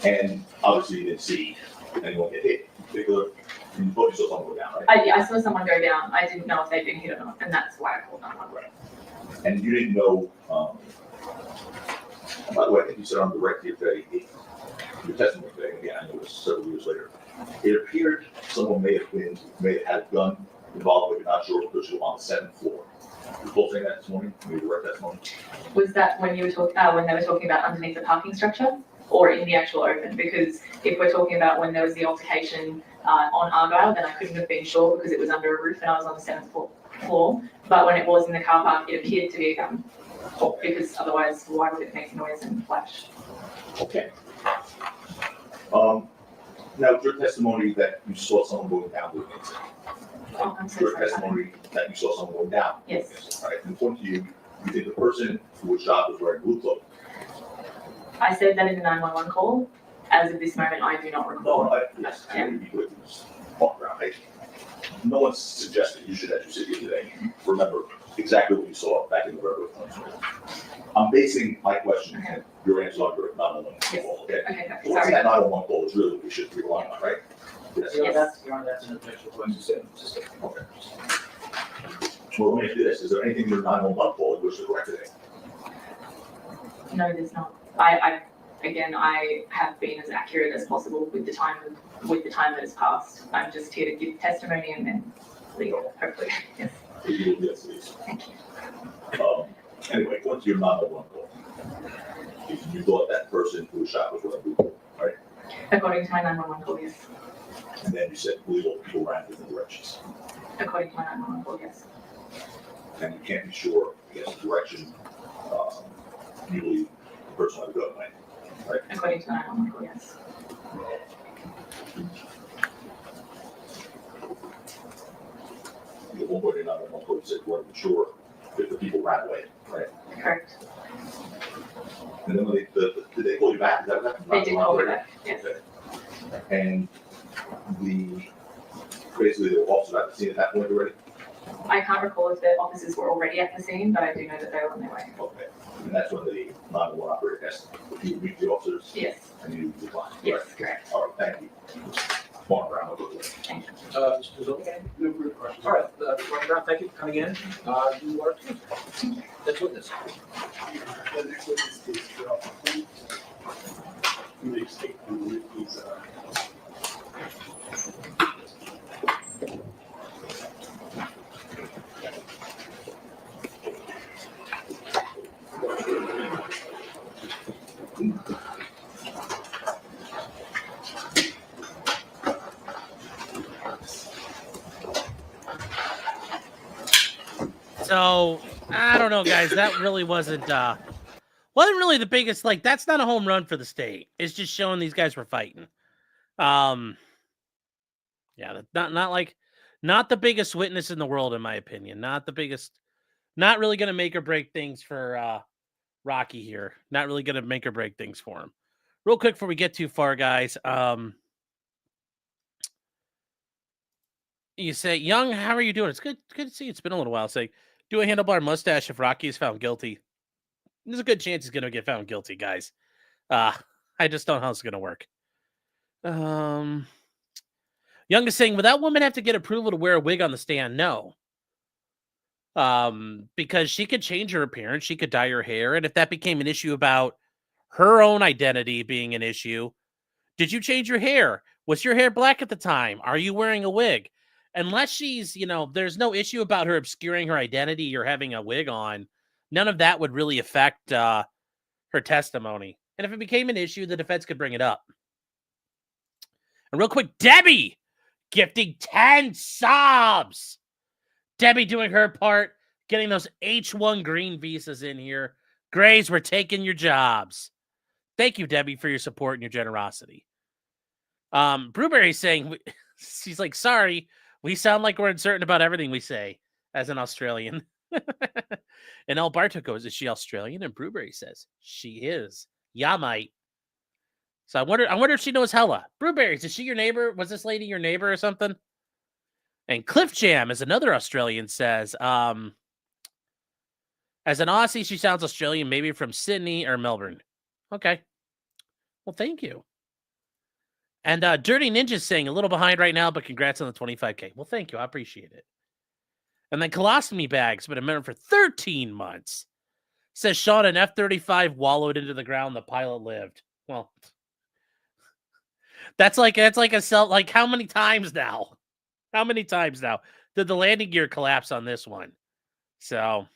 And obviously you didn't see anyone get hit, in particular, you thought you saw someone go down, right? I saw someone go down, I didn't know if they'd been hit or not, and that's why I called 911. And you didn't know, by the way, I think you said on the record here today, your testimony today, again, I know it was several years later, it appeared someone may have had a gun involved, but you're not sure because you were on the 7th floor. You both saying that this morning, maybe the right testimony? Was that when you were talking, when they were talking about underneath the parking structure? or in the actual open, because if we're talking about when there was the altercation on Argyle, then I couldn't have been sure because it was under a roof and I was on the 7th floor. But when it was in the car park, it appeared to be a gun, because otherwise, why would it make noise and flash? Okay. Now, your testimony that you saw someone going down with it. Oh, I'm so Your sorry. testimony that you saw someone going down. Yes. All right, and according to you, you think the person who was shot was wearing blue clothing? I said that in the 911 call. As of this moment, I do not recall. Yes, I would be with this walk around, right? No one suggested you should, as you sit here today, remember exactly what you saw back in the railroad. I'm basing my question and your answer on your 911 call, okay? Okay, So what's sorry. that 911 call is really what we should be relying on, right? Yes. Yes. That's an official question. Okay. Well, let me ask you this, is there anything in your 911 call that was correct today? No, there's not. I have been as accurate as possible with the time that has passed. I'm just here to give testimony and then leave, hopefully. Yes. Yes, please. Thank you. Anyway, what's your 911 call? You thought that person who was shot was wearing blue clothing, right? According to my 911 call, yes. And then you said illegal people ran different directions. According to my 911 call, yes. And you can't be sure, I guess, the direction you believe the person had to go, right? According to my 911 call, yes. At one point in 911 call, you said you weren't sure if the people ran away, right? Correct. And then when did they call you back? Is that what happened? They did call me back, yes. Okay. And basically the officers at the scene at that point already? I can't recall if the officers were already at the scene, but I do know that they were on their way. Okay. And that's when the 911 operator asked if you meet the officers? Yes. And you declined? Yes, Right. correct. All right, thank you. Mark Brown, over there. Thank you. Mr. Zoll? No further questions. All right, Mr. Brown, thank you for coming in. You are excused. Next witness. The next witness is Terell Ephron. From the state, I believe he's, So I don't know, guys. That really wasn't really the biggest. Like, that's not a home run for the state. It's just showing these guys were fighting. Yeah, not the biggest witness in the world, in my opinion. Not the biggest. Not really going to make or break things for Rocky here. Not really going to make or break things for him. Real quick before we get too far, guys. You say, Young, how are you doing? It's good to see you. It's been a little while. Say, do a handlebar mustache if Rocky is found guilty. There's a good chance he's going to get found guilty, guys. I just don't know how it's going to work. Young is saying, would that woman have to get approval to wear a wig on the stand? No. Because she could change her appearance. She could dye her hair. And if that became an issue about her own identity being an issue, did you change your hair? Was your hair black at the time? Are you wearing a wig? Unless she's, there's no issue about her obscuring her identity or having a wig on, none of that would really affect her testimony. And if it became an issue, the defense could bring it up. And real quick, Debbie gifting 10 subs. Debbie doing her part, getting those H1 green visas in here. Grays, we're taking your jobs. Thank you, Debbie, for your support and your generosity. Brewberry's saying, she's like, sorry, we sound like we're uncertain about everything we say as an Australian. And El Barto goes, is she Australian? And Brewberry says, she is. Yeah, mate. So I wonder if she knows Hella. Brewberries, is she your neighbor? Was this lady your neighbor or something? And Cliff Jam, as another Australian, says, as an Aussie, she sounds Australian, maybe from Sydney or Melbourne. Okay. Well, thank you. And Dirty Ninja's saying, a little behind right now, but congrats on the 25K. Well, thank you. I appreciate it. And then Colostomy Bag's been a member for 13 months. Says Sean, an F-35 wallowed into the ground. The pilot lived. Well, that's like a cell. Like, how many times now? How many times now did the landing gear collapse on this one? So,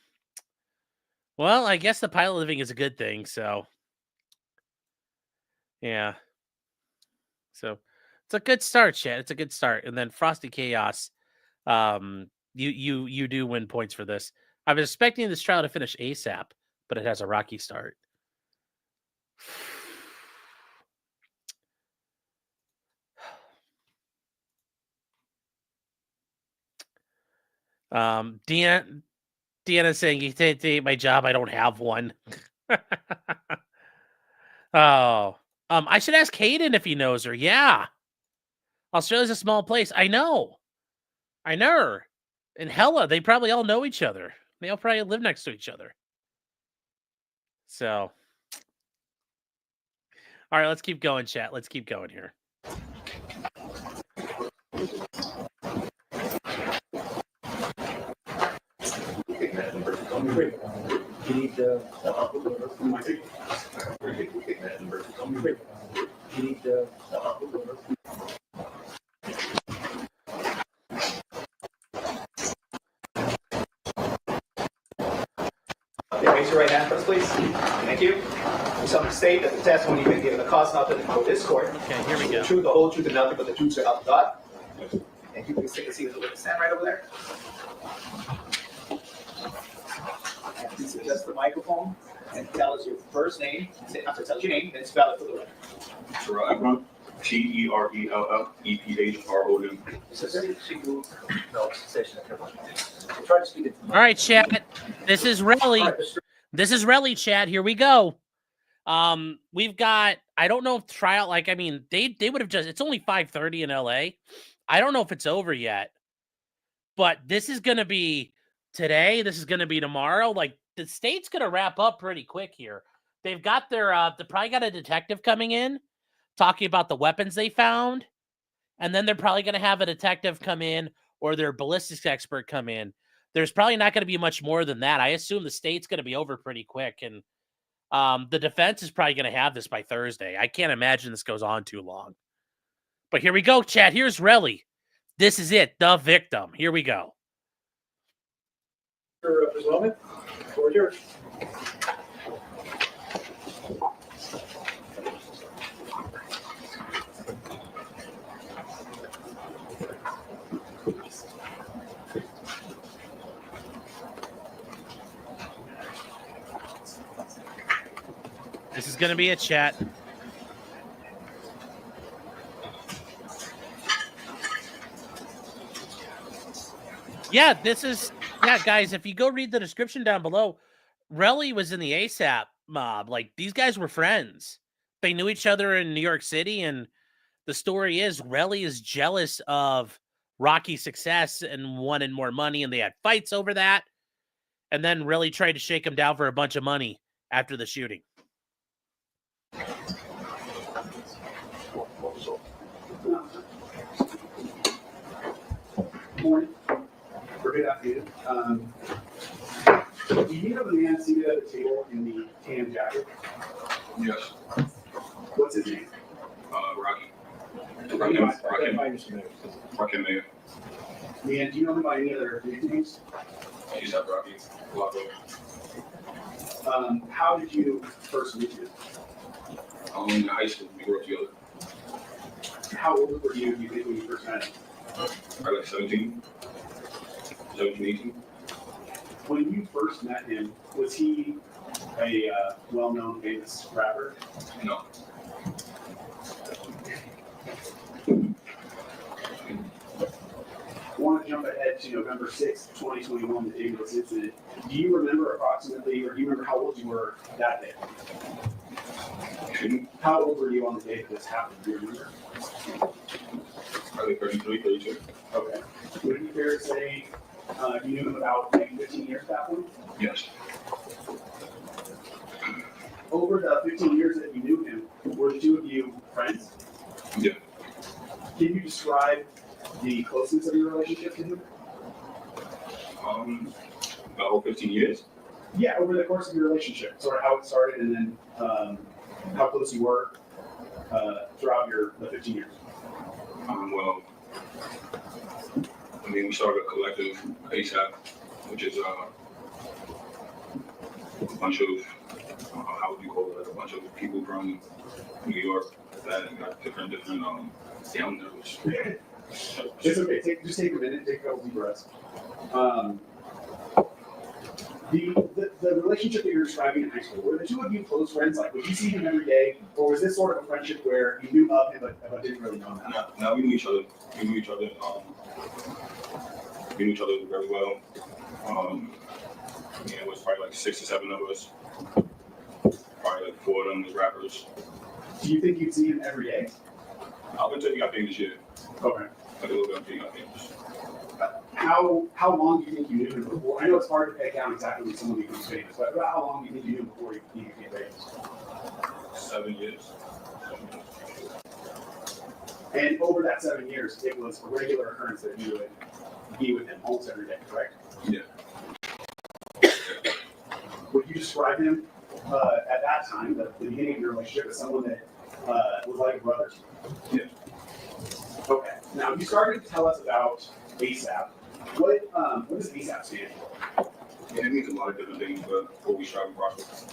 well, I guess the pilot living is a good thing. So, Yeah. So it's a good start, Chad. It's a good start. And then Frosty Chaos, you do win points for this. I was expecting this trial to finish ASAP, but it has a rocky start. Deanna's saying you take my job. I don't have one. Oh, I should ask Hayden if he knows her. Yeah, Australia's a small place. I know. And hella, they probably all know each other. They all probably live next to each other. So, all right, let's keep going, chat. Let's keep going here. You need Raise your right hand first, please. Thank you. You solemnly state that the testimony you may give in the cause not to before this court. Okay, here we go. The truth, the whole truth, and nothing but the truth, so help you God. Thank you. Please take a seat with the witness stand right over there. And please adjust the microphone and tell us your first name. After tell us your name, then spell it for the record. Terell Ephron, TerellEphron. All right, chat. This is Relli. This is Relli, chat. Here we go. We've got, I don't know if trial, like, I mean, they would have just, it's only 5:30 in LA. I don't know if it's over yet, but this is going to be today. This is going to be tomorrow. Like, the state's going to wrap up pretty quick here. They've got their, they probably got a detective coming in talking about the weapons they found. And then they're probably going to have a detective come in or their ballistics expert come in. There's probably not going to be much more than that. I assume the state's going to be over pretty quick. And the defense is probably going to have this by Thursday. I can't imagine this goes on too long. But here we go, chat. Here's Relli. This is it. The victim. Here we go. For this moment, floor is yours. This is going to be a chat. Yeah, this is, yeah, guys, if you go read the description down below, Relli was in the ASAP mob. Like, these guys were friends. They knew each other in New York City, and the story is Relli is jealous of Rocky's success and wanted more money, and they had fights over that. And then Relli tried to shake him down for a bunch of money after the shooting. Morning. Or good afternoon. Do you have a man seated at the table in the tan jacket? Yes. What's his name? Rakim Mayers. Man, do you know him by any other nicknames? He's at Rocky. How did you first meet him? In high school, we grew up together. How old were you, do you think, when you first met him? Probably like 17, 18. When you first met him, was he a well-known famous rapper? No. I want to jump ahead to November 6th, 2021, the day of this incident. Do you remember approximately, or do you remember how old you were that day? How old were you on the day that this happened? Do you remember? Probably 33, 32. Okay. Would it be fair to say you knew him about maybe 15 years at that point? Yes. Over the 15 years that you knew him, were the two of you friends? Yeah. Can you describe the closeness of your relationship to him? About 15 years. Yeah, over the course of your relationship, sort of how it started and then how close you were throughout the 15 years. Well, I mean, we started a collective ASAP, which is a bunch of how would you call it, like a bunch of people from New York that got different down nerves. It's okay. Just take a minute, take a couple deep breaths. The relationship that you're describing in high school, were the two of you close friends? Like, would you see him every day, or was this sort of a friendship where you knew of him but didn't really know him? Now we knew each other. We knew each other. We knew each other very well. It was probably like 6 or 7 of us. Probably like 4 of them was rappers. Do you think you'd see him every day? I would say he got famous, yeah. Okay. Like a little bit until he got famous. How long do you think you knew him before? I know it's hard to peg down exactly when someone becomes famous, but about how long do you think you knew him before he became famous? 7 years. And over that 7 years, it was a regular occurrence that you would be with him almost every day, correct? Yeah. Would you describe him at that time, the beginning of your relationship, as someone that was like a brother? Yeah. Okay. Now you started to tell us about ASAP. What does ASAP stand for? Yeah, it means a lot of different things, but what we strive across.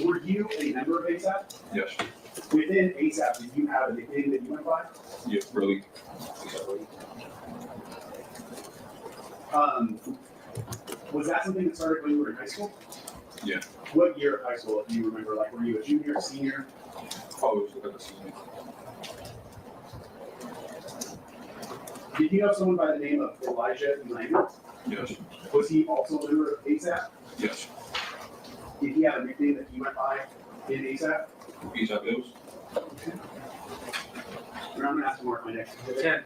Were you a member of ASAP? Yes. Within ASAP, did you have a nickname that you went by? Yeah, Relli. Was that something that started when you were in high school? Yeah. What year of high school do you remember? Like, were you a junior, senior? Oh, it was like a senior. Did you know someone by the name of Elijah Mayers? Yes. Was he also a member of ASAP? Yes. Did he have a nickname that he went by in ASAP? ASAP Bills. Okay. And I'm gonna have to mark my next. 10.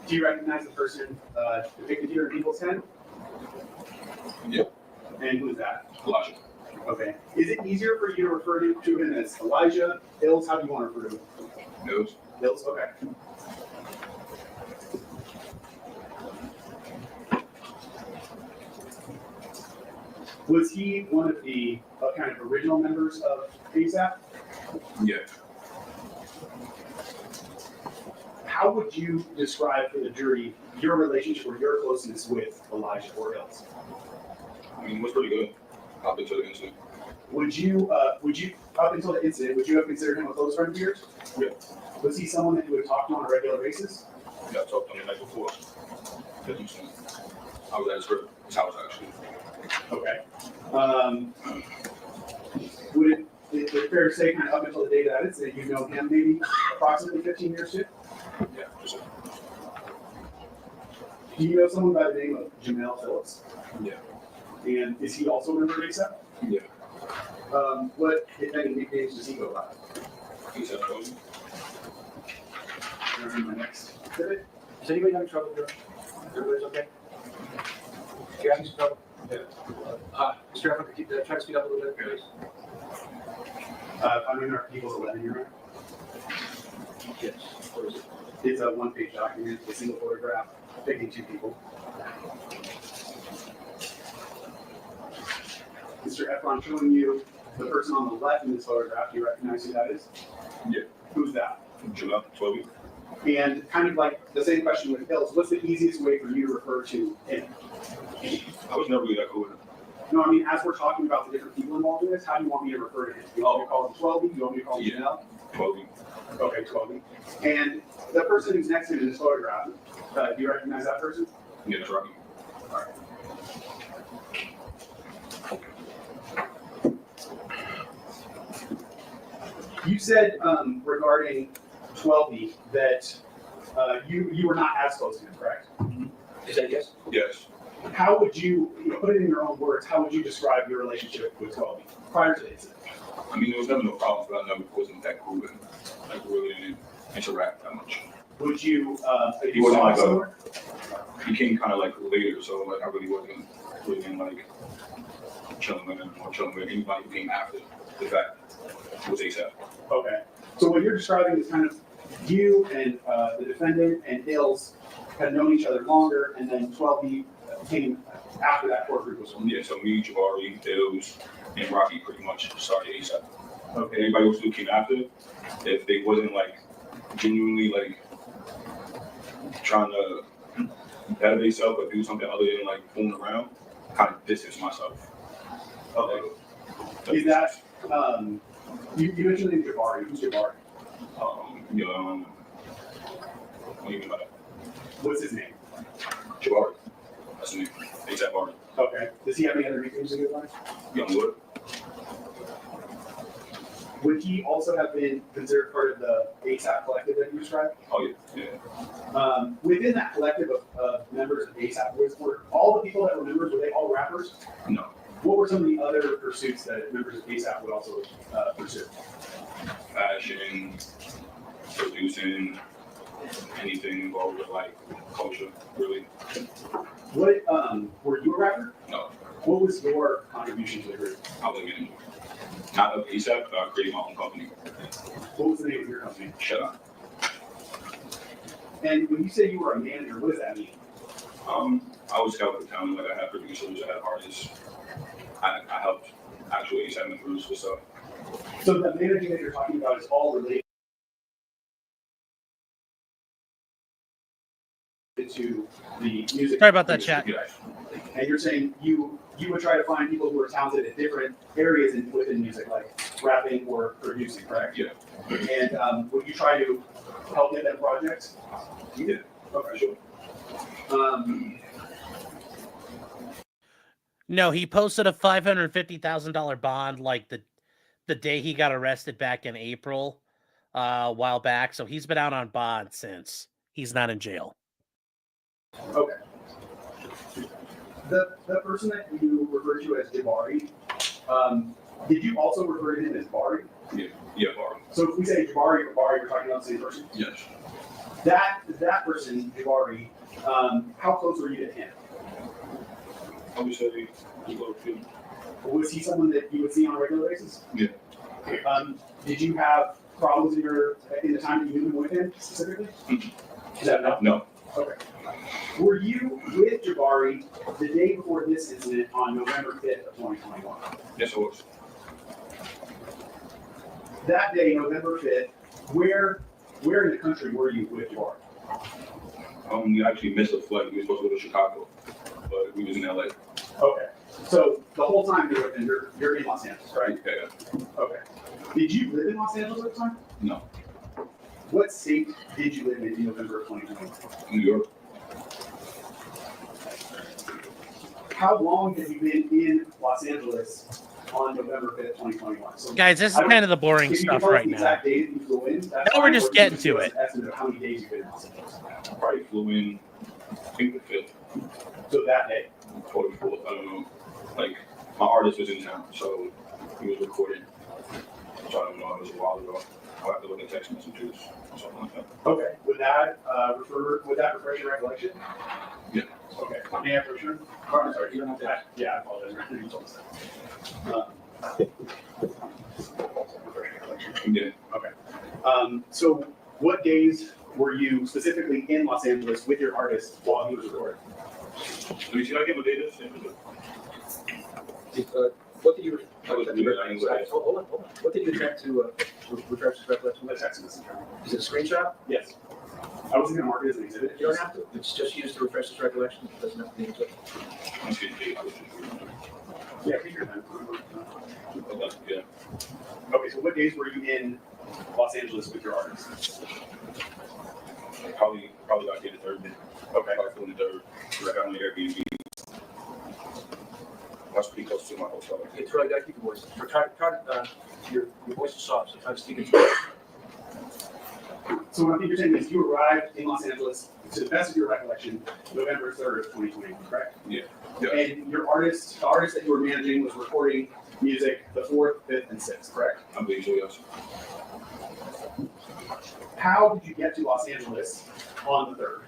Do you recognize the person depicted here in Eagles 10? Yeah. And who is that? Elijah. Okay. Is it easier for you to refer to him as Elijah, Bills? How do you want to refer to him? Bills. Bills, okay. Was he one of the kind of original members of ASAP? Yeah. How would you describe for the jury your relationship or your closeness with Elijah or Bills? I mean, it was pretty good up until the incident. Would you, up until the incident, would you have considered him a close friend of yours? Yeah. Was he someone that you would talk to on a regular basis? Yeah, I talked to him the night before. I was at his house actually. Okay. Would it be fair to say, kind of up until the day of that incident, you've known him maybe approximately 15 years too? Yeah, just. Do you know someone by the name of Jamel Phillips? Yeah. And is he also a member of ASAP? Yeah. What, if any, nicknames does he go by? ASAP Bills. My next exhibit. Is anybody having trouble here? Everybody's okay? You having some trouble? Yeah. Mr. Ephron, could you try to speed up a little bit, please? I'm in our People's 11 year. Yes. Where is it? It's a one-page document, a single photograph, picking 2 people. Mr. Ephron, showing you the person on the left in this photograph. Do you recognize who that is? Yeah. Who's that? July 12. And kind of like the same question with Hills, what's the easiest way for you to refer to him? I was never really that cool with him. No, I mean, as we're talking about the different people involved in this, how do you want me to refer to him? Do you want me to call him 12? Do you want me to call him Janelle? 12. Okay, 12. And the person who's next to him in this photograph, do you recognize that person? Yeah, that's Rakim. All right. You said regarding 12B that you were not as close to him, correct? Is that yes? Yes. How would you put it in your own words, how would you describe your relationship with 12B prior to the incident? I mean, there was never no problems, but I never wasn't that cool with him. Like, we really didn't interact that much. Would you, He wasn't like he came kind of like later, so like I really wasn't like chilling with him or chilling with anybody who came after the fact was ASAP. Okay. So what you're describing is kind of you and the defendant and Hills had known each other longer, and then 12B came after that core group was formed. Yeah, so me, Jabari, Hills, and Rocky pretty much started ASAP. Okay. Anybody else who came after, if they wasn't like genuinely like trying to competitive itself, but do something other than like fooling around, kind of distance myself. Okay. Is that, you mentioned in Jabari, who's Jabari? What do you mean by that? What's his name? Jabari. That's his name. ASAP Bari. Okay. Does he have any other nicknames in his life? Youngwood. Would he also have been considered part of the ASAP collective that you described? Oh, yeah. Within that collective of members of ASAP, were all the people that were members, were they all rappers? No. What were some of the other pursuits that members of ASAP would also pursue? Fashion, producing, anything involved with like culture, really. What, were you a rapper? No. What was your contribution to the group? I was a manager. Not of ASAP, but I created my own company. What was the name of your company? Shut up. And when you say you were a manager, what does that mean? I was scout for talent, like I had producers, I had artists. I helped actual ASAP members with stuff. So the managing that you're talking about is all related to the music. Sorry about that, chat. And you're saying you would try to find people who are talented at different areas within music, like rapping or producing, correct? Yeah. And would you try to help get them projects? Yeah. Okay, sure. No, he posted a $550,000 bond like the day he got arrested back in April, a while back. So he's been out on bond since. He's not in jail. Okay. The person that you referred to as Jabari, did you also refer to him as Bari? Yeah, Bari. So if we say Jabari or Bari, you're talking about the same person? Yes. That person, Jabari, how close were you to him? I would say he was good. Was he someone that you would see on a regular basis? Yeah. Did you have problems in the time that you knew him with him specifically? Is that enough? No. Okay. Were you with Jabari the day before this incident on November 5th of 2021? Yes, I was. That day, November 5th, where in the country were you with Jabari? We actually missed a flight. We were supposed to go to Chicago, but we was in LA. Okay. So the whole time you're with him, you're in Los Angeles, right? Yeah. Okay. Did you live in Los Angeles at the time? No. What state did you live in November of 2021? New York. How long have you been in Los Angeles on November 5th, 2021? So Guys, this is kind of the boring stuff right now. Exact date that you flew in, Now we're just getting to it. Estimate of how many days you've been in Los Angeles. Probably flew in, I think the 5th. So that day. Or the 4th, I don't know. Like, my artist was in town, so he was recording. So I don't know, it was a while ago. I'll have to look at text messages or something like that. Okay. Would that refresh your recollection? Yeah. Okay. May I have your turn? I'm sorry, you don't have to. Yeah, I apologize. You told us that. Refresh your recollection. Yeah. Okay. So what days were you specifically in Los Angeles with your artist while he was recording? Let me see, I give a data. What did you? Hold Hold on. What did you attempt to refresh his recollection? Let's text message. Is it a screenshot? Yes. I wasn't going to mark it as an exhibit. You don't have to. It's just used to refresh his recollection. It doesn't have to be an exhibit. Yeah, take your time. Yeah. Okay, so what days were you in Los Angeles with your artist? Probably got here the 3rd day. Okay. Probably flew in the 3rd. I got on the Airbnb. That's pretty close to my hotel. Okay, Terell, you gotta keep your voice. Your voice is soft, so try to speak into it. So what I think you're saying is you arrived in Los Angeles, to the best of your recollection, November 3rd of 2021, correct? Yeah. And the artist that you were managing was recording music the 4th, 5th, and 6th, correct? I believe so, yes. How did you get to Los Angeles on the 3rd?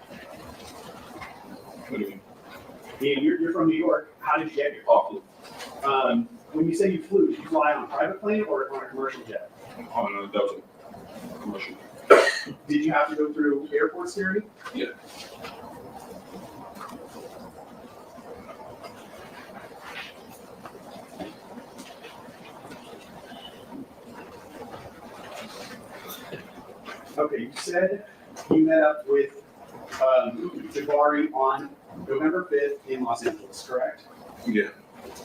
What do you mean? Yeah, you're from New York. How did you get here? Oh, When you say you flew, did you fly on a private plane or on a commercial jet? on a Delta commercial. Did you have to go through airport security? Yeah. Okay, you said you met up with Jabari on November 5th in Los Angeles, correct? Yeah.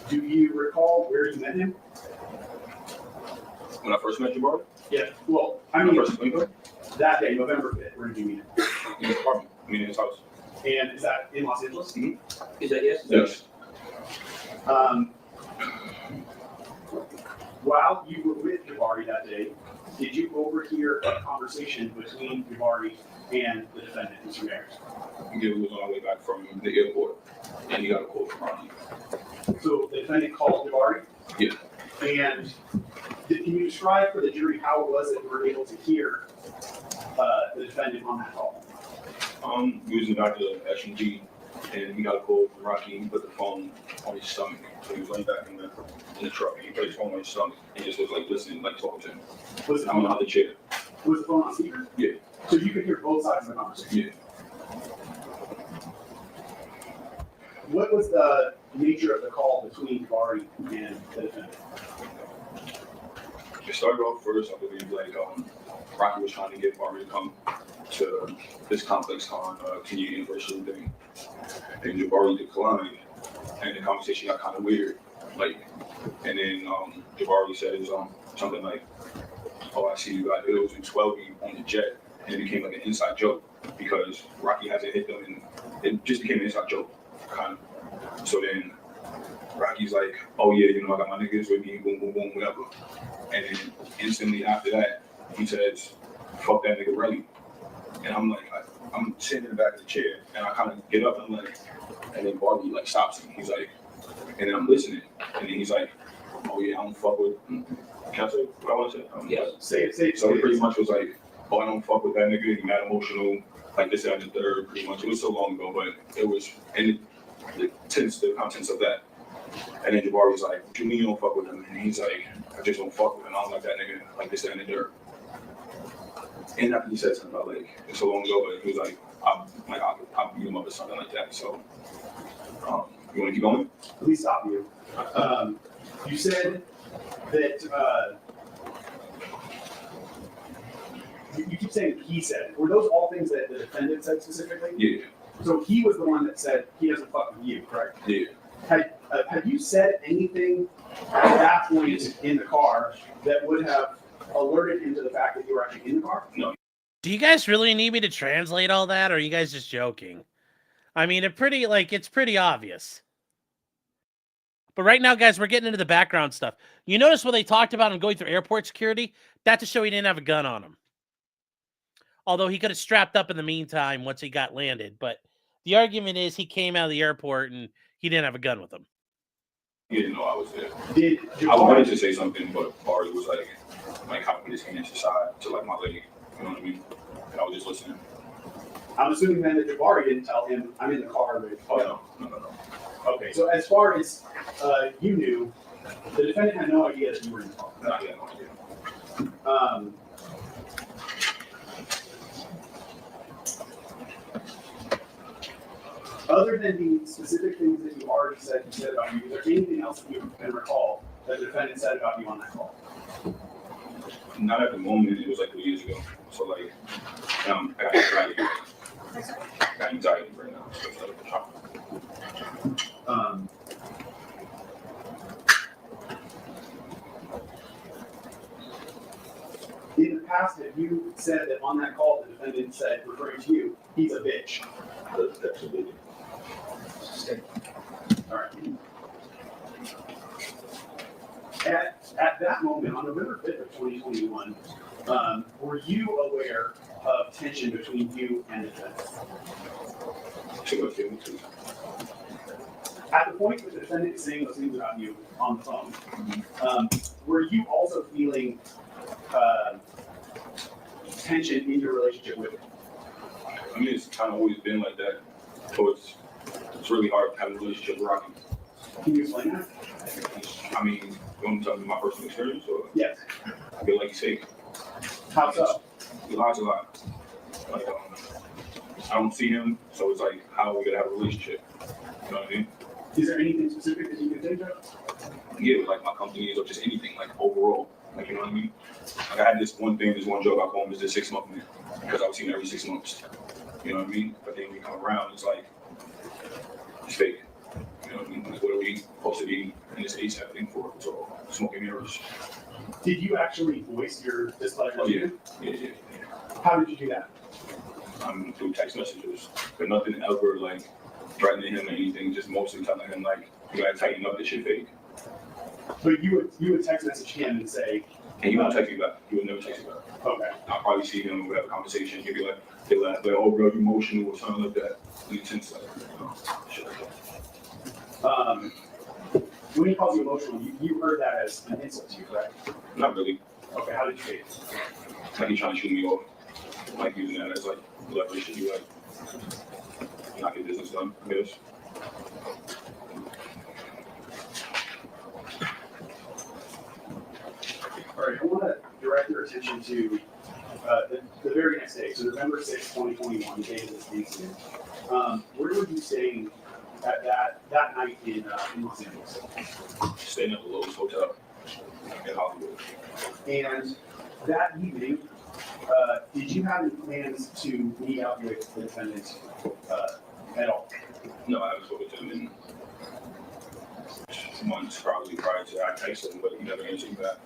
Do you recall where you met him? When I first met Jabari? Yeah. Well, I mean, that day, November 5th, where did you meet him? In his apartment. I mean, in his house. And is that in Los Angeles? Mm-hmm. Is that yes? Yes. While you were with Jabari that day, did you overhear a conversation between Jabari and the defendant, Mr. Mayers? Yeah, we was on our way back from the airport, and he got a call from Rakim. So the defendant called Jabari? Yeah. And can you describe for the jury how it was that you were able to hear the defendant on that call? We was in the back of the SMG, and he got a call from Rakim. He put the phone on his stomach. So he was laying back in the truck, and he put his phone on his stomach, and just was like listening, like talking to him. Was I'm on the chair. Was the phone on speaker? Yeah. So you could hear both sides of the conversation? Yeah. What was the nature of the call between Jabari and the defendant? It started off first, I believe, like Rocky was trying to get Barbie to come to this complex on Kenya University thing, and Jabari declined, and the conversation got kind of weird, like, and then Jabari said something like, "Oh, I see you got bills and 12 on the jet," and it became like an inside joke because Rocky hasn't hit them, and it just became an inside joke, kind of. So then Rocky's like, "Oh yeah, you know, I got my niggas with me, boom, boom, boom, whatever." And then instantly after that, he says, "Fuck that nigga Relli." And I'm like, I'm sitting in the back of the chair, and I kind of get up and I'm like, and then Barbie like stops him. He's like, and then I'm listening, and then he's like, "Oh yeah, I don't fuck with." Can I say what I want to say? Yeah. Say it. So it pretty much was like, "Oh, I don't fuck with that nigga. He mad emotional, like this, that, and the third." Pretty much. It was so long ago, but it was, and the contents of that. And then Jabari was like, "What you mean you don't fuck with him?" And he's like, "I just don't fuck with him. I don't like that nigga, like this, that, and the third." And after he said something about like, it's so long ago, but he was like, I'll beat him up or something like that. So, you want to keep going? Let me stop you. You said that you keep saying he said. Were those all things that the defendant said specifically? Yeah. So he was the one that said he doesn't fuck with you, correct? Yeah. Have you said anything at that point in the car that would have alerted him to the fact that you were actually in the car? No. Do you guys really need me to translate all that, or are you guys just joking? I mean, it's pretty obvious. But right now, guys, we're getting into the background stuff. You notice when they talked about him going through airport security, that's to show he didn't have a gun on him. Although he could have strapped up in the meantime once he got landed. But the argument is he came out of the airport and he didn't have a gun with him. He didn't know I was there. I wanted to say something, but Bari was like hopping his hands aside to like my leg. You know what I mean? And I was just listening. I'm assuming then that Jabari didn't tell him, "I'm in the car with." Oh, no. Okay, so as far as you knew, the defendant had no idea that you were in the car. No, he had no idea. Other than the specific things that you already said about you, is there anything else that you can recall that the defendant said about you on that call? Not at the moment. It was like 3 years ago. So like, I got anxiety. I got anxiety right now. So it's like a shock. In the past, have you said that on that call, the defendant said, referring to you, "He's a bitch"? That's a big. All right. At that moment, on November 5th of 2021, were you aware of tension between you and the defendant? At the point that the defendant is saying those things about you on the phone, were you also feeling tension in your relationship with him? I mean, it's kind of always been like that. So it's really hard having a relationship with Rocky. Can you explain that? I mean, you want to tell me my personal experience? Or? Yes. I feel like he's fake. How so? He lies a lot. Like, I don't see him, so it's like, how are we going to have a relationship? You know what I mean? Is there anything specific that you can think of? Yeah, like my companies or just anything, like overall. Like, you know what I mean? Like I had this one job I call him is the 6 month man, because I was seeing him every 6 months. You know what I mean? But then when you come around, it's like, it's fake. You know what I mean? Like, what are we supposed to be in this ASAP thing for? So, smoking mirrors. Did you actually voice your displeasure? Oh, yeah. Yeah. How did you do that? Through text messages. But nothing ever, like, threatening him or anything, just mostly telling him, like, you gotta tighten up, this shit fake. But you would text message him and say, and he won't text me back. He would never text me back. Okay. I'll probably see him, we'll have a conversation. He'll be like, oh, bro, you emotional or something like that. And he tends to, shit like that. When he calls you emotional, you heard that as an insult to you, correct? Not really. Okay, how did you take it? Like he's trying to shoot me off. Like using that as like leverage to do like not get business done, I guess. All right, I want to direct your attention to the very next day, so November 6th, 2021, the day of this incident. Where were you staying at that night in Los Angeles? Staying at the Lowe's Hotel in Hollywood. And that evening, did you have any plans to meet out with the defendant at all? No, I haven't spoken to him in months probably prior to that. I texted him, but he never answered me back.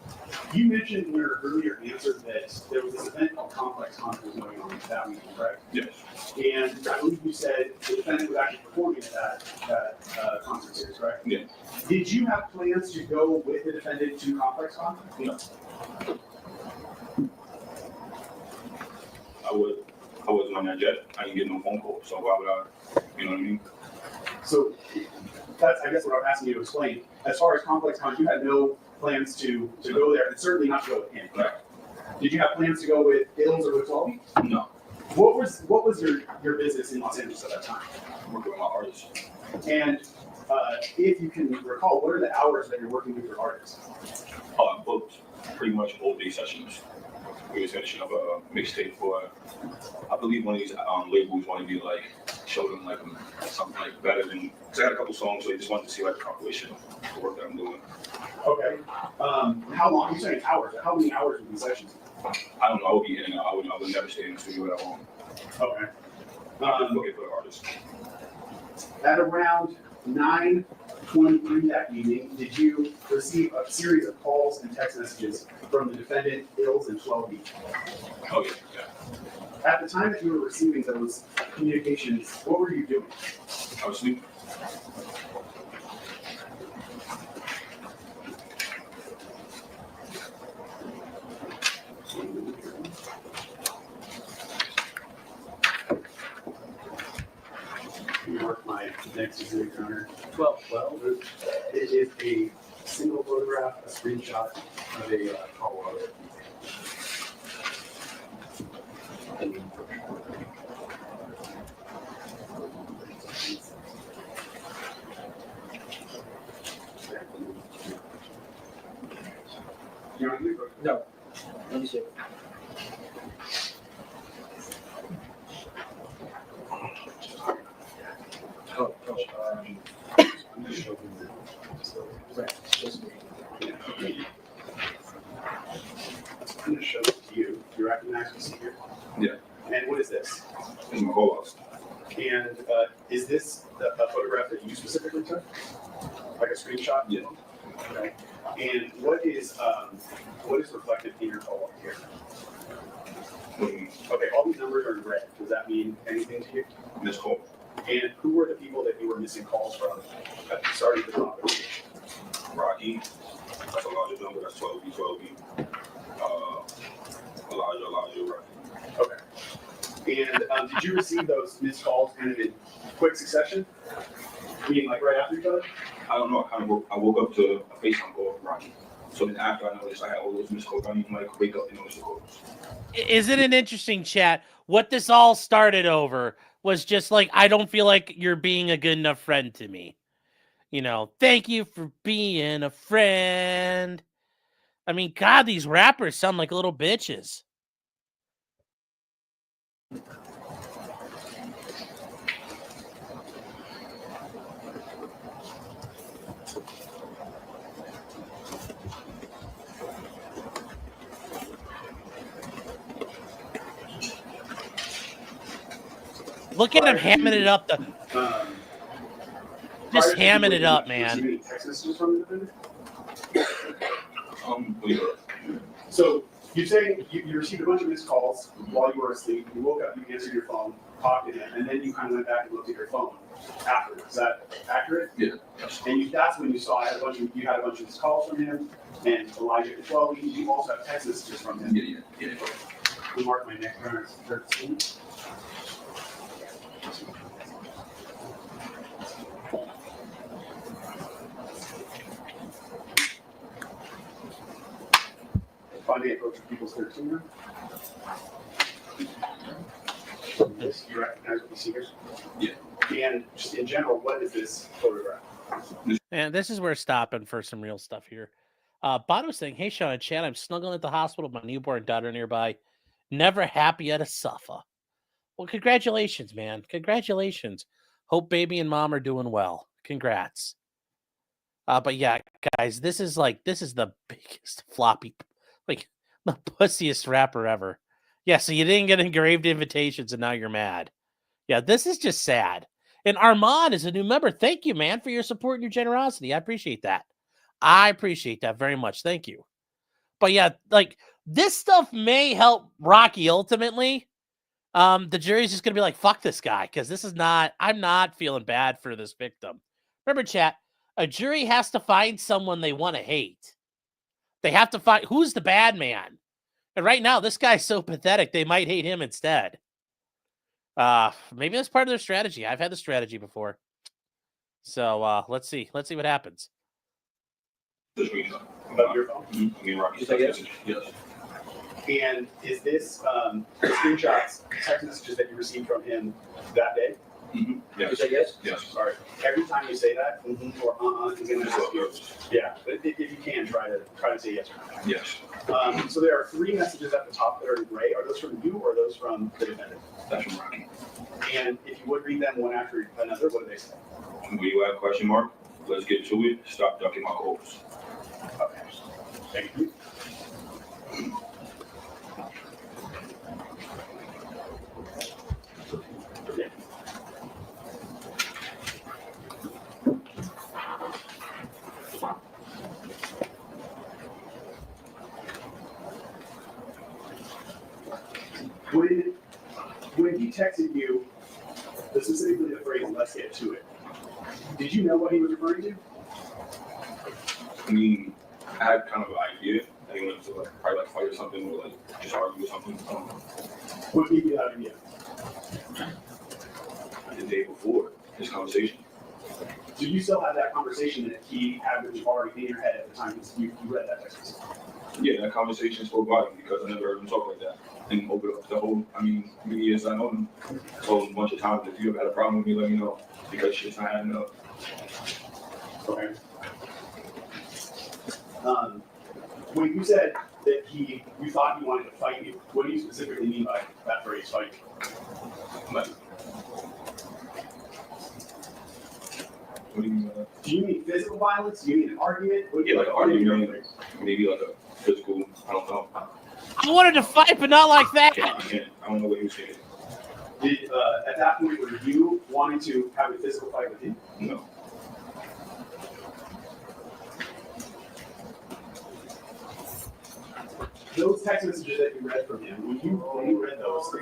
You mentioned in your earlier answer that there was this event called Complex Concert going on that weekend, correct? Yes. And I believe you said the defendant was actually performing at that concert series, right? Yeah. Did you have plans to go with the defendant to Complex Concert? No. I wasn't on that jet. I didn't get no phone call, so why would I, you know what I mean? So that's, I guess, what I'm asking you to explain. As far as Complex Con, you had no plans to go there, and certainly not to go with him, correct? Did you have plans to go with Ills or with Welby? No. What was your business in Los Angeles at that time? Working with my artists. And if you can recall, what are the hours that you're working with your artists? I booked pretty much all day sessions. We was finishing up a mixtape for, I believe one of these labels wanted me to like show them like something like better than, because I had a couple songs, so they just wanted to see like a compilation of the work that I'm doing. Okay. How long? You're saying hours. How many hours would these sessions? I don't know. I would be in and out. I would never stay in the studio that long. Okay. I'm looking for the artist. At around 9:23 that evening, did you receive a series of calls and text messages from the defendant, Ills, and 12B? Oh, yeah. At the time that you were receiving those communications, what were you doing? I was sleeping. Mark my next exhibit, Your Honor. 1212. It is a single photograph, a screenshot of a call log. No. Let me see. Right, just me. Yeah. I'm going to show it to you. You recognize what's here? Yeah. And what is this? It's my call-outs. And is this a photograph that you specifically took? Like a screenshot? Yeah. Okay. And what is reflected in your call here? Okay, all these numbers are in red. Does that mean anything to you? This call. And who were the people that you were missing calls from at the start of the conversation? Rocky, that's a larger number, that's 12B. Elijah, Rocky. Okay. And did you receive those missed calls kind of in quick succession? Meaning like right after each other? I don't know, I woke up to a FaceTime call from Rocky. So then after I noticed I had all those missed calls, I didn't even like wake up and notice the calls. Isn't it interesting, chat? What this all started over was just like, I don't feel like you're being a good enough friend to me. You know, thank you for being a friend. I mean, God, these rappers sound like little bitches. Look at him hamming it up. Just hamming it up, man. Receiving text messages from the defendant? We were. So you're saying you received a bunch of missed calls while you were asleep. You woke up, you answered your phone, talked to him, and then you kind of went back and looked at your phone afterwards. Is that accurate? Yeah. And that's when you saw you had a bunch of missed calls from him, and Elijah as well. You also have text messages from him. Yeah. We mark my neck around 13. Finding approach to people's 13. You recognize what you see here? Yeah. And just in general, what is this photograph? And this is where we're stopping for some real stuff here. Bono's saying, hey, Sean and Chad, I'm snuggling at the hospital with my newborn daughter nearby. Never happy at a suffer. Well, congratulations, man. Congratulations. Hope baby and mom are doing well. Congrats. But yeah, guys, this is the biggest floppy, like the pussiest rapper ever. Yeah, so you didn't get engraved invitations and now you're mad. Yeah, this is just sad. And Armand is a new member. Thank you, man, for your support and your generosity. I appreciate that. I appreciate that very much. Thank you. But yeah, like this stuff may help Rocky ultimately. The jury's just gonna be like, fuck this guy, because I'm not feeling bad for this victim. Remember, chat, a jury has to find someone they want to hate. They have to find who's the bad man. And right now, this guy's so pathetic, they might hate him instead. Maybe that's part of their strategy. I've had the strategy before. So let's see. Let's see what happens. About your phone? Yes. And is this screenshots, text messages that you received from him that day? Mm-hmm. Yes. You say yes? Yes. All right. Every time you say that, or he's going to ask you. Yeah. If you can, try to say yes or no. Yes. So there are 3 messages at the top that are in gray. Are those from you or are those from the defendant? That's from Rocky. And if you would read them one after another, what do they say? Will you add question mark? Let's get to it. Stop ducking my calls. Okay. Thank you. When he texted you, specifically the phrase, let's get to it, did you know what he was referring to? I mean, I had kind of an idea that he wanted to probably fight or something, or just argue or something. What gave you that idea? The day before this conversation. So you still have that conversation that he had with you already in your head at the time you read that text message? Yeah, that conversation spoke volume because I never heard him talk like that. And open up the whole, many years I know him, I told him a bunch of times, if you ever had a problem with me, let me know, because shit's not adding up. Okay. When you said that you thought he wanted to fight you, what do you specifically mean by that phrase, fight? Like, what do you mean by that? Do you mean physical violence? Do you mean an argument? What do you like an argument, maybe like a physical, I don't know. I wanted to fight, but not like that. I don't know what he was saying. Did, at that point, were you wanting to have a physical fight with him? No. Those text messages that you read from him, when you read those,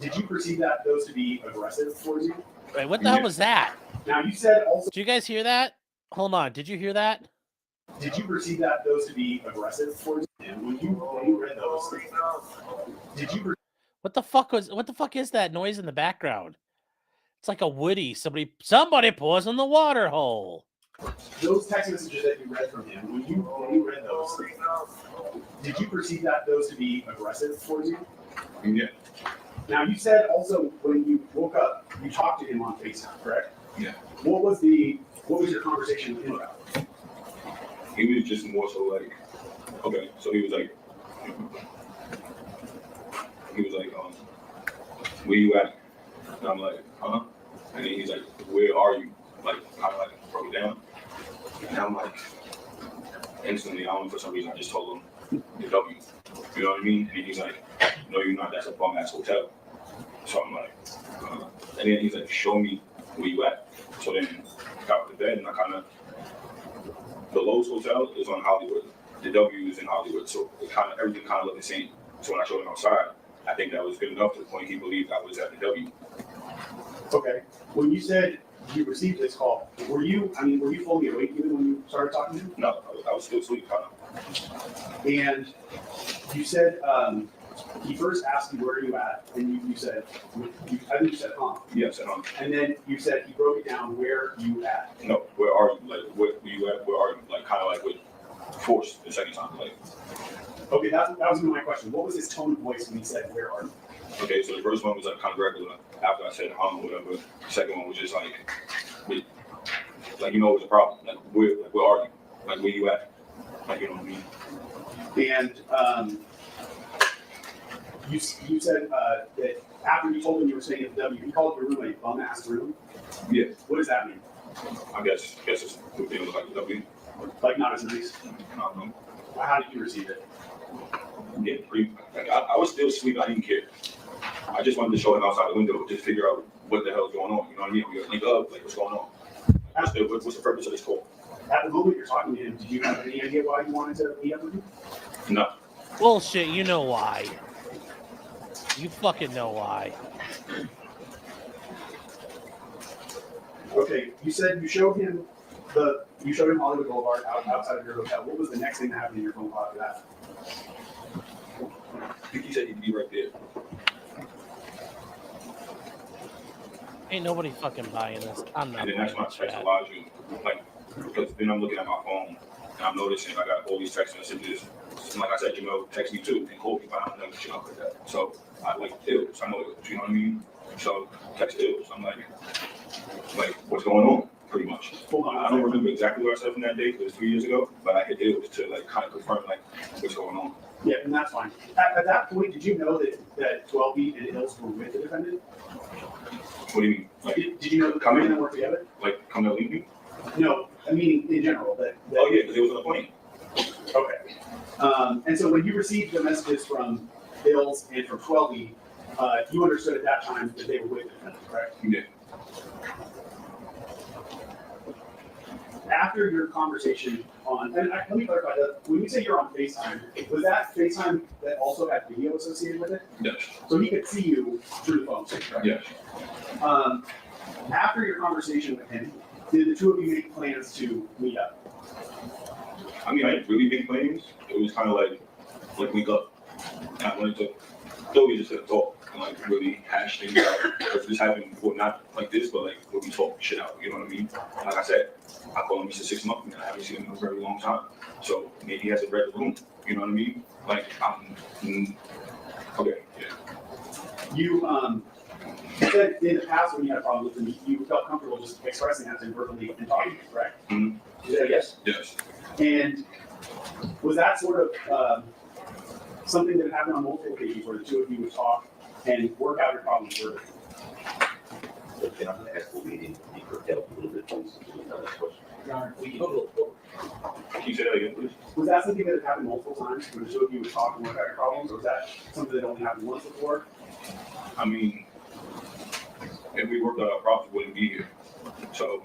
did you perceive those to be aggressive towards you? Wait, what the hell was that? Now you said also. Did you guys hear that? Hold on. Did you hear that? Did you perceive those to be aggressive towards him? When you read those, did you? What the fuck is that noise in the background? It's like a Woody. Somebody pours in the water hole. Those text messages that you read from him, when you read those, did you perceive those to be aggressive towards you? Yeah. Now you said also when you woke up, you talked to him on FaceTime, correct? Yeah. What was your conversation with him about? He was just more so like, okay, so he was like, where you at? And I'm like, huh? And then he's like, where are you? Like, kind of like broke it down. And I'm like, instantly, I don't know, for some reason, I just told him the W. You know what I mean? And he's like, no, you're not. That's a bum ass hotel. So I'm like, and then he's like, show me where you at. So then I got to bed and I kind of, the Lowe's Hotel is on Hollywood. The W is in Hollywood. So it kind of, everything kind of looked the same. So when I showed him outside, I think that was good enough to the point he believed I was at the W. Okay. When you said you received this call, were you fully awake even when you started talking to him? No, I was still asleep kind of. And you said, he first asked you where are you at, and you said, I think you said home. Yes, and then you said he broke it down where you at. No, where are you? Like, where you at? Where are you? Like, kind of like with force the second time. Like, okay, that was my question. What was his tone of voice when he said where are you? Okay, so the first one was like kind of regular. After I said or whatever, the second one was just like, like you know, it was a problem. Like, where are you? Like, where you at? Like, you know what I mean? And you said that after you told him you were staying at the W, he called your room a bum-ass room? Yeah. What does that mean? I guess it's what they look like the W. Like not as nice? I don't know. How did you receive it? Yeah, pretty, like, I was still asleep. I didn't care. I just wanted to show him outside the window, just figure out what the hell is going on. You know what I mean? We link up, like what's going on? What's the purpose of this call? At the moment you're talking to him, did you have any idea why you wanted to meet up with him? No. Bullshit, you know why. You fucking know why. Okay, you said you showed him Hollywood Boulevard outside of your hotel. What was the next thing that happened in your phone call after that? I think he said he'd be right there. Ain't nobody fucking buying this. I'm not. And then that's when I text Elijah, like, because then I'm looking at my phone and I'm noticing I got all these text messages. And like I said, text me too and call me, but I don't know shit like that. So I like ills. I know it. You know what I mean? So text ills. I'm like, what's going on? Pretty much. I don't remember exactly what I said from that day because it was 3 years ago, but I hit ills to like kind of confirm like what's going on. Yeah, and that's fine. At that point, did you know that 12B and Ills were with the defendant? What do you mean? Like, did you know the coming and work together? Like, come to leave me? No, I mean in general. Oh yeah, because it was on the plane. Okay. And so when you received the messages from Ills and from 12B, you understood at that time that they were with the defendant, correct? Yeah. After your conversation and let me clarify that, when you say you're on FaceTime, was that FaceTime that also had video associated with it? Yes. So he could see you through the phone, correct? Yes. After your conversation with him, did the two of you make plans to meet up? I mean, I didn't really make plans. It was kind of like link up. I wanted to, though we just had to talk and like really hash things out. Because this happened before, not like this, but like when we talk shit out, you know what I mean? Like I said, I call him Mr. 6 months and I haven't seen him in a very long time. So maybe he hasn't read the room, you know what I mean? Like, okay, yeah. You said in the past when you had a problem with him, you felt comfortable just expressing that to him verbally and talking to him, correct? Mm-hmm. You said yes? Yes. And was that sort of something that happened on multiple occasions where the two of you would talk and work out your problems verbally? Can I ask for meeting to be curtailed a little bit, please? Can you say that again, please? Was that something that had happened multiple times where the two of you would talk and work out your problems, or was that something that only happened once before? I mean, if we worked out our problems, we wouldn't be here. So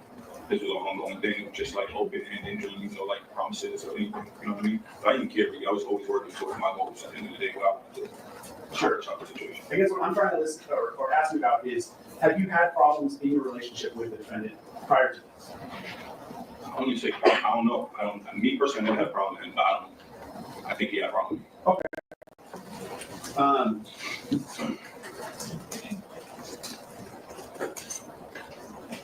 this was an ongoing thing, just like open-ended dreams or like promises or anything, you know what I mean? But I didn't care really. I was always working towards my goals at the end of the day, what I wanted to. Sure. Situation. I guess what I'm trying to listen or ask you about is, have you had problems in your relationship with the defendant prior to this? I don't say I don't know. Me personally, I never had a problem with him, but I think he had a problem. Okay.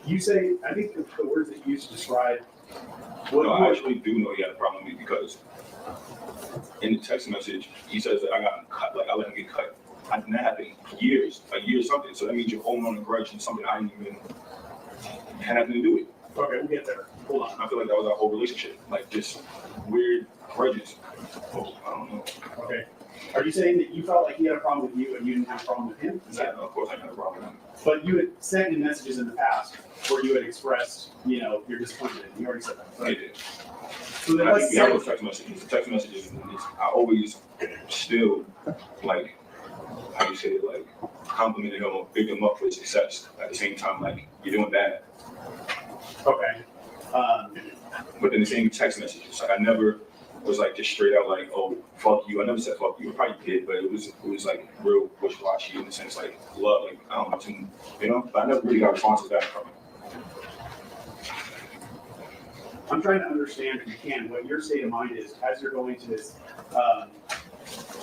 You say, I think the words that you used to describe. No, I actually do know he had a problem with me because in the text message, he says that I got cut, like I let him get cut. That happened years, a year or something. So that means you're holding on a grudge and something I didn't even had nothing to do with. Okay, we'll get there. Hold on. I feel like that was our whole relationship, like just weird grudges. Oh, I don't know. Okay. Are you saying that you felt like he had a problem with you and you didn't have a problem with him? Yeah, of course I had a problem with him. But you had sent in messages in the past where you had expressed, your disappointment. You already said that, right? I did. So there I was think we have those text messages. The text messages, I always still like, how you say it, like, complimented him or bigged him up for his success. At the same time, like, you're doing bad. Okay. But then the same text messages, like I never was like just straight out like, oh, fuck you. I never said fuck you. I probably did, but it was like real wishy-washy in the sense like love, like I don't know, you know. But I never really got responses back from him. I'm trying to understand, if you can, what your state of mind is as you're going to this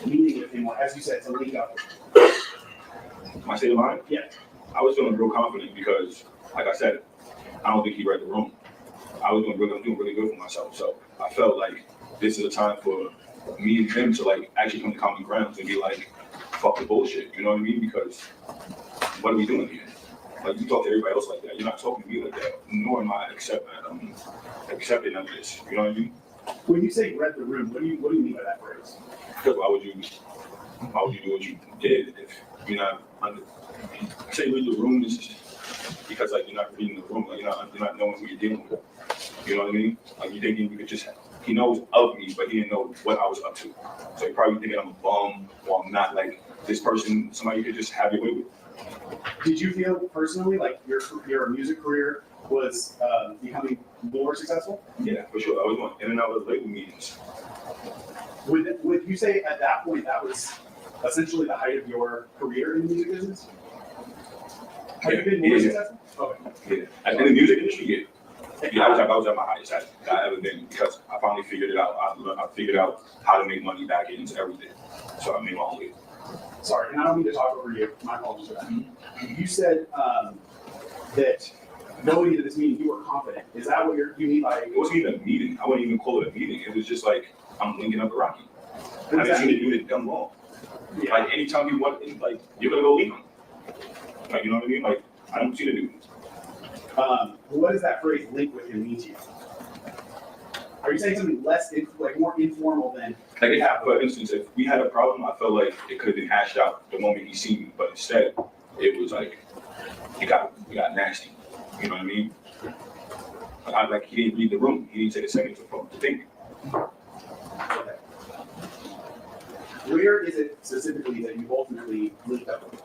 meeting with him, or as you said, to link up. My state of mind? Yeah. I was feeling real confident because, like I said, I don't think he read the room. I'm doing really good for myself. So I felt like this is a time for me and him to like actually come to common ground and be like, fuck the bullshit. You know what I mean? Because what are we doing here? Like you talk to everybody else like that. You're not talking to me like that. Nor am I accepting none of this. You know what I mean? When you say read the room, what do you mean by that phrase? Because why would you do what you did if you're not under? I say read the room is because like you're not reading the room. Like you're not knowing who you're dealing with. You know what I mean? Like you thinking you could just he knows of me, but he didn't know what I was up to. So he probably thinking I'm a bum or I'm not like this person, somebody you could just have your way with. Did you feel personally like your music career was becoming more successful? Yeah, for sure. I was going in and out of label meetings. Would you say at that point that was essentially the height of your career in the music business? Have you been more successful? Okay. Yeah. In the music industry, yeah. Yeah, I was at my highest I've ever been because I finally figured it out. I figured out how to make money back into everything. So I made my own way. Sorry, and I don't mean to talk over you. My apologies for that. You said that going into this meeting, you were confident. Is that what you mean by? It wasn't even a meeting. I wouldn't even call it a meeting. It was just like I'm linking up with Rocky. I haven't seen him do it dumb long. Yeah. Like anytime you want, like you're gonna go link him. Like you know what I mean? Like I don't see the dude. What does that phrase "link with him" mean to you? Are you saying something less, like more informal than? Like if, for instance, if we had a problem, I felt like it could have been hashed out the moment he seen me, but instead it was like it got nasty. You know what I mean? Like he didn't read the room. He didn't take a second to think. Okay. Where is it specifically that you ultimately linked up with?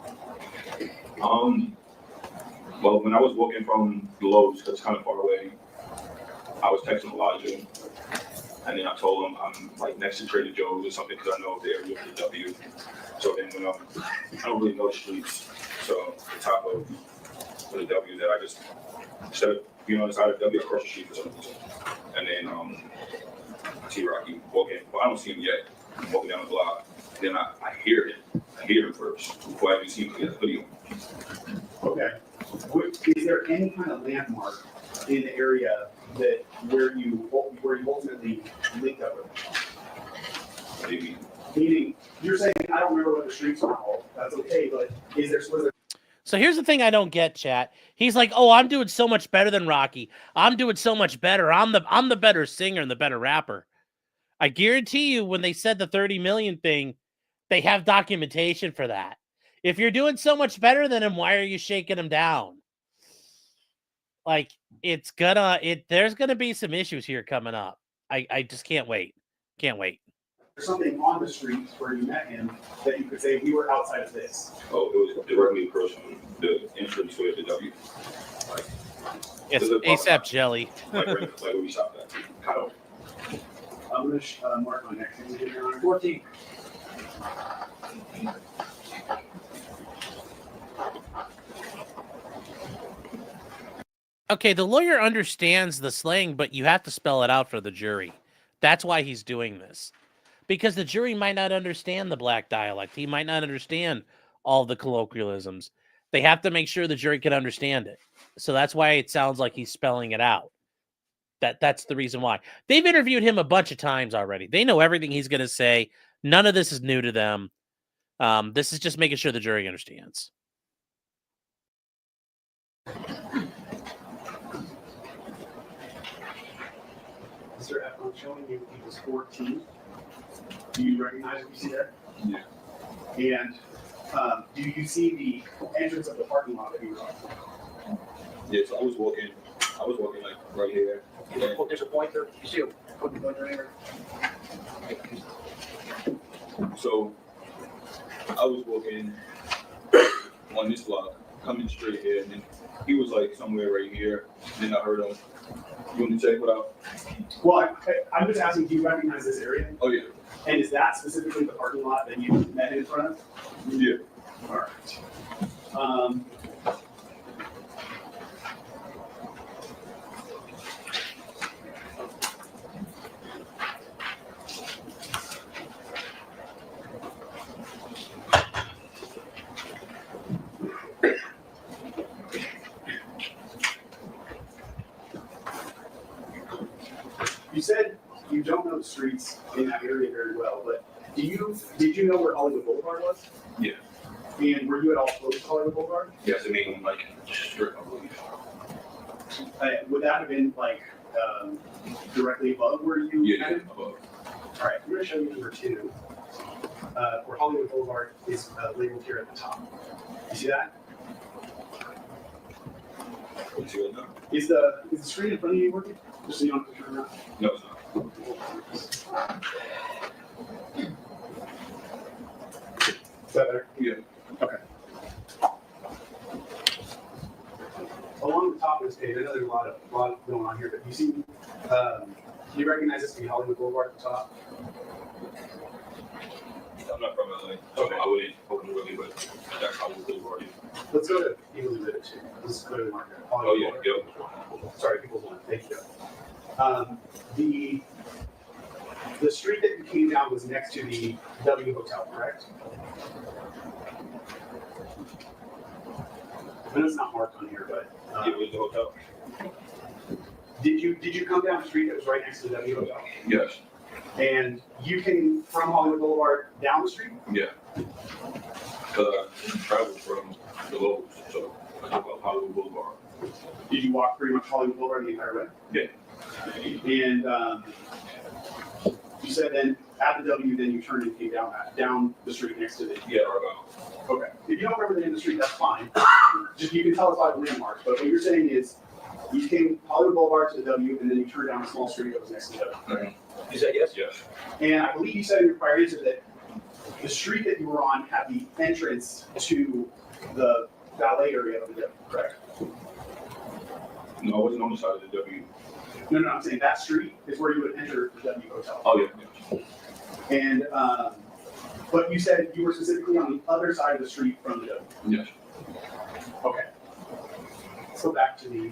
Well, when I was walking from the Lowe's, because it's kind of far away, I was texting Elijah, and then I told him I'm like next to Trader Joe's or something because I know the area of the W. So then when I don't really know the streets, so the top of the W that I just instead of being on the side of the W across the street for some reason, and then I see Rocky walking. Well, I don't see him yet. I'm walking down the block. Then I hear him. I hear him first before I even see him get the video. Okay. Is there any kind of landmark in the area that where you ultimately linked up with him? What do you mean? Meaning, you're saying I don't remember what the streets are called. That's okay, but was there? So here's the thing I don't get, chat. He's like, "Oh, I'm doing so much better than Rocky. I'm doing so much better. I'm the better singer and the better rapper." I guarantee you, when they said the 30 million thing, they have documentation for that. If you're doing so much better than him, why are you shaking him down? Like there's gonna be some issues here coming up. I just can't wait. Can't wait. There's something on the streets where you met him that you could say we were outside of this. Oh, it was directly across from the entrance to the W. Like, it's ASAP Jelly. like where we stopped at. Kind of. I'm going to mark my next thing. 14. Okay, the lawyer understands the slang, but you have to spell it out for the jury. That's why he's doing this. Because the jury might not understand the black dialect. He might not understand all the colloquialisms. They have to make sure the jury can understand it. So that's why it sounds like he's spelling it out. That's the reason why. They've interviewed him a bunch of times already. They know everything he's going to say. None of this is new to them. This is just making sure the jury understands. Mr. Ephron showing you he was 14. Do you recognize what you see there? Yeah. And do you see the entrance of the parking lot that he was on? Yeah, so I was walking like right here. There's a pointer. You see a pointer here? So I was walking on this block, coming straight here, and then he was like somewhere right here. Then I heard him. You want to check what out? Well, I'm just asking, do you recognize this area? Oh yeah. And is that specifically the parking lot that you met in front of? Yeah. All right. You said you don't know the streets in that area very well, but did you know where Hollywood Boulevard was? Yeah. And were you at all close to Hollywood Boulevard? Yes, I mean like straight, I believe. Would that have been like directly above where you? Yeah, met? above. All right, I'm going to show you number 2, where Hollywood Boulevard is labeled here at the top. You see that? You see what now? Is the screen in front of you working? Just so you don't have to turn around. No, it's not. Is that better? Yeah. Okay. Along the top of this page, I know there's a lot going on here, but you see, do you recognize this to be Hollywood Boulevard at the top? I'm not from LA, so I wouldn't really, but that's how we live already. Let's go to Eagle River too. Let's go to the market. Oh yeah, yeah. Sorry, people's one. Thank you. The street that you came down was next to the W Hotel, correct? I know it's not marked on here, but It was the hotel. did you come down the street that was right next to the W Hotel? Yes. And you came from Hollywood Boulevard down the street? Yeah. Because I traveled from the locals, so I took up Hollywood Boulevard. Did you walk pretty much Hollywood Boulevard the entire way? Yeah. And you said then at the W, then you turned and came down the street next to the. Yeah, Argyle. Okay. If you don't remember the name of the street, that's fine. Just you can tell us by the landmarks. But what you're saying is you came Hollywood Boulevard to the W, and then you turned down a small street that was next to the W. You said yes? Yes. And I believe you said in your prior answer that the street that you were on had the entrance to the valet area of the W, correct? No, I wasn't on the side of the W. No, I'm saying that street is where you would enter the W Hotel. Oh, yeah. And, but you said you were specifically on the other side of the street from the W. Yes. Okay. Let's go back to the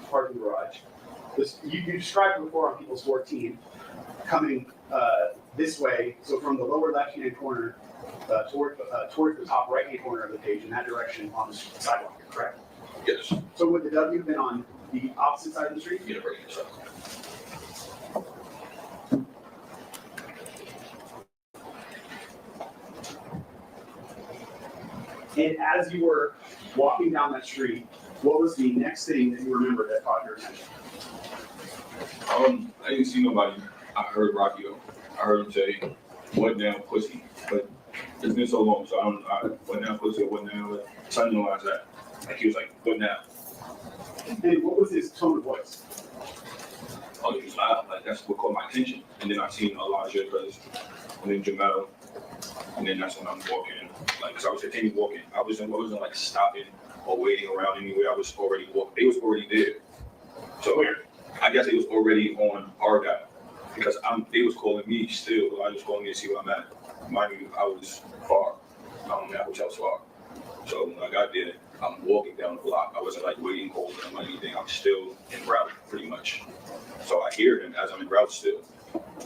parking garage. You described before on People's 14, coming this way, so from the lower left-hand corner towards the top right-hand corner of the page in that direction on the sidewalk, correct? Yes. So would the W have been on the opposite side of the street? Yeah, right here. And as you were walking down that street, what was the next thing that you remembered that caught your attention? I didn't see nobody. I heard Rocky. I heard him say, "What down, pussy?" But it's been so long, so I what down, pussy, or what down. So I didn't know that. Like he was like, "What now?" And what was his tone of voice? Oh, he was loud. Like that's what caught my attention. And then I seen Elijah, and then Jamel, and then that's when I'm walking. Like, cause I was continuing walking. I wasn't like stopping or waiting around anywhere. I was already walking. They was already there. So I guess it was already on our guy because they was calling me still. I was calling me to see where I'm at. Mind you, I was far. That hotel's far. So when I got there, I'm walking down the block. I wasn't like waiting, holding him or anything. I'm still en route pretty much. So I hear him as I'm en route still.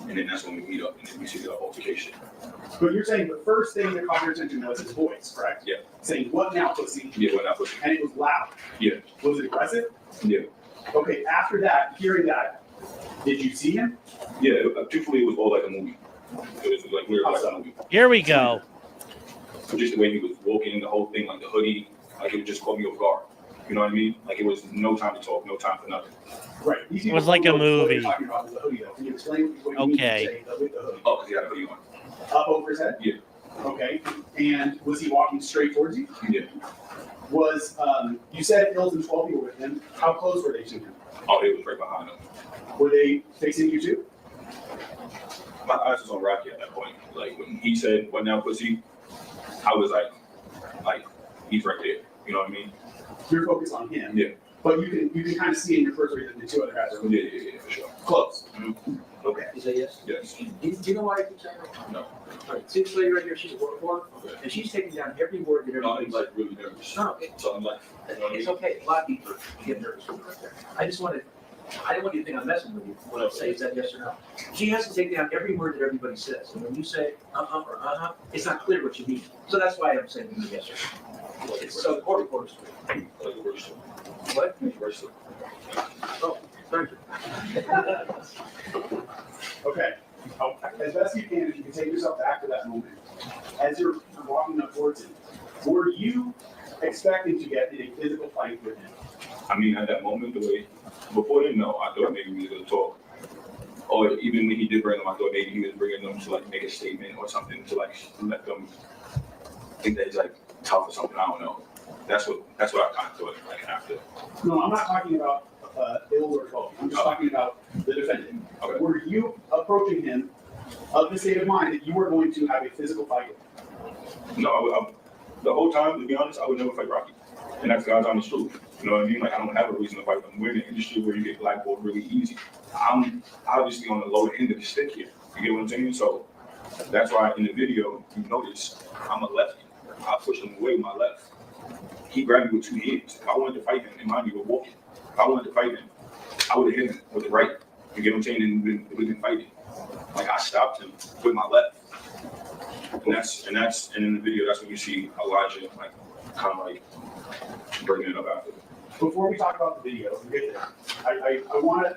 And then that's when we meet up and then we see the altercation. But you're saying the first thing that caught your attention was his voice, correct? Yeah. Saying, "What now, pussy?" Yeah, what now, pussy? And it was loud. Yeah. Was it aggressive? Yeah. Okay, after that, hearing that, did you see him? Yeah, truthfully, it was all like a movie. It was like literally like a movie. Here we go. So just the way he was walking, the whole thing, like the hoodie, like it would just caught me off guard. You know what I mean? Like it was no time to talk, no time for nothing. Right. It was like a movie. Talking about the hoodie, though. Can you explain what you mean Okay. to say with the hoodie? Oh, because he had a hoodie on. Up over his head? Yeah. Okay. And was he walking straight towards you? Yeah. Was, you said Ills and 12 were with him. How close were they to him? Oh, it was right behind him. Were they facing you too? My eyes was on Rocky at that point. Like when he said, "What now, pussy?" I was like he's right there. You know what I mean? You're focused on him. Yeah. But you can kind of see in your periphery that the two other guys are Yeah, for sure. close. Okay, is that yes? Yes. Do you know why I keep saying that? No. All right, see this lady right here, she's a word for, and she's taking down every word that No, everybody's he's like really nervous. No, So I'm like, you know what I mean? it's okay, a lot of people get nervous right there. I didn't want you to think I'm messing with you when I say is that yes or no. She has to take down every word that everybody says, and when you say or it's not clear what you mean. So that's why I'm saying yes or no. It's so the court reporters. What? Oh, thank you. Okay. As best you can, if you can take yourself back to that moment. As you're walking up towards him, were you expecting to get in a physical fight with him? I mean, at that moment, the way, before then, no, I thought maybe we was going to talk. Or even when he did bring them, I thought maybe he was bringing them to like make a statement or something to like let them think that he's like tough or something. I don't know. That's what I kind of thought like after. No, I'm not talking about ill or trouble. I'm just talking about the defendant. Okay. Were you approaching him of the state of mind that you were going to have a physical fight with him? No, the whole time, to be honest, I would never fight Rocky. And that's God's honest truth. You know what I mean? Like, I don't have a reason to fight them. We're in an industry where you get blackballed really easy. I'm obviously on the lower end of the stick here. You get what I'm saying? So that's why in the video, you notice I'm a lefty. I pushed him away with my left. He grabbed me with 2 hands. If I wanted to fight him, and mind you, we're walking. If I wanted to fight him, I would have hit him with the right. You get what I'm saying? And we've been fighting. Like, I stopped him with my left. And in the video, that's when you see Elijah, like, kind of like bringing it up after. Before we talk about the video, I want,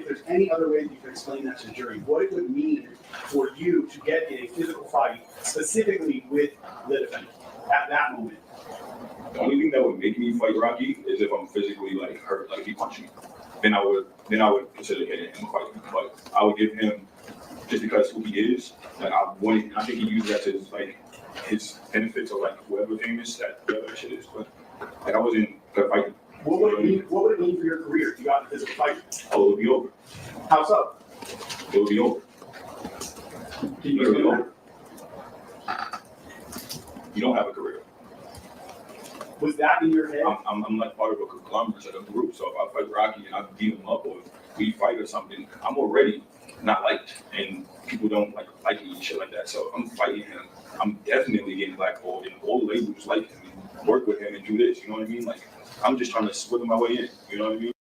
if there's any other way that you can explain that to the jury, what it would mean for you to get in a physical fight, specifically with the defendant at that moment. The only thing that would make me fight Rocky is if I'm physically like hurt, like if he punched me. Then I would consider getting him a fight. But I would give him, just because who he is, like I think he uses that to his benefits or like whoever famous that whatever shit is. But like I wasn't gonna fight him. What would it mean for your career if you got in a physical fight? Oh, it would be over. How so? It would be over. Can It would be over. You don't have a career. Was that in your head? I'm like part of a conglomerate of a group. So if I fight Rocky and I beat him up or we fight or something, I'm already not liked and people don't like me and shit like that. So I'm fighting him. I'm definitely getting blackballed and all the labels like him and work with him and do this. You know what I mean? Like I'm just trying to swim my way in. You know what I mean?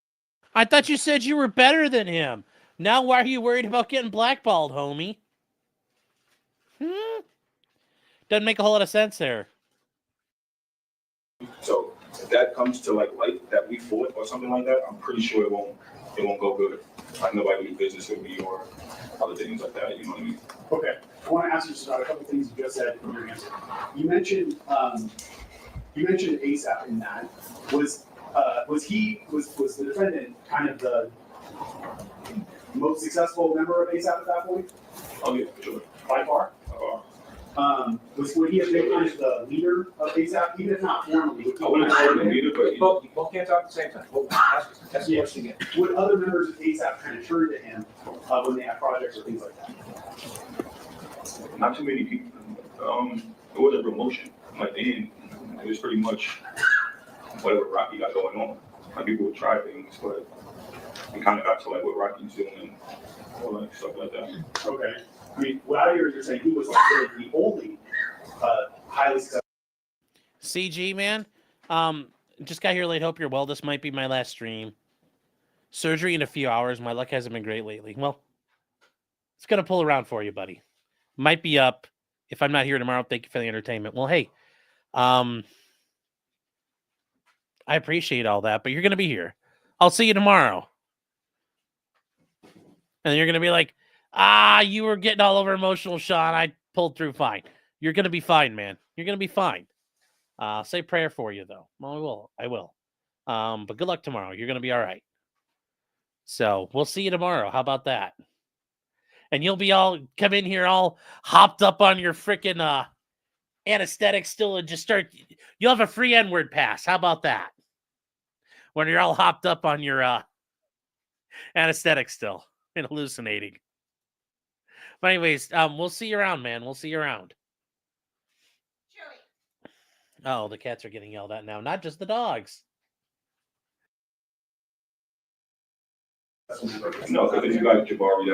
I thought you said you were better than him. Now why are you worried about getting blackballed, homie? Doesn't make a whole lot of sense there. So if that comes to like that we fought or something like that, I'm pretty sure it won't go good. Like nobody do business with me or other things like that. You know what I mean? Okay. I want to ask you just about a couple things you just said in your answer. You mentioned ASAP in that. Was the defendant kind of the most successful member of ASAP at that point? Oh yeah, for sure. By far? Would he have been kind of the leader of ASAP, even if not formally? I wouldn't call him the leader, but You both can't talk at the same time. That's the question again. Would other members of ASAP kind of turn to him when they have projects or things like that? not too many people. It was a promotion. Like then, it was pretty much whatever Rocky got going on. Like people would try things, but we kind of got to like what Rocky's doing and all that stuff like that. Okay. I mean, what you're saying, he was like the only highly successful. CG, man. Just got here late. Hope you're well. This might be my last stream. Surgery in a few hours. My luck hasn't been great lately. Well, it's going to pull around for you, buddy. Might be up. If I'm not here tomorrow, thank you for the entertainment. Well, hey, I appreciate all that, but you're going to be here. I'll see you tomorrow. And you're going to be like, you were getting all over emotional, Sean. I pulled through fine. You're going to be fine, man. You're going to be fine. Say a prayer for you, though. Well, I will. But good luck tomorrow. You're going to be all right. So we'll see you tomorrow. How about that? And you'll be all come in here all hopped up on your freaking anesthetic still and just start. You'll have a free N-word pass. How about that? When you're all hopped up on your anesthetic still and hallucinating. But anyways, we'll see you around, man. We'll see you around. Oh, the cats are getting yelled at now, not just the dogs. No, because if you got Jabari,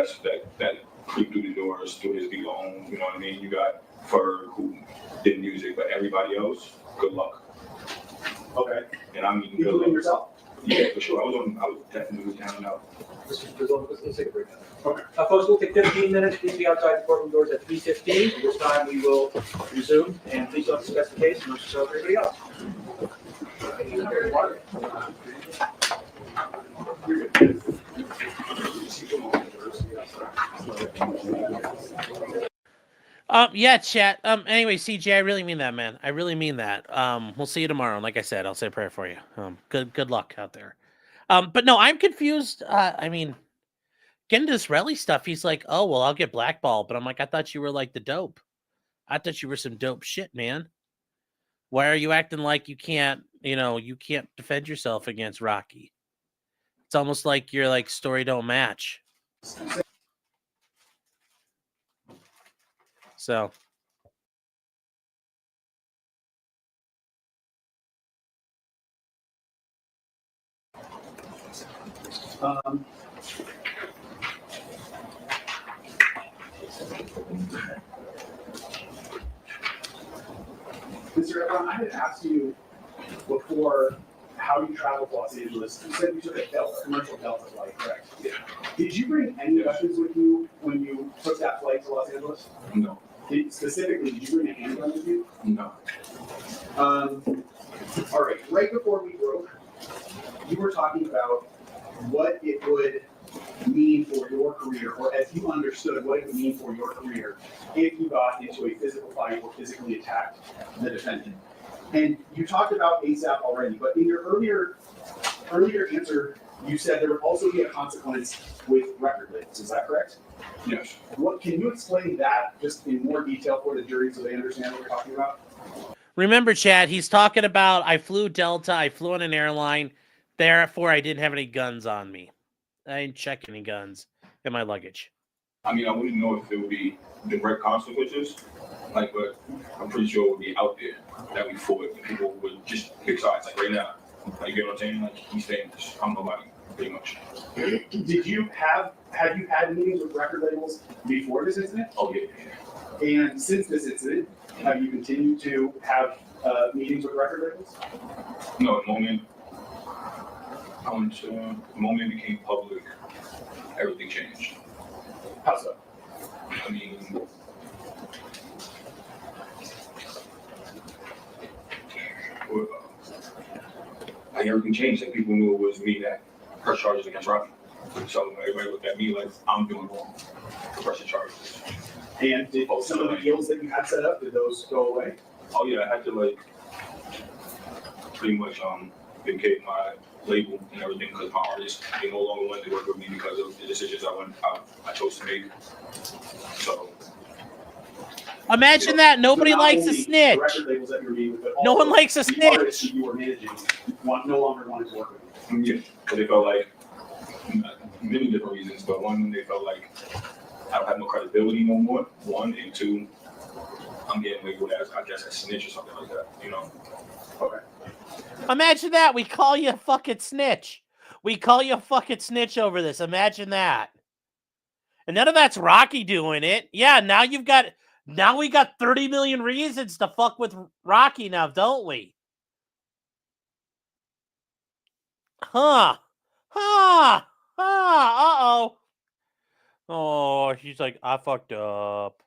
that creep through the doors, through his big home, you know what I mean? You got Ferg, who did music, but everybody else, good luck. Okay. And I mean, good Including luck. yourself? Yeah, for sure. I was definitely down and out. Let's take a break now. Okay. Folks, we'll take 15 minutes. Please be outside the courtroom doors at 3:15. At this time, we will resume, and please don't discuss the case amongst yourself and everybody else. Yeah, chat. Anyway, CJ, I really mean that, man. I really mean that. We'll see you tomorrow. And like I said, I'll say a prayer for you. Good luck out there. But no, I'm confused. I mean, getting to this Relli stuff, he's like, oh, well, I'll get blackballed. But I'm like, I thought you were like the dope. I thought you were some dope shit, man. Why are you acting like you can't defend yourself against Rocky? It's almost like your like story don't match. So. Mr. Ephron, I had asked you before how you traveled to Los Angeles. You said you took a commercial Delta flight, correct? Yeah. Did you bring any weapons with you when you took that flight to Los Angeles? No. Specifically, did you bring a handgun with you? No. All right. Right before we broke, you were talking about what it would mean for your career, or as you understood what it would mean for your career if you got into a physical fight or physically attacked the defendant. And you talked about ASAP already, but in your earlier answer, you said there would also be a consequence with record labels. Is that correct? Yes. Can you explain that just in more detail for the jury so they understand what you're talking about? Remember, Chad, he's talking about I flew Delta, I flew on an airline, therefore I didn't have any guns on me. I didn't check any guns in my luggage. I mean, I wouldn't know if there would be direct consequences, but I'm pretty sure it would be out there that we fought and people would just pick sides, like right now. Like, you know what I'm saying? Like, he's saying, I'm nobody, pretty much. Have you had meetings with record labels before this incident? Oh, yeah. And since this incident, have you continued to have meetings with record labels? No, the moment it became public, everything changed. How so? I mean, everything changed. Like, people knew it was me that pressed charges against Rocky. So everybody looked at me like I'm doing wrong for pressing charges. And did some of the deals that you had set up, did those go away? Oh yeah, I had to pretty much vacate my label and everything because my artists, they no longer wanted to work with me because of the decisions I chose to make. So imagine that nobody likes a snitch. Record labels that you were meeting with, but no one likes a snitch. Artists that you were managing no longer wanted to work with you. Yeah, because they felt like many different reasons, but one, they felt like I don't have no credibility no more. One, and two, I'm getting labeled as, I guess, a snitch or something like that, you know? Okay. Imagine that. We call you a fucking snitch. We call you a fucking snitch over this. Imagine that. And none of that's Rocky doing it. Yeah, now we got 30 million reasons to fuck with Rocky now, don't we? Uh-oh. Oh, she's like, I fucked up.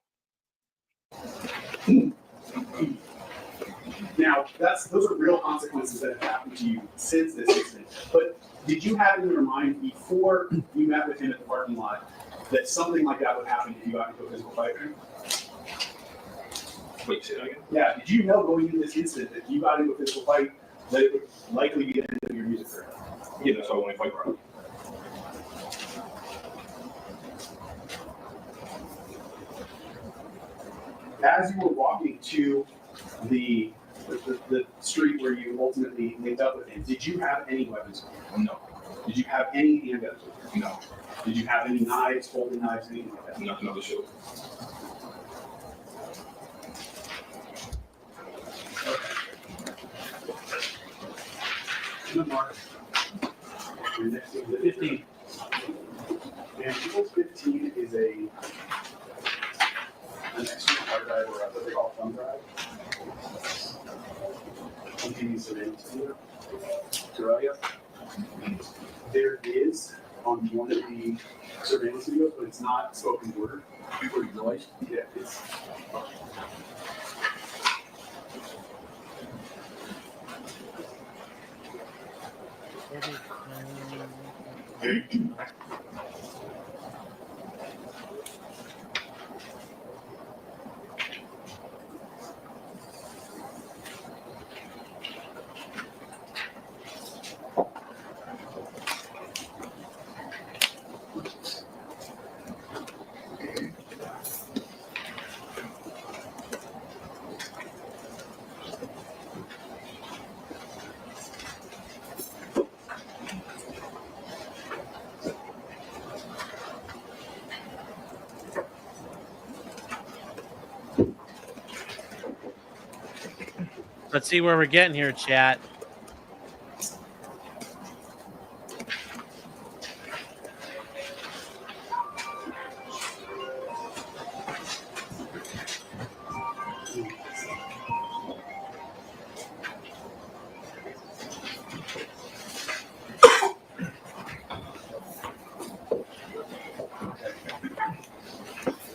Now, those are real consequences that have happened to you since this incident. But did you have in your mind before you met with him at the parking lot that something like that would happen if you got into a physical fight with him? Wait, say that again? Yeah, did you know going into this incident that if you got into a physical fight that it would likely be the end of your music career? Yeah, that's why I want to fight Rocky. As you were walking to the street where you ultimately linked up with him, did you have any weapons with you? No. Did you have any handguns with you? No. Did you have any knives, folding knives, anything like that? Nothing of the sort. Okay. the mark. Your next one, the 15. And Eagle 15 is an external hard drive or what they call thumb drive. Continuous surveillance video. Terell, there is on one of the surveillance videos, but it's not spoken word. Noise? Yeah, it's. Let's see where we're getting here, chat.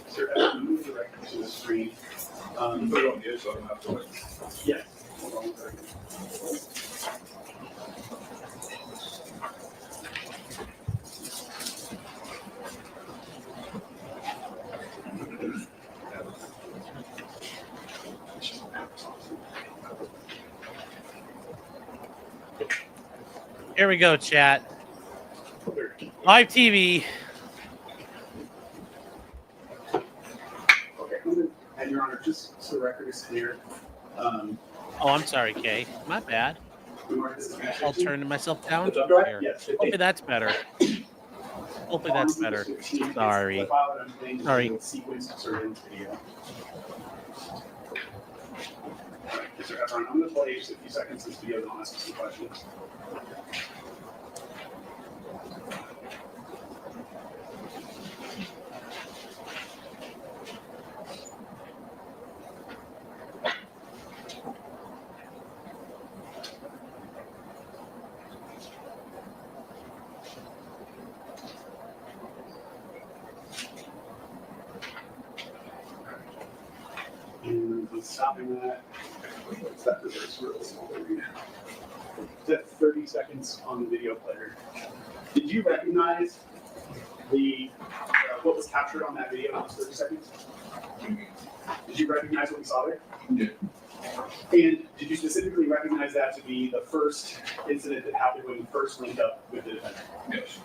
Sir, as we move directly to the screen, Put it on here so I don't have to wait. yeah. Hold on 1 second. Here we go, chat. Live TV. Okay, and Your Honor, just so the record is clear. Oh, I'm sorry, Kay. My bad. I'll turn myself down. The thumb drive? Here. Yes. Hopefully that's better. Hopefully that's better. Sorry. Sorry. Sequence surveillance video. Mr. Ephron, I'm going to play just a few seconds this video and I'll ask you some questions. And I'm stopping that. What's that reverse real small read? That's 30 seconds on the video player. Did you recognize the what was captured on that video in those 30 seconds? Did you recognize what we saw there? Yeah. And did you specifically recognize that to be the first incident that happened when you first linked up with the defendant? Yes.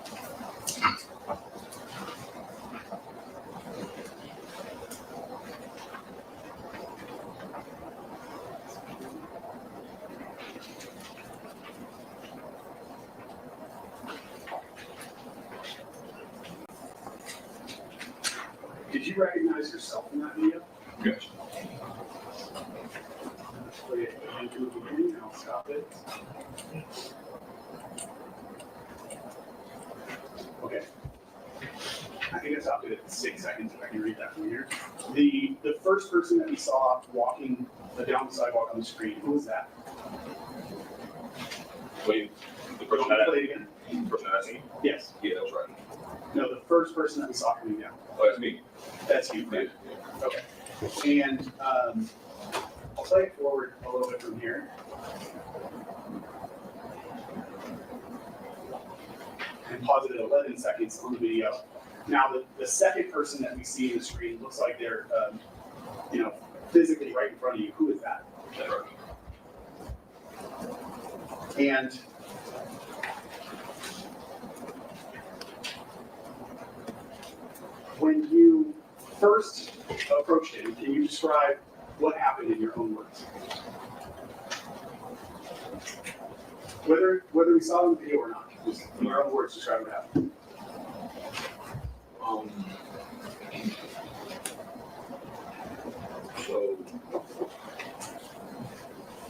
Did you recognize yourself in that video? Yes. Let's play it again to the beginning. I'll stop it. Okay. I think I stopped it at 6 seconds if I can read that from here. The first person that we saw walking down the sidewalk on the screen, who was that? Wait, the person Play that it again. the person that I seen? Yes. Yeah, that was right. No, the first person that we saw coming down. Oh, that's me. That's you, right? Okay. And I'll play it forward a little bit from here. And pause it at 11 seconds on the video. Now, the second person that we see in the screen looks like they're, physically right in front of you. Who is that? That's right. And when you first approached him, can you describe what happened in your own words? Whether we saw it in the video or not, just in your own words, describe what happened. So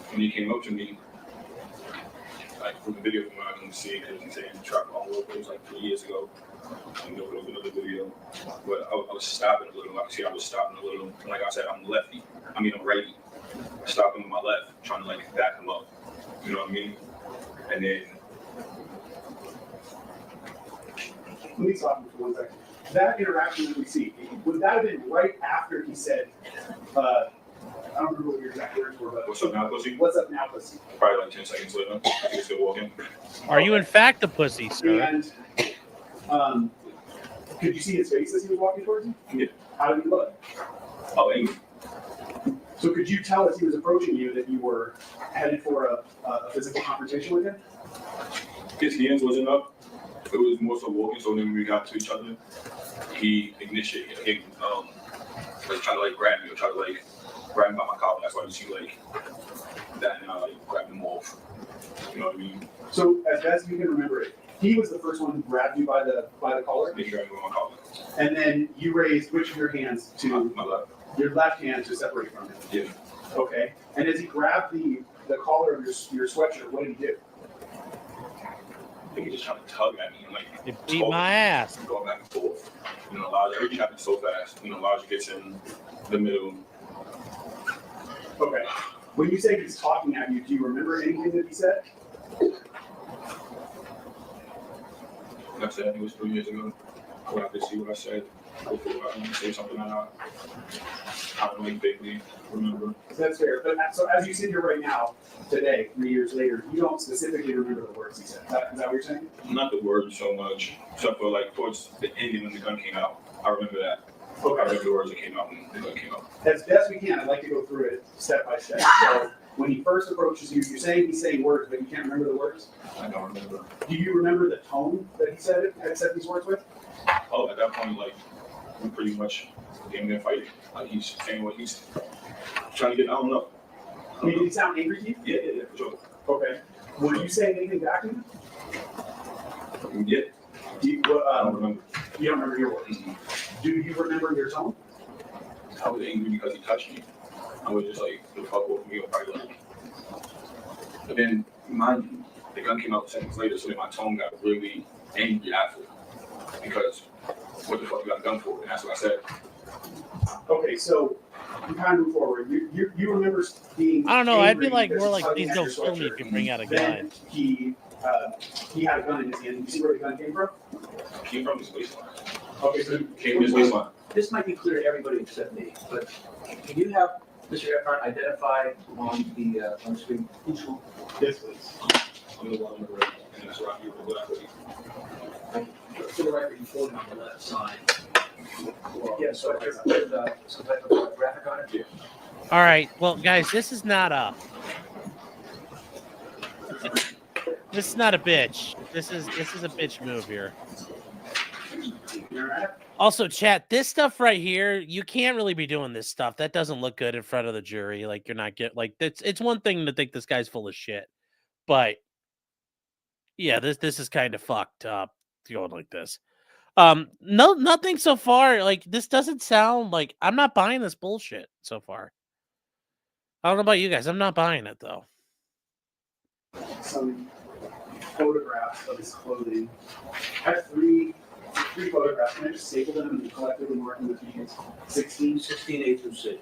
when he came up to me, like from the video from what I can see, because he's saying he trapped on road, it was like 3 years ago. And there was another video. But I was stopping a little. I can see I was stopping a little. Like I said, I'm lefty. I'm righty. I stopped him with my left, trying to like back him up. You know what I mean? And then. Let me stop you for 1 second. That interaction that we see, would that have been right after he said, I don't remember what your exact words were, but. What's up now, pussy? What's up now, pussy? Probably like 10 seconds later. He's still walking. Are you in fact a pussy, sir? And could you see his face as he was walking towards you? Yeah. How did he look? Oh, angry. So could you tell as he was approaching you that you were headed for a physical confrontation with him? His hands wasn't up. It was more so walking. So then when we got to each other, he initiated. He like trying to like grab me or try to like grab me by my collar. That's why you see like that, and I like grabbed him off. You know what I mean? So as best you can remember it, he was the first one who grabbed you by the collar. He grabbed me by my collar. And then you raised which of your hands to my left. Your left hand to separate from him. Yeah. Okay. And as he grabbed the collar of your sweatshirt, what did he do? I think he just trying to tug at me and like. You beat my ass. Going back and forth. You know, everything happens so fast. You know, Elijah gets in the middle. Okay. When you say he's talking at you, do you remember anything that he said? Like I said, I think it was 3 years ago. When I could see what I said. Hopefully I can say something that I don't like vaguely remember. That's fair. But so as you sit here right now, today, 3 years later, you don't specifically remember the words he said. Is that what you're saying? Not the words so much, except for like towards the ending when the gun came out. I remember that. Okay. I remember the words that came out when the gun came out. As best we can, I'd like to go through it step by step. So when he first approaches you, you're saying he's saying words, but you can't remember the words? I don't remember. Do you remember the tone that he had said these words with? Oh, at that point, like, we pretty much getting there fighting. Like, he's saying what he's trying to get, I don't know. Did he sound angry to you? Yeah, for sure. Okay. Were you saying anything back to him? Yeah. I don't remember. You don't remember your words? Mm-hmm. Do you remember your tone? I was angry because he touched me. I was just like, the fuck off me, or probably like. But then, mind you, the gun came out seconds later, so then my tone got really angry after. Because, what the fuck you got a gun for? And that's what I said. Okay, so you kind of move forward. You remember being. I don't know. I'd be angry like because more he's like, tugging please at don't your kill me sweatshirt. if you bring out a Then gun. he had a gun in his hand. Did you see where the gun came from? It came from his waistline. Okay, so Came from his waistline. This might be clear to everybody except me, but can you have Mr. Ephron identified on the screen? Yes, please. I'm the one on the right, and that's Rocky with the black hoodie. For the record, you quoted on the left side. Yeah, so with some type of graphic on it? Yeah. All right. Well, guys, this is not a bitch. This is a bitch move here. Also, chat, this stuff right here, you can't really be doing this stuff. That doesn't look good in front of the jury. Like, you're not like it's one thing to think this guy's full of shit, but yeah, this is kind of fucked up going like this. Nothing so far. Like, this doesn't sound like, I'm not buying this bullshit so far. I don't know about you guys. I'm not buying it though. Some photographs of his clothing. I have three photographs. Can I just staple them and collectively mark them with these? 16 A through C.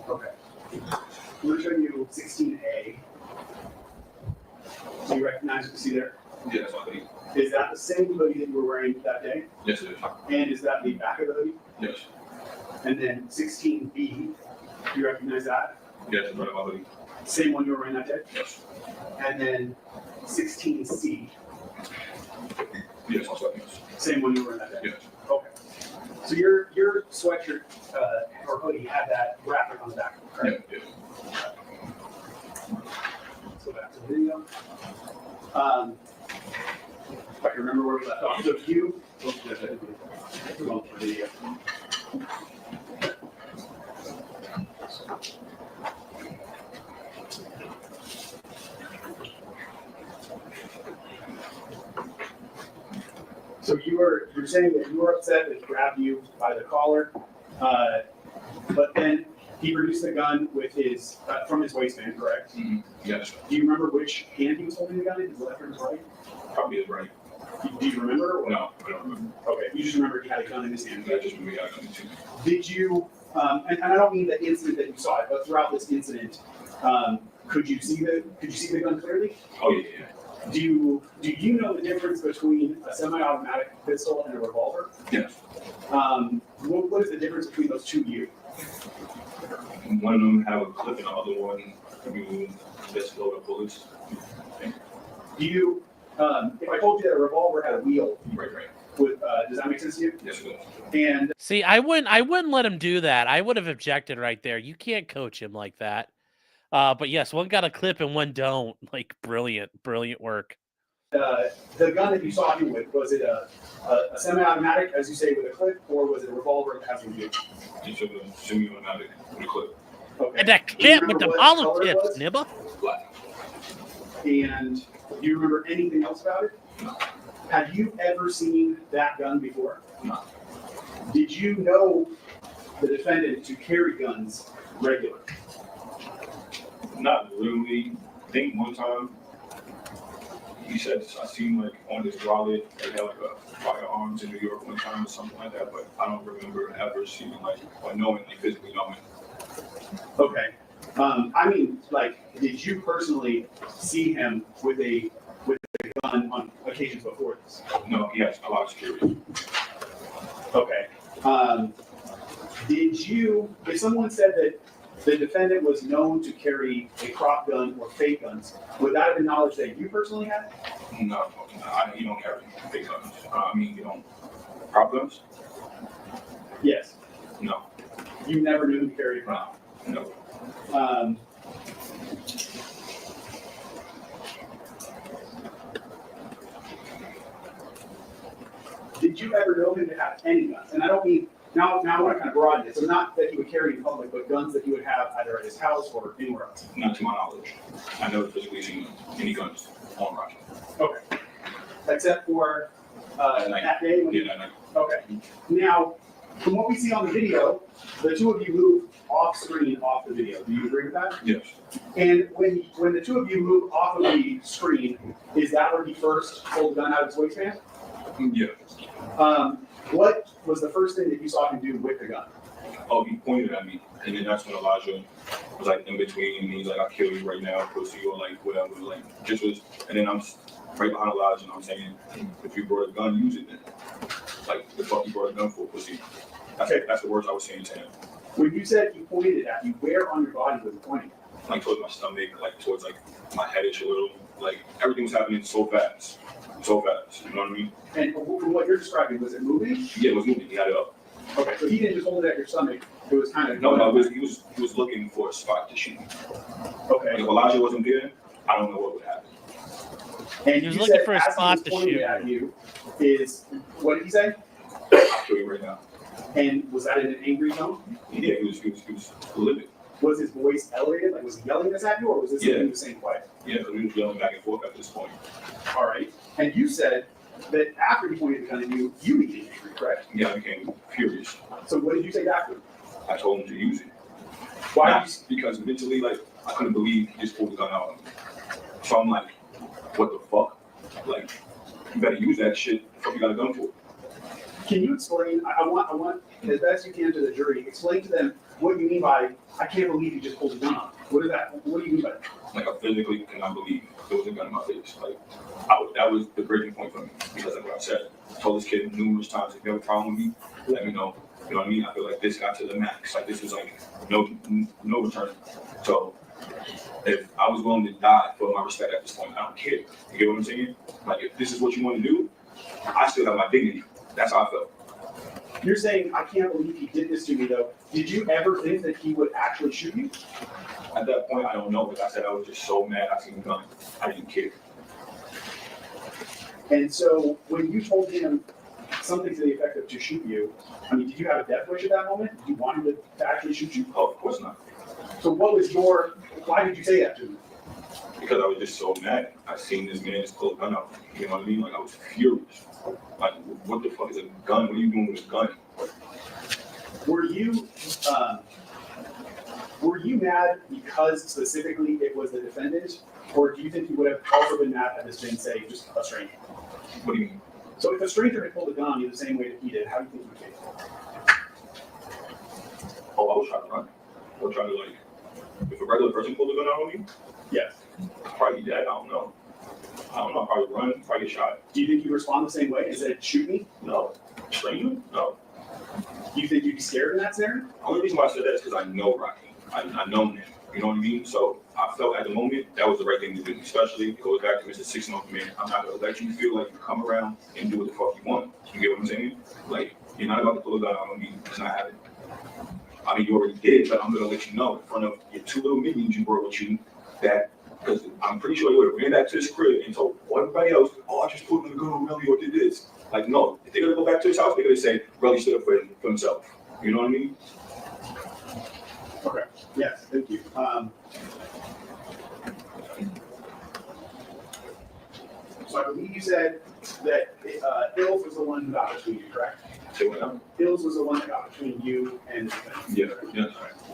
Okay. I'm going to show you 16A. Do you recognize what you see there? Yeah, that's my hoodie. Is that the same hoodie that you were wearing that day? Yes, it is. And is that the back of the hoodie? Yes. And then 16B, do you recognize that? Yes, it's my hoodie. Same one you were wearing that day? Yes. And then 16C, Yes, my sweatpants. same one you were wearing that day? Yes. Okay. So your sweatshirt or hoodie had that graphic on the back, correct? Yeah. Let's go back to the video. If I can remember where we left off. So you, video. So you're saying that you were upset that he grabbed you by the collar, but then he produced the gun with his from his waistband, correct? Mm-hmm. Yes. Do you remember which hand he was holding the gun in? His left or his right? Probably is right. Do you remember? Or? No, I don't remember. Okay, you just remember he had a gun in his hand. I just remember he had a gun in his hand. Did you? And I don't mean the incident that you saw it, but throughout this incident, could you see the gun clearly? Oh yeah. Do you know the difference between a semi-automatic pistol and a revolver? Yes. What is the difference between those two? One of them have a clip and the other one you just load of bullets. Do you? If I told you that a revolver had a wheel, Right. does that make sense to you? Yes, it does. And See, I wouldn't let him do that. I would have objected right there. You can't coach him like that. But yes, one got a clip and one don't. Like brilliant work. the gun that you saw him with, was it a semi-automatic, as you say, with a clip, or was it a revolver that has a wheel? It's a semi-automatic with a clip. Okay. And that Do you clip with remember the what olive color it tips, was? nibba. Black. And do you remember anything else about it? No. Have you ever seen that gun before? No. Did you know the defendant to carry guns regularly? Not really. I think one time he said I seen like on his wallet they had like a firearms in New York one time or something like that, but I don't remember ever seeing like or knowing like physically knowing. Okay. I mean, like, did you personally see him with a gun on occasions before this? No, he has a lot of security. Okay. Did you, if someone said that the defendant was known to carry a prop gun or fake guns, would that have been knowledge that you personally had? No, you don't carry fake guns. You don't prop guns? Yes. No. You never knew him to carry a prop? No. Did you ever know him to have any guns? And I don't mean, now I want to kind of broaden it. So not that he would carry in public, but guns that he would have either at his house or anywhere else. Not to my knowledge. I never physically seen any guns on Rocky. Okay. Except for that day when Yeah, that night. Okay. Now, from what we see on the video, the two of you move off screen off the video. Do you agree with that? Yes. And when the two of you move off of the screen, is that where he first pulled the gun out of his waistband? Yeah. What was the first thing that you saw him do with the gun? Oh, he pointed at me, and then that's when Elijah was like in between, and he's like, "I'll kill you right now, pussy," or like whatever, like just was. And then I'm right behind Elijah, and I'm saying, "If you brought a gun, use it then. Like the fuck you brought a gun for, pussy." That's the words I was saying to him. When you said he pointed at you, where on your body was he pointing? Like towards my stomach, like towards like my headish a little. Like everything was happening so fast. You know what I mean? And from what you're describing, was it moving? Yeah, it was moving. He had it up. Okay, so he didn't just hold it at your stomach. It was kind of he was looking for a spot to shoot. Okay. If Elijah wasn't there, I don't know what would happen. And He was you looking said for a as he spot was to pointing shoot. at you is, what did he say? I'll kill you right now. And was that in an angry tone? Yeah, he was livid. Was his voice elevated? Like, was he yelling this at you, or was this something he was saying quiet? Yeah, because we were yelling back and forth at this point. All right. And you said that after he pointed the gun at you, you became angry, correct? Yeah, I became furious. So what did you say after? I told him to use it. Why? Not because mentally, like, I couldn't believe he just pulled the gun out on me. So I'm like, what the fuck? Like, you better use that shit. What you got a gun for? Can you explain? I want as best you can to the jury. Explain to them what you mean by I can't believe you just pulled a gun on. What is that? What do you mean by that? Like, I physically cannot believe there was a gun in my face. Like, that was the breaking point for me because of what I said. I told this kid numerous times, if you have a problem with me, let me know. You know what I mean? I feel like this got to the max. Like, this was like no return. So, if I was willing to die for my respect at this point, I don't care. You get what I'm saying? Like, if this is what you want to do, I still have my dignity. That's how I felt. You're saying I can't believe he did this to me, though. Did you ever think that he would actually shoot you? At that point, I don't know, but I said I was just so mad I seen the gun. I didn't care. And so when you told him something to the effect of to shoot you, I mean, did you have a death wish at that moment? Did you want him to actually shoot you? Oh, of course not. So why did you say that to him? Because because I was just so mad. I seen this man just pull a gun out. You know what I mean? Like I was furious. Like, what the fuck is a gun? What are you doing with a gun? Were you mad because specifically it was the defendant, or do you think you would have also been mad had this been, say, just a stranger? What do you mean? So if a stranger had pulled a gun on you the same way that he did, how do you think you would take it? Oh, I was trying to run. I was trying to like, if a regular person pulled a gun out on me, Yes. I'd probably be dead. I don't know. I'd probably run, probably get shot. Do you think you'd respond the same way? Is it shoot me? No. Stranger? No. Do you think you'd be scared in that scenario? The only reason why I said that is because I know Rocky. I know him. You know what I mean? So I felt at the moment that was the right thing to do. Especially it goes back to Mr. 6-month man. I'm not gonna let you feel like you come around and do what the fuck you want. You get what I'm saying? Like you're not about to pull a gun out on me. It's not happening. I mean, you already did, but I'm gonna let you know in front of your two little minions you brought with you that. Because I'm pretty sure he would have ran back to his crib and told everybody else, oh, I just pulled the gun on Relli or did this. Like, no, if they're gonna go back to his house, they're gonna say Relli stood up for himself. You know what I mean? Okay. Yes, thank you. So I believe you said that Hills was the one who got between you, correct? Say what now? Hills was the one that got between you and the defendant. Yeah.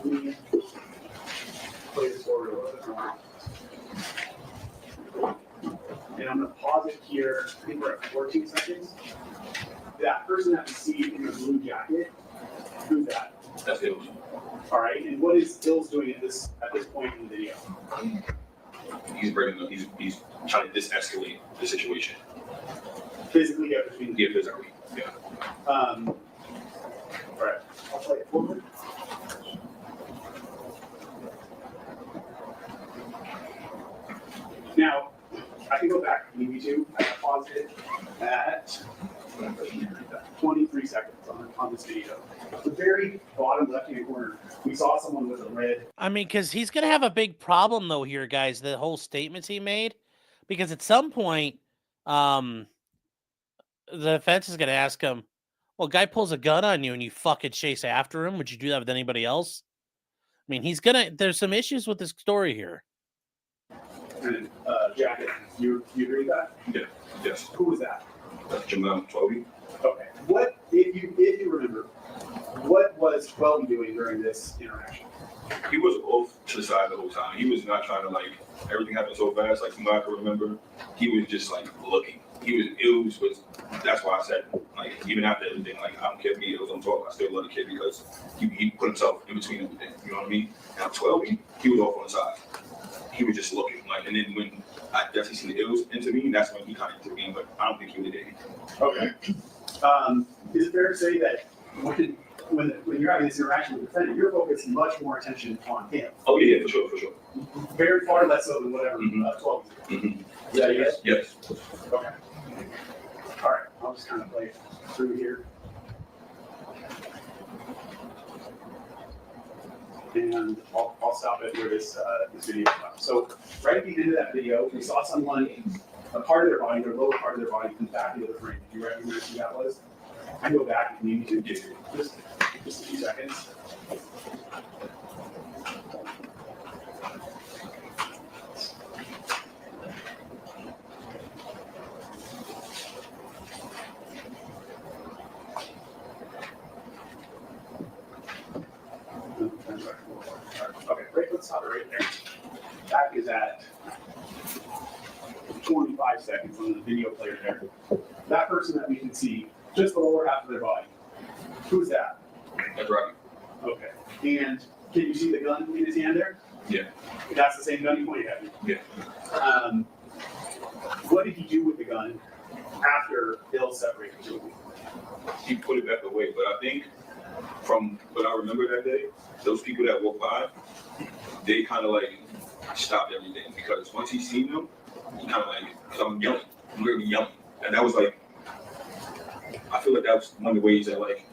Let me play this forward a little bit more. And I'm gonna pause it here. I think we're at 14 seconds. That person that we see in the blue jacket, who's that? That's it. All right, and what is Hills doing at this point in the video? He's breaking up. He's trying to de-escalate the situation. Physically get between Yeah, physically. Yeah. all right, I'll play it forward. Now, I can go back if you need me to. I paused it at 23 seconds on this video. The very bottom left-hand corner, we saw someone with a red. I mean, because he's going to have a big problem, though, here, guys, the whole statements he made. Because at some point, the defense is going to ask him, well, guy pulls a gun on you and you fucking chase after him. Would you do that with anybody else? I mean, there's some issues with this story here. And jacket. You agree with that? Yeah. Yes. Who was that? That's Jamal Twelby. Okay. What, if you remember, what was Twelby doing during this interaction? He was off to the side the whole time. He was not trying to like everything happened so fast. Like from what I can remember, he was just like looking. That's why I said like even after everything, like I don't care if he was on talk. I still love the kid because he put himself in between everything. You know what I mean? Now 12, he was off on the side. He was just looking like, and then when I definitely seen the ills into me, that's when he kind of intervened. But I don't think he would have did anything. Okay. Is it fair to say that when you're having this interaction with the defendant, you're focusing much more attention on him? Oh yeah, for sure. Very far less so than whatever 12 is doing. Yeah, yes? Yes. Okay. All right, I'll just kind of play it through here. And I'll stop it where this video stops. So right at the end of that video, we saw someone, a part of their body, their lower part of their body comes back into the frame. Do you recognize who that was? I can go back if you need me to. Just a few seconds. Okay, great, let's stop it right there. That is at 25 seconds on the video player there. That person that we can see, just the lower half of their body. Who's that? That's right. Okay. And can you see the gun in his hand there? Yeah. That's the same gun you pointed at me. Yeah. What did he do with the gun after Bill separated the two of you? He put it back away, but I think from what I remember that day, those people that walked by, they kind of like stopped everything because once he seen them, he kind of like, because I'm yelling, I'm literally yelling, and that was like, I feel like that was one of the ways that like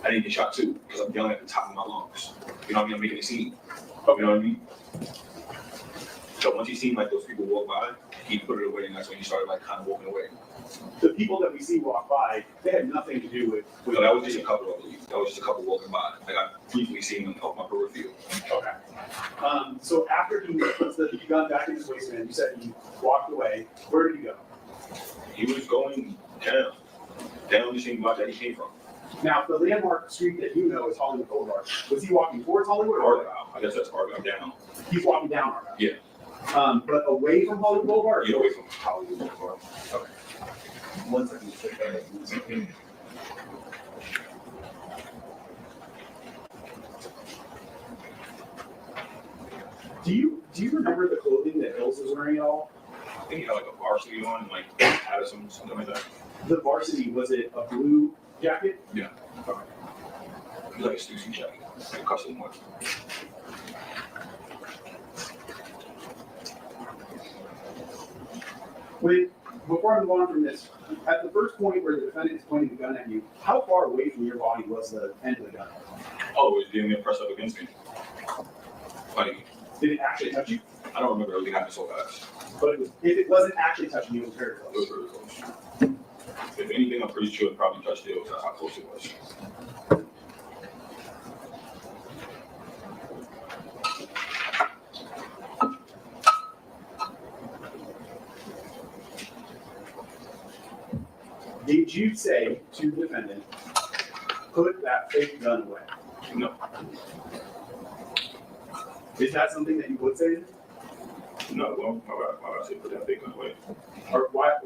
I didn't get shot too because I'm yelling at the top of my lungs. You know what I mean? I'm making a scene. You know what I mean? So once he seen like those people walk by, he put it away, and that's when he started like kind of walking away. The people that we see walk by, they had nothing to do with. No, that was just a couple, I believe. That was just a couple walking by. Like I briefly seen them off my peripheral. Okay. So after he puts the gun back in his waistband, you said he walked away. Where did he go? He was going down the same block that he came from. Now, the landmark street that you know is Hollywood Boulevard. Was he walking towards Hollywood or? Argyle. I guess that's Argyle down. He's walking down Argyle. Yeah. But away from Hollywood Boulevard? Yeah, away from Hollywood Boulevard. Okay. 1 second. Do you remember the clothing that Hills was wearing at all? I think he had like a varsity on, and like had something like that. The varsity, was it a blue jacket? Yeah. Okay. It was like a Stussy jacket, like a custom one. Before I move on from this, at the first point where the defendant is pointing the gun at you, how far away from your body was the end of the gun? Oh, it was getting pressed up against me. Like, did it actually touch you? I don't remember everything happened so fast. But if it wasn't actually touching you, it was very close. It was very close. If anything, I'm pretty sure it probably touched Dale. That's how close it was. Did you say to the defendant, put that fake gun away? No. Is that something that you would say? No, well, why would I say put that fake gun away? Or why,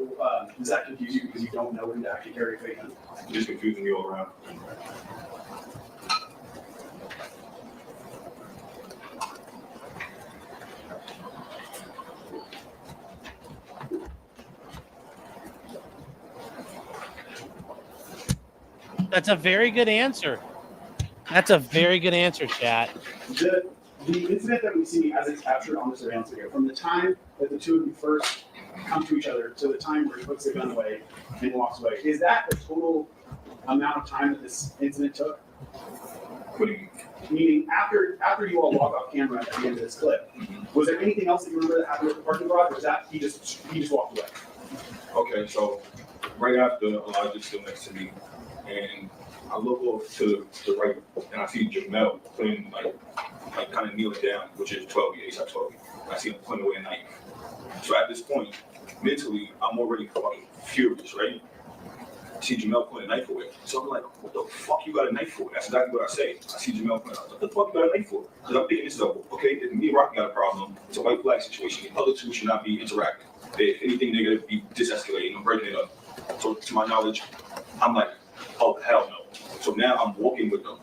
does that confuse you because you don't know him to actually carry a fake gun? It's just confusing me all around. That's a very good answer. That's a very good answer, chat. The incident that we see as it's captured on the surveillance video, from the time that the two of you first come to each other to the time where he puts the gun away and walks away, is that the total amount of time that this incident took? What do you mean? Meaning, after you all walk off camera at the end of this clip, was there anything else that you remember that happened at the parking garage, or was that he just walked away? Okay, so right after Elijah's still next to me, and I look off to the right, and I see Jamel putting like kind of kneeling down, which is 12, ASAP 12. I see him putting away a knife. So at this point, mentally, I'm already fucking furious, right? I see Jamel putting a knife away. So I'm like, what the fuck you got a knife for? That's exactly what I say. I see Jamel putting, what the fuck you got a knife for? Because I'm thinking this is okay, if me and Rocky got a problem, it's a white flag situation. The other two should not be interacting. If anything, they're gonna be de-escalating and breaking it up. So to my knowledge, I'm like, oh hell no. So now I'm walking with them.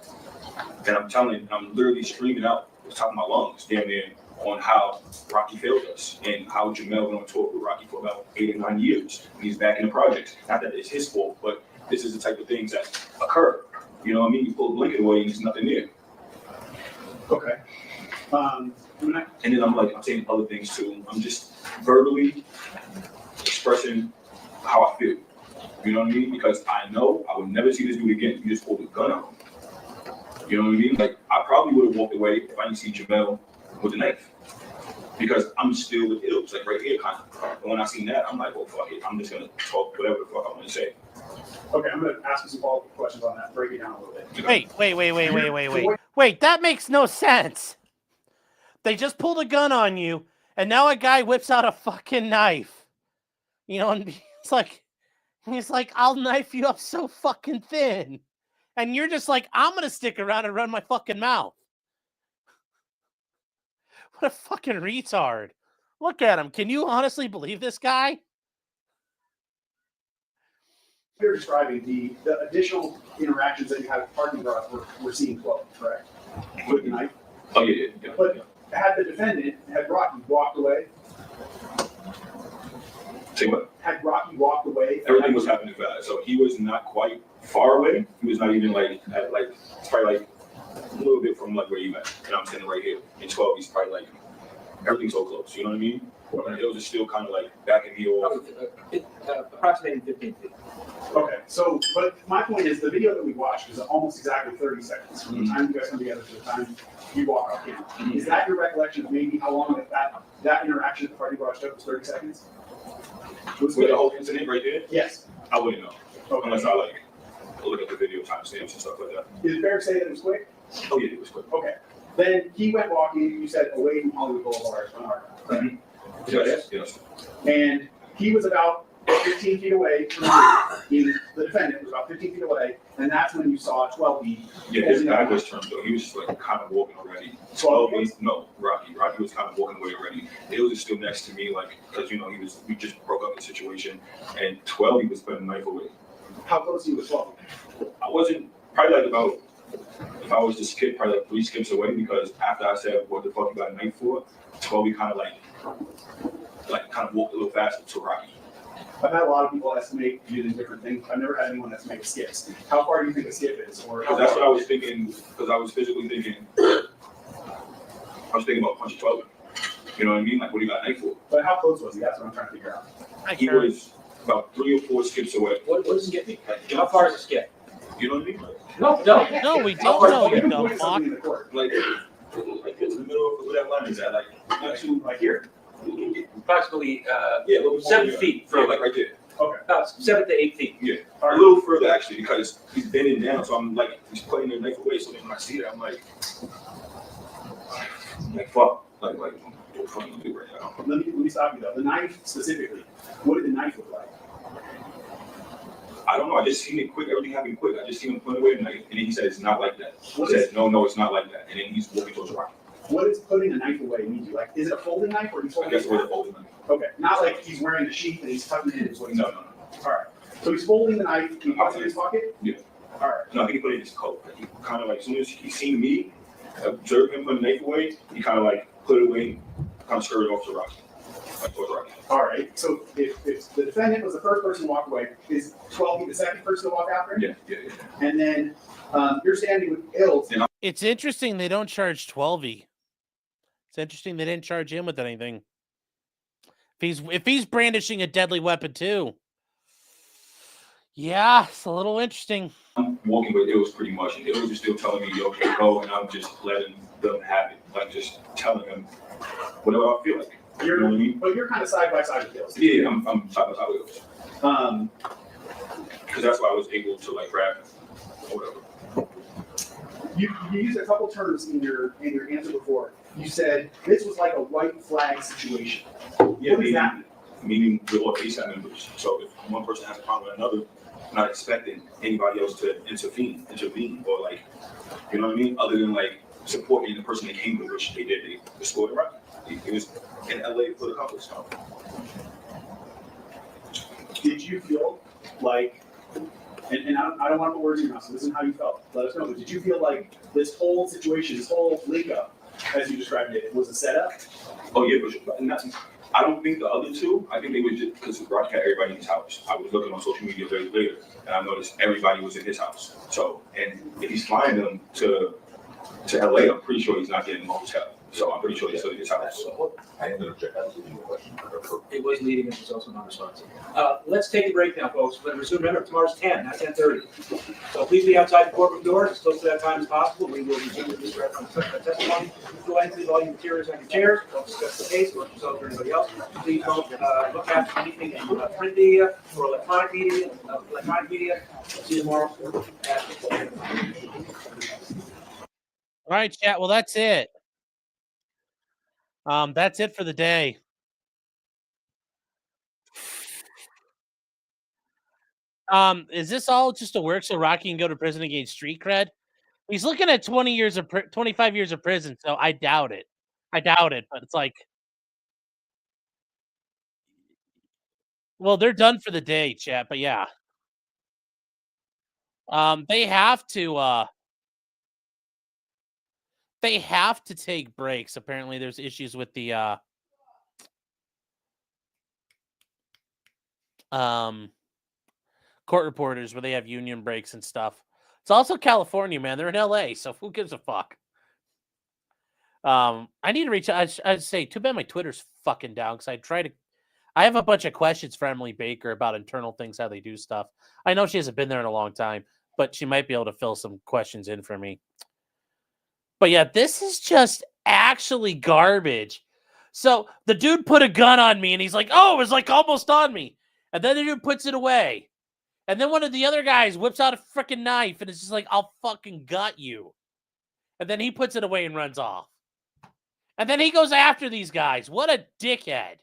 And I'm literally screaming out at the top of my lungs, damn near, on how Rocky failed us and how Jamel went on tour with Rocky for about 8 or 9 years. And he's back in the projects. Not that it's his fault, but this is the type of things that occur. You know what I mean? You pull the blanket away and there's nothing there. Okay. And then I'm saying other things too. I'm just verbally expressing how I feel. You know what I mean? Because I know I would never see this dude again. You just pulled a gun on him. You know what I mean? Like, I probably would have walked away if I didn't see Jamel with a knife. Because I'm still with ills, like right here, kind of. And when I seen that, I'm like, well, fuck it. I'm just going to talk whatever the fuck I want to say. Okay, I'm going to ask you some follow-up questions on that. Break it down a little bit. Wait. That makes no sense. They just pulled a gun on you, and now a guy whips out a fucking knife. You know, and he's like, I'll knife you up so fucking thin. And you're just like, I'm going to stick around and run my fucking mouth. What a fucking retard. Look at him. Can you honestly believe this guy? You're describing the additional interactions that you had with parking garage were seen 12, correct? With the knife? Oh, yeah. But had the defendant, had Rocky walked away? Say what? Had Rocky walked away? Everything was happening fast. So he was not quite far away. He was not even it's probably like a little bit from like where you at. And I'm standing right here. In 12, he's probably like everything's so close. You know what I mean? It was just still kind of like backing me off. Approximating 15 feet. Okay, so, but my point is, the video that we watched is almost exactly 30 seconds from the time you guys come together to the time you walk off camera. Is that your recollection of maybe how long that interaction at the party garage took was 30 seconds? With the whole incident right there? Yes. I wouldn't know. Okay. Unless I like look at the video timestamps and stuff like that. Is it fair to say that it was quick? Oh yeah, it was quick. Okay. Then he went walking, you said, away from Hollywood Boulevard on our, correct? Yes. And he was about 15 feet away from you. The defendant was about 15 feet away, and that's when you saw 12B. Yeah, his back was turned though. He was just like kind of walking already. 12B, no, Rocky. Rocky was kind of walking away already. It was just still next to me, like, because we just broke up the situation, and 12B was putting a knife away. How close he was 12? I wasn't, probably like about, if I was to skip, probably like 3 skips away, because after I said, what the fuck you got a knife for, 12B kind of walked a little faster to Rocky. I've had a lot of people estimate using different things. I've never had anyone estimate skips. How far do you think a skip is? Or that's what I was thinking, because I was physically thinking, I was thinking about punching 12. You know what I mean? Like, what do you got a knife for? But how close was he? That's what I'm trying to figure out. He was about 3 or 4 skips away. What does skip mean? Like, how far is a skip? You know what I mean? No, we don't know. You know, fuck. Like it's in the middle of where that line is at, like not too like here. Approximately, Yeah, a little 7 feet from like right there. Okay. About 7 to 8 feet. Yeah, a little further actually, because he's bending down, so I'm like he's putting the knife away. So then when I see it, I'm like fuck, like what the fuck you do right now? Let me stop you though. The knife specifically. What did the knife look like? I don't know. I just seen it quick. Everything happened quick. I just seen him put away the knife, and then he said it's not like that. He said no, it's not like that, and then he's walking towards Rocky. What does putting a knife away mean to you? Like, is it a folding knife or he's I holding guess it? we're the folding knife. Okay, not like he's wearing a sheath and he's tucking it in. Is what he's No. All right. So he's folding the knife. He puts it in his pocket. Yeah. All right. No, I think he put it in his coat. Like, he kind of like as soon as he seen me, observed him putting the knife away, he kind of like put it away, kind of skirted off to Rocky, like towards Rocky. All right. So if the defendant was the first person to walk away, is 12 the second person to walk after him? Yeah. And then you're standing with Ills. It's interesting they don't charge 12E. It's interesting they didn't charge him with anything. If he's brandishing a deadly weapon too. Yeah, it's a little interesting. I'm walking with Ills pretty much, and Ills is still telling me, "Yo, go," and I'm just letting them have it, like just telling them whatever I feel like. You know what I mean? But you're kind of side by side with Ills. Yeah, I'm side by side with Ills. Because that's why I was able to like grab him or whatever. You used a couple terms in your answer before. You said this was like a white flag situation. Yeah, what does that mean? Meaning we're all ASAP members. So if one person has a problem with another, I'm not expecting anybody else to intervene, or like, you know what I mean? Other than like supporting the person they came with, which they did. They scored it right. It was in LA for the couple of stuff. Did you feel like, and I don't want to put words in your mouth, so this is how you felt. Let us know. But did you feel like this whole situation, this whole link up, as you described it, was a setup? Oh yeah, for sure. And I don't think the other two, I think they were just because Rocky had everybody in his house. I was looking on social media very later, and I noticed everybody was in his house. So, and if he's flying them to LA, I'm pretty sure he's not getting a hotel. So I'm pretty sure he's still in his house. I am going to check out the question. It was leading, it was also non-responsive. Let's take a break now, folks. We're going to resume. Remember, tomorrow's 10, not 10:30. So please be outside the courtroom doors as close to that time as possible. We will resume with Mr. Ephron's testimony. Go ahead and leave all your materials on your chairs. Don't discuss the case or yourself or anybody else. Please don't look at anything in print media or electronic media. See you tomorrow. All right, chat. Well, that's it. That's it for the day. Is this all just a work so Rocky can go to prison and gain street cred? He's looking at 25 years of prison, so I doubt it. But it's like, well, they're done for the day, chat. But yeah, they have to take breaks. Apparently, there's issues with the court reporters where they have union breaks and stuff. It's also California, man. They're in LA, so who gives a fuck? I need to reach out. I'd say, too bad my Twitter's fucking down because I have a bunch of questions for Emily Baker about internal things, how they do stuff. I know she hasn't been there in a long time, but she might be able to fill some questions in for me. But yeah, this is just actually garbage. So the dude put a gun on me and he's like, oh, it was like almost on me. And then the dude puts it away. And then one of the other guys whips out a freaking knife and it's just like, I'll fucking gut you. And then he puts it away and runs off. And then he goes after these guys. What a dickhead.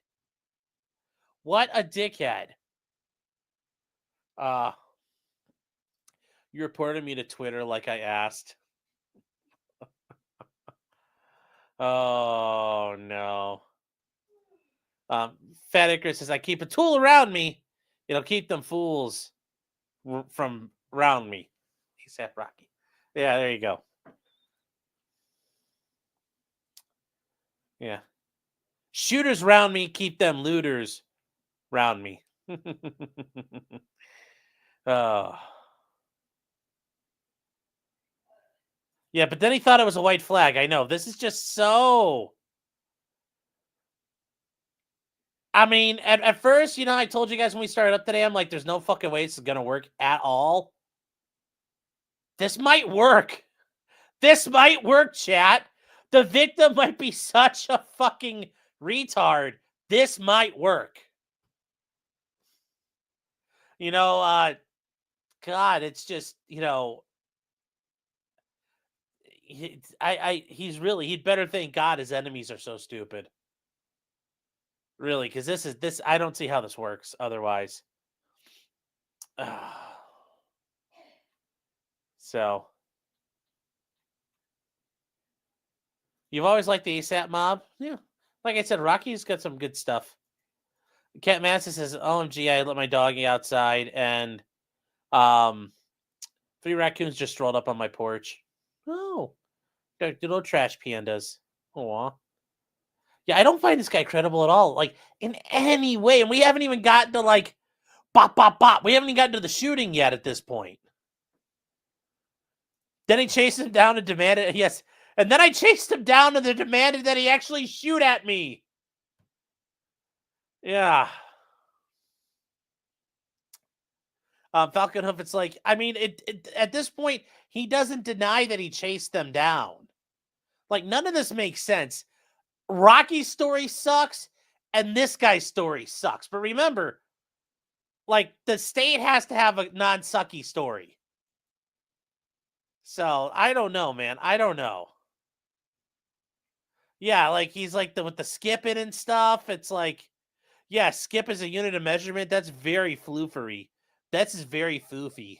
What a dickhead. You reported me to Twitter like I asked. Oh, no. Fat Icarus says, I keep a tool around me. It'll keep them fools from around me. APRocky. Yeah, there you go. Yeah. Shooters round me, keep them looters round me. Oh. Yeah, but then he thought it was a white flag. I know. This is just so... I mean, at first, I told you guys when we started up today, I'm like, there's no fucking way this is going to work at all. This might work. This might work, chat. The victim might be such a fucking retard. This might work. God, it's just, he'd better thank God his enemies are so stupid. Really, because this, I don't see how this works otherwise. So, you've always liked the ASAP mob? Yeah. Like I said, Rocky's got some good stuff. Cat Massa says, OMG, I let my doggy outside and 3 raccoons just strolled up on my porch. Oh, they're little trash pandas. Aw. Yeah, I don't find this guy credible at all, like, in any way. And we haven't even gotten to, like, bop, bop, bop. We haven't even gotten to the shooting yet at this point. Then he chased him down and demanded, yes. And then I chased him down and they demanded that he actually shoot at me. Yeah. Falcon Hoof, it's like, I mean, at this point, he doesn't deny that he chased them down. Like, none of this makes sense. Rocky's story sucks, and this guy's story sucks. But remember, like, the state has to have a non-sucky story. So, I don't know, man. I don't know. Yeah, like, he's like, with the skipping and stuff, it's like, yeah, skip is a unit of measurement. That's very floofery. That's very foofy.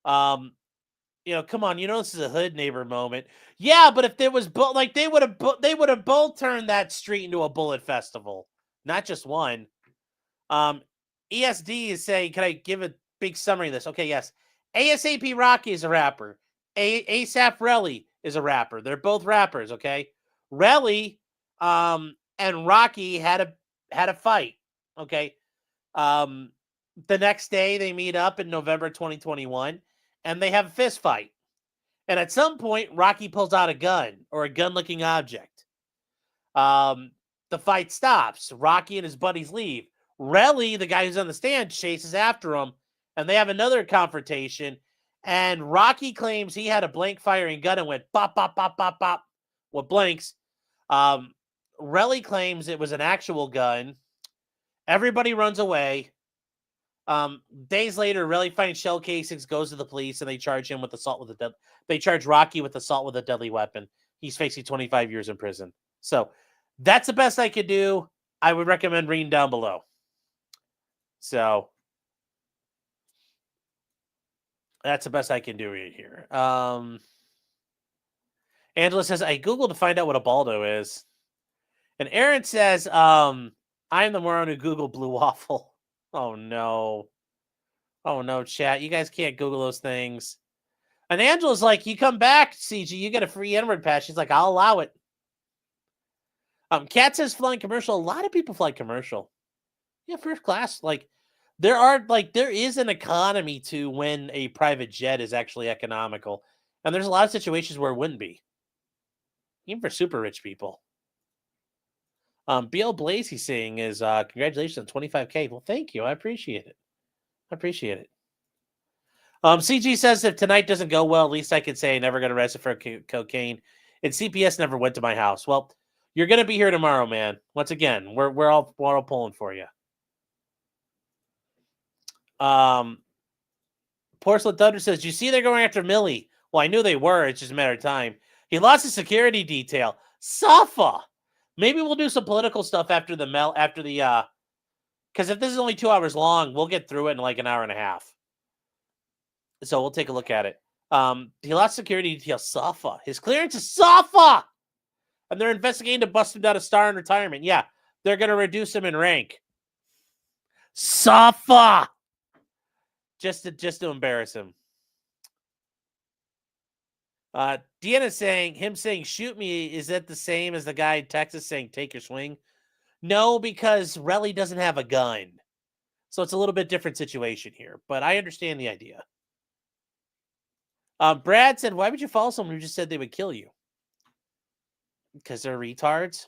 Come on, this is a hood neighbor moment. Yeah, but if there was like they would have both turned that street into a bullet festival, not just one. ESD is saying, can I give a big summary of this? Okay, yes. APRocky is a rapper. ASAP Relli is a rapper. They're both rappers, okay? Relli and Rocky had a fight, okay? The next day they meet up in November 2021 and they have a fist fight. And at some point, Rocky pulls out a gun or a gun-looking object. The fight stops. Rocky and his buddies leave. Relli, the guy who's on the stand, chases after him, and they have another confrontation. And Rocky claims he had a blank firing gun and went bop, bop, bop, bop, bop with blanks. Relli claims it was an actual gun. Everybody runs away. Days later, Relli finds shell casings, goes to the police, and they charge him with assault with a They charge Rocky with assault with a deadly weapon. He's facing 25 years in prison. So that's the best I could do. I would recommend reading down below. So that's the best I can do right here. Angela says, I Googled to find out what a Baldo is. And Aaron says, I'm the moron who Googled blue waffle. Oh, no. Oh, no, chat. You guys can't Google those things. And Angela's like, you come back, CG. You get a free N-word pass. She's like, I'll allow it. Cat says flying commercial. A lot of people fly commercial. Yeah, first class. Like, there is an economy to when a private jet is actually economical. And there's a lot of situations where it wouldn't be. even for super rich people. BL Blaze, he's saying is congratulations on 25K. Well, thank you. I appreciate it. CG says if tonight doesn't go well, at least I could say I never got arrested for cocaine. And CPS never went to my house. Well, you're gonna be here tomorrow, man. Once again, we're all pulling for you. Porcelain Thunder says, you see they're going after Millie. Well, I knew they were. It's just a matter of time. He lost his security detail. Safa. Maybe we'll do some political stuff after the because if this is only 2 hours long, we'll get through it in like an hour and a half. So we'll take a look at it. He lost security detail. Safa. His clearance is Safa. And they're investigating to bust him down a star in retirement. Yeah, they're going to reduce him in rank. Safa. Just to embarrass him. Deanna's saying, shoot me, is that the same as the guy in Texas saying, take your swing? No, because Relli doesn't have a gun. So it's a little bit different situation here. But I understand the idea. Brad said, why would you follow someone who just said they would kill you? Because they're retards.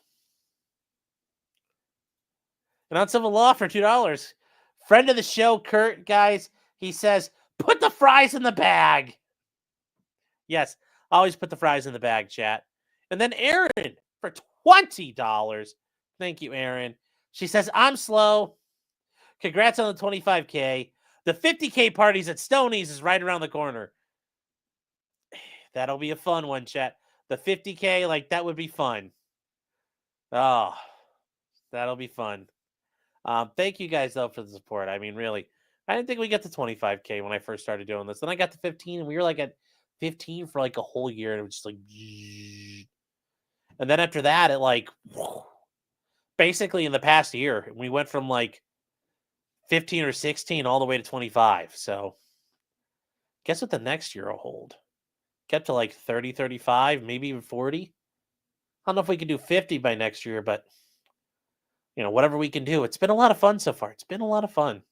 And on civil law for $2. Friend of the show, Kurt, guys, he says, put the fries in the bag. Yes, always put the fries in the bag, chat. And then Aaron for $20. Thank you, Aaron. She says, I'm slow. Congrats on the 25K. The 50K parties at Stoney's is right around the corner. That'll be a fun one, chat. The 50K, like, that would be fun. Oh, that'll be fun. Thank you guys, though, for the support. I mean, really, I didn't think we got to 25K when I first started doing this. Then I got to 15, and we were, like, at 15 for, like, a whole year, and it was just, like, and then after that, it, like, basically in the past year, we went from, like, 15 or 16 all the way to 25. So, guess what the next year will hold? Get to like 30, 35, maybe even 40. I don't know if we can do 50 by next year, but whatever we can do. It's been a lot of fun so far. It's been a lot of fun.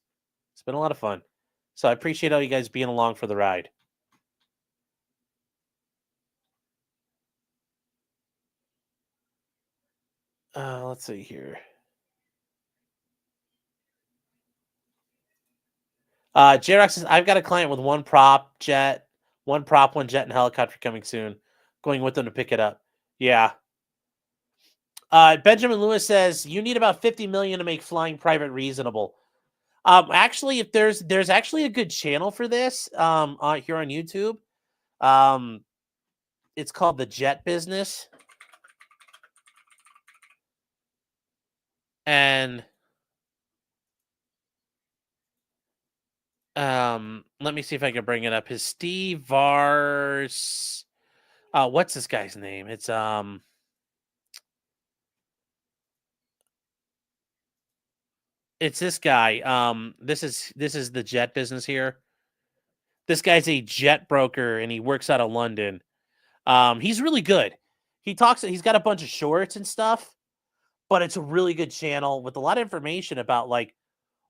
So I appreciate all you guys being along for the ride. Let's see here. J-Rock says, I've got a client with one prop, one jet, and helicopter coming soon. Going with them to pick it up. Yeah. Benjamin Lewis says, you need about 50 million to make flying private reasonable. Actually, if there's actually a good channel for this here on YouTube. It's called The Jet Business. And let me see if I can bring it up. His Steve Vars. What's this guy's name? It's this guy. This is The Jet Business here. This guy's a jet broker and he works out of London. He's really good. He's got a bunch of shorts and stuff, but it's a really good channel with a lot of information about like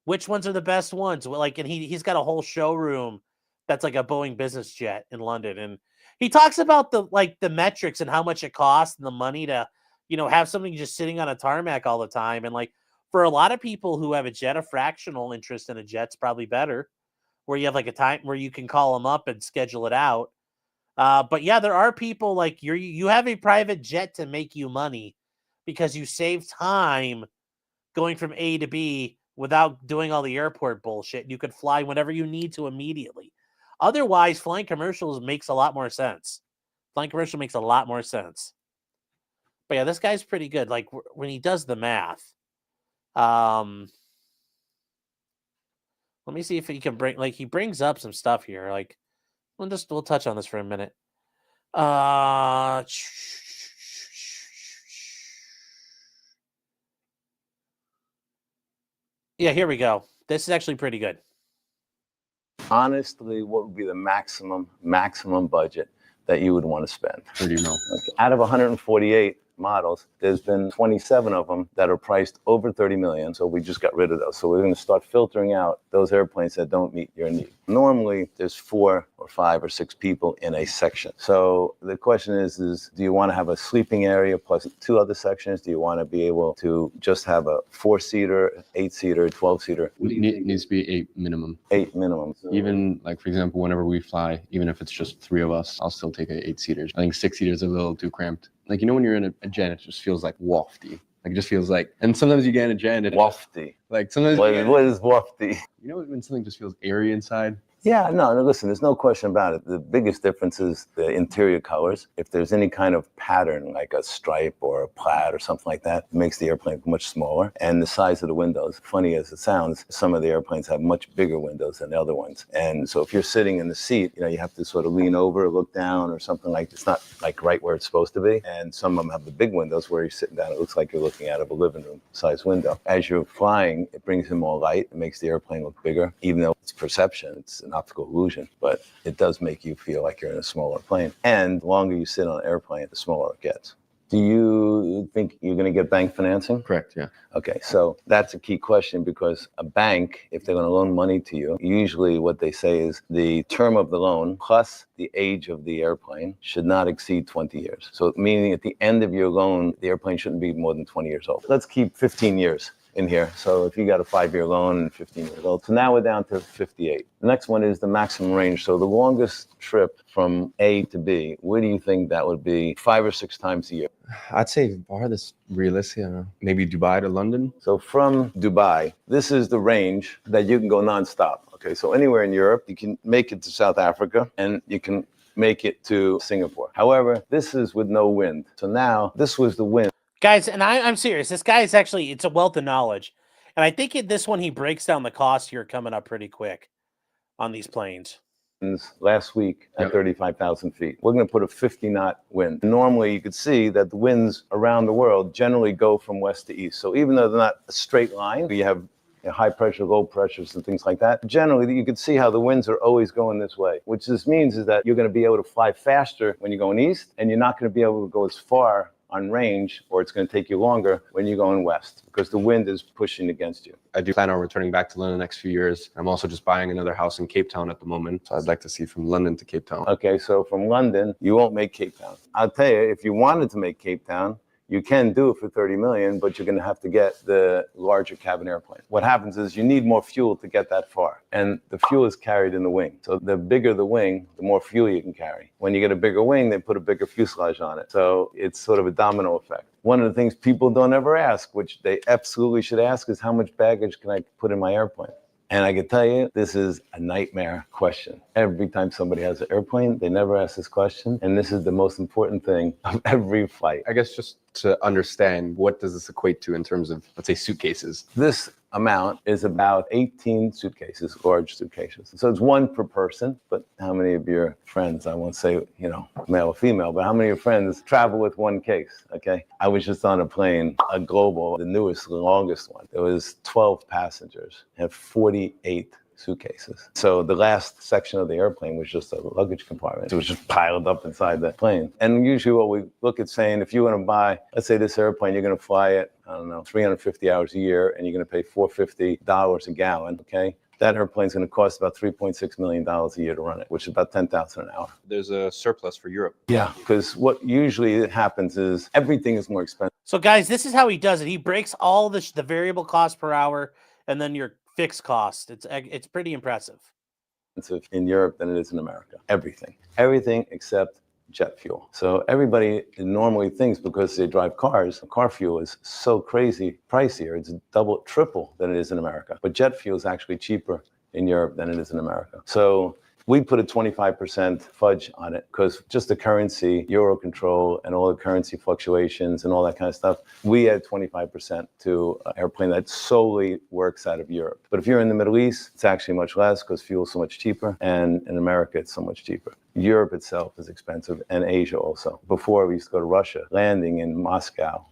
which ones are the best ones. Like, and he's got a whole showroom that's like a Boeing business jet in London. And he talks about the metrics and how much it costs and the money to, have something just sitting on a tarmac all the time. And like for a lot of people who have a jet, a fractional interest in a jet's probably better, where you have like a time where you can call them up and schedule it out. But yeah, there are people like you have a private jet to make you money because you save time going from A to B without doing all the airport bullshit. You could fly whenever you need to immediately. Otherwise, flying commercials makes a lot more sense. But yeah, this guy's pretty good. Like when he does the math. Let me see if he can he brings up some stuff here. Like we'll touch on this for a minute. Yeah, here we go. This is actually pretty good. Honestly, what would be the maximum budget that you would want to spend? 30 mil. Out of 148, models, there's been 27 of them that are priced over 30 million. So we just got rid of those. So we're going to start filtering out those airplanes that don't meet your need. Normally, there's 4 or 5 or 6 people in a section. So the question is do you want to have a sleeping area plus 2 other sections? Do you want to be able to just have a 4-seater, 8-seater, 12-seater? Needs to be 8 minimum. 8 minimum. Even like, for example, whenever we fly, even if it's just 3 of us, I'll still take a 8-seaters. I think 6-seaters are a little too cramped. Like, you know, when you're in a jet, it just feels like wafty. Like, it just feels like, and sometimes you get in a jet and it wafty. Like sometimes. What is wafty? You know when something just feels airy inside? Yeah, no, listen, there's no question about it. The biggest difference is the interior colors. If there's any kind of pattern, like a stripe or a plaid or something like that, it makes the airplane much smaller. And the size of the windows, funny as it sounds, some of the airplanes have much bigger windows than the other ones. And so if you're sitting in the seat, you know, you have to sort of lean over, look down or something like, it's not like right where it's supposed to be. And some of them have the big windows where you're sitting down, it looks like you're looking out of a living room size window. As you're flying, it brings in more light, it makes the airplane look bigger, even though it's perception, it's an optical illusion, but it does make you feel like you're in a smaller plane. And the longer you sit on an airplane, the smaller it gets. Do you think you're going to get bank financing? Correct, yeah. Okay, so that's a key question because a bank, if they're going to loan money to you, usually what they say is the term of the loan plus the age of the airplane should not exceed 20 years. So meaning at the end of your loan, the airplane shouldn't be more than 20 years old. Let's keep 15 years in here. So if you got a 5-year loan and 15 years old, so now we're down to 58. The next one is the maximum range. So the longest trip from A to B, where do you think that would be 5 or 6 times a year? I'd say farthest realistic, I don't know, maybe Dubai to London. So from Dubai, this is the range that you can go nonstop. Okay, so anywhere in Europe, you can make it to South Africa and you can make it to Singapore. However, this is with no wind. So now this was the wind. Guys, and I'm serious. This guy is actually, it's a wealth of knowledge. And I think in this one, he breaks down the cost here coming up pretty quick on these planes. Last week at 35,000 feet. We're going to put a 50-knot wind. Normally, you could see that the winds around the world generally go from west to east. So even though they're not a straight line, you have high pressure, low pressures, and things like that. Generally, you can see how the winds are always going this way. Which this means is that you're going to be able to fly faster when you're going east, and you're not going to be able to go as far on range, or it's going to take you longer when you're going west because the wind is pushing against you. I do plan on returning back to London the next few years. I'm also just buying another house in Cape Town at the moment. So I'd like to see from London to Cape Town. Okay, so from London, you won't make Cape Town. I'll tell you, if you wanted to make Cape Town, you can do it for 30 million, but you're going to have to get the larger cabin airplane. What happens is you need more fuel to get that far, and the fuel is carried in the wing. So the bigger the wing, the more fuel you can carry. When you get a bigger wing, they put a bigger fuselage on it. So it's sort of a domino effect. One of the things people don't ever ask, which they absolutely should ask, is how much baggage can I put in my airplane? And I can tell you, this is a nightmare question. Every time somebody has an airplane, they never ask this question. And this is the most important thing of every flight. I guess just to understand, what does this equate to in terms of, let's say, suitcases? This amount is about 18 suitcases, large suitcases. So it's 1 per person. But how many of your friends, I won't say, male or female, but how many of your friends travel with 1 case, okay? I was just on a plane, a Global, the newest, the longest one. There was 12 passengers and 48 suitcases. So the last section of the airplane was just a luggage compartment. It was just piled up inside the plane. And usually what we look at saying, if you want to buy, let's say this airplane, you're going to fly it, 350 hours a year, and you're going to pay $450 a gallon, okay? That airplane's going to cost about $3.6 million a year to run it, which is about $10,000 an hour. There's a surplus for Europe. Yeah, because what usually happens is everything is more expensive. So guys, this is how he does it. He breaks all the variable cost per hour and then your fixed cost. It's pretty impressive. In Europe than it is in America. Everything except jet fuel. So everybody normally thinks because they drive cars, car fuel is so crazy pricier. It's double, triple than it is in America. But jet fuel is actually cheaper in Europe than it is in America. So we put a 25% fudge on it because just the currency, Euro control, and all the currency fluctuations and all that kind of stuff, we add 25% to an airplane that solely works out of Europe. But if you're in the Middle East, it's actually much less because fuel is so much cheaper. And in America, it's so much cheaper. Europe itself is expensive, and Asia also. Before, we used to go to Russia, landing in Moscow,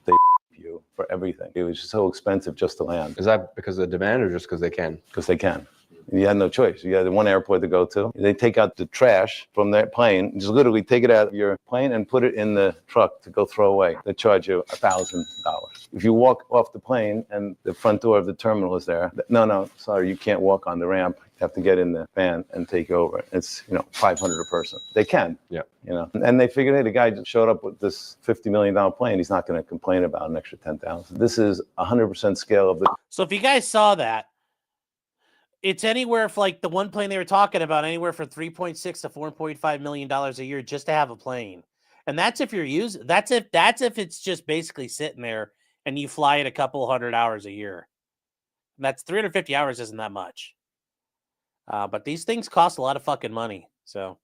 they you for everything. It was so expensive just to land. Is that because of the demand or just because they can? Because they can. You had no choice. You had one airport to go to. They take out the trash from their plane, just literally take it out of your plane and put it in the truck to go throw away. They charge you $1,000. If you walk off the plane and the front door of the terminal is there, no, sorry, you can't walk on the ramp. You have to get in the van and take over. It's, $500 a person. They can. Yeah. And they figured, hey, the guy just showed up with this $50 million plane. He's not going to complain about an extra 10,000. This is 100% scale of the. So if you guys saw that, it's anywhere for like the one plane they were talking about, anywhere from $3.6 to $4.5 million a year just to have a plane. And that's if you're using, that's if it's just basically sitting there and you fly it a couple hundred hours a year. And that's 350 hours isn't that much. But these things cost a lot of fucking money. So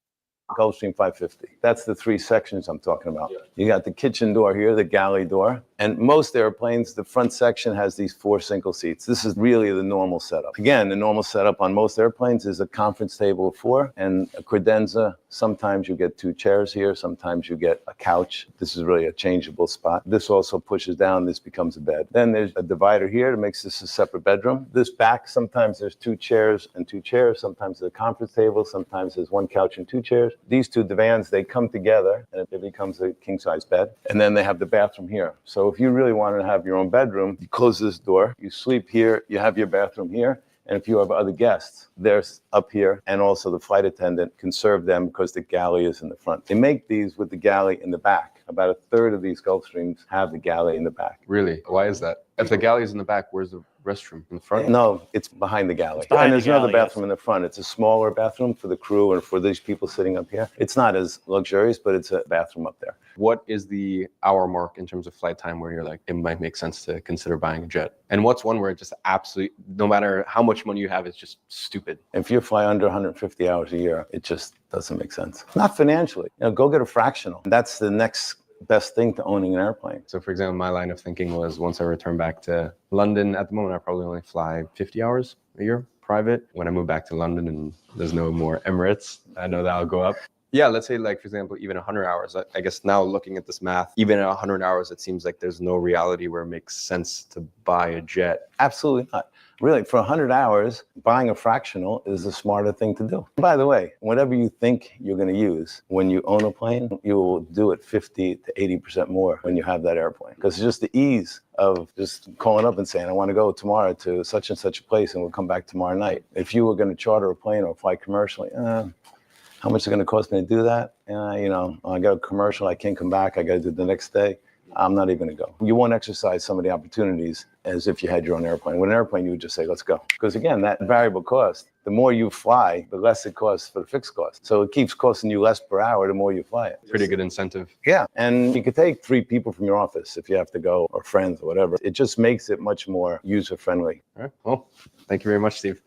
Gulfstream 550. That's the 3 sections I'm talking about. Yeah. You got the kitchen door here, the galley door. And most airplanes, the front section has these 4 single seats. This is really the normal setup. Again, the normal setup on most airplanes is a conference table of 4 and a credenza. Sometimes you get 2 chairs here. Sometimes you get a couch. This is really a changeable spot. This also pushes down. This becomes a bed. Then there's a divider here that makes this a separate bedroom. This back, sometimes there's 2 chairs and 2 chairs. Sometimes there's a conference table. Sometimes there's 1 couch and 2 chairs. These 2 divans, they come together and it becomes a king-size bed. And then they have the bathroom here. So if you really wanted to have your own bedroom, you close this door, you sleep here, you have your bathroom here. And if you have other guests, they're up here. And also the flight attendant can serve them because the galley is in the front. They make these with the galley in the back. About a third of these Gulfstreams have the galley in the back. Really? Why is that? If the galley is in the back, where's the restroom? In the front? No, it's behind the galley. Behind and there's the galley, another bathroom in the front. It's a smaller bathroom for the crew and for these people sitting up here. It's not as luxurious, but it's a bathroom up there. What is the hour mark in terms of flight time where you're like, it might make sense to consider buying a jet? And what's one where it just absolutely, no matter how much money you have, it's just stupid? If you fly under 150 hours a year, it just doesn't make sense. Not financially. Go get a fractional. That's the next best thing to owning an airplane. So for example, my line of thinking was once I return back to London, at the moment, I probably only fly 50 hours a year private. When I move back to London and there's no more Emirates, I know that'll go up. Yeah, let's say like, for example, even 100 hours. I guess now looking at this math, even at 100 hours, it seems like there's no reality where it makes sense to buy a jet. Absolutely not. Really, for 100 hours, buying a fractional is the smarter thing to do. By the way, whatever you think you're going to use when you own a plane, you will do it 50 to 80% more when you have that airplane. Because it's just the ease of just calling up and saying, I want to go tomorrow to such and such a place and we'll come back tomorrow night. If you were going to charter a plane or fly commercially, how much is it going to cost me to do that? I got a commercial, I can't come back, I got to do it the next day. I'm not even going to go. You won't exercise some of the opportunities as if you had your own airplane. With an airplane, you would just say, let's go. Because again, that variable cost, the more you fly, the less it costs for the fixed cost. So it keeps costing you less per hour the more you fly it. Pretty good incentive. Yeah. And you could take 3 people from your office if you have to go, or friends or whatever. It just makes it much more user-friendly. All right. Well, thank you very much, Steve.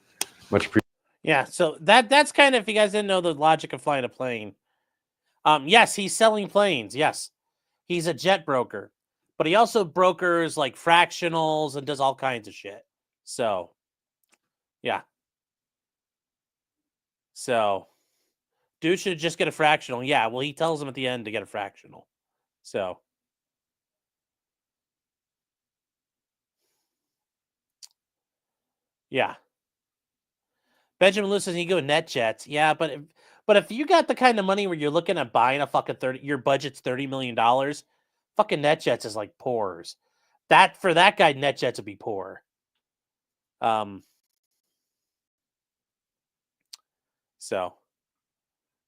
Much appreciated. Yeah, so that's kind of, if you guys didn't know the logic of flying a plane. Yes, he's selling planes. Yes, he's a jet broker, but he also brokers like fractionals and does all kinds of shit. So, yeah. So, dude should just get a fractional. Yeah, well, he tells him at the end to get a fractional. So, yeah. Benjamin Lewis says you go net jets. Yeah, but if you got the kind of money where you're looking at buying a fucking your budget's $30 million, fucking net jets is like poors. That for that guy, net jets would be poor. So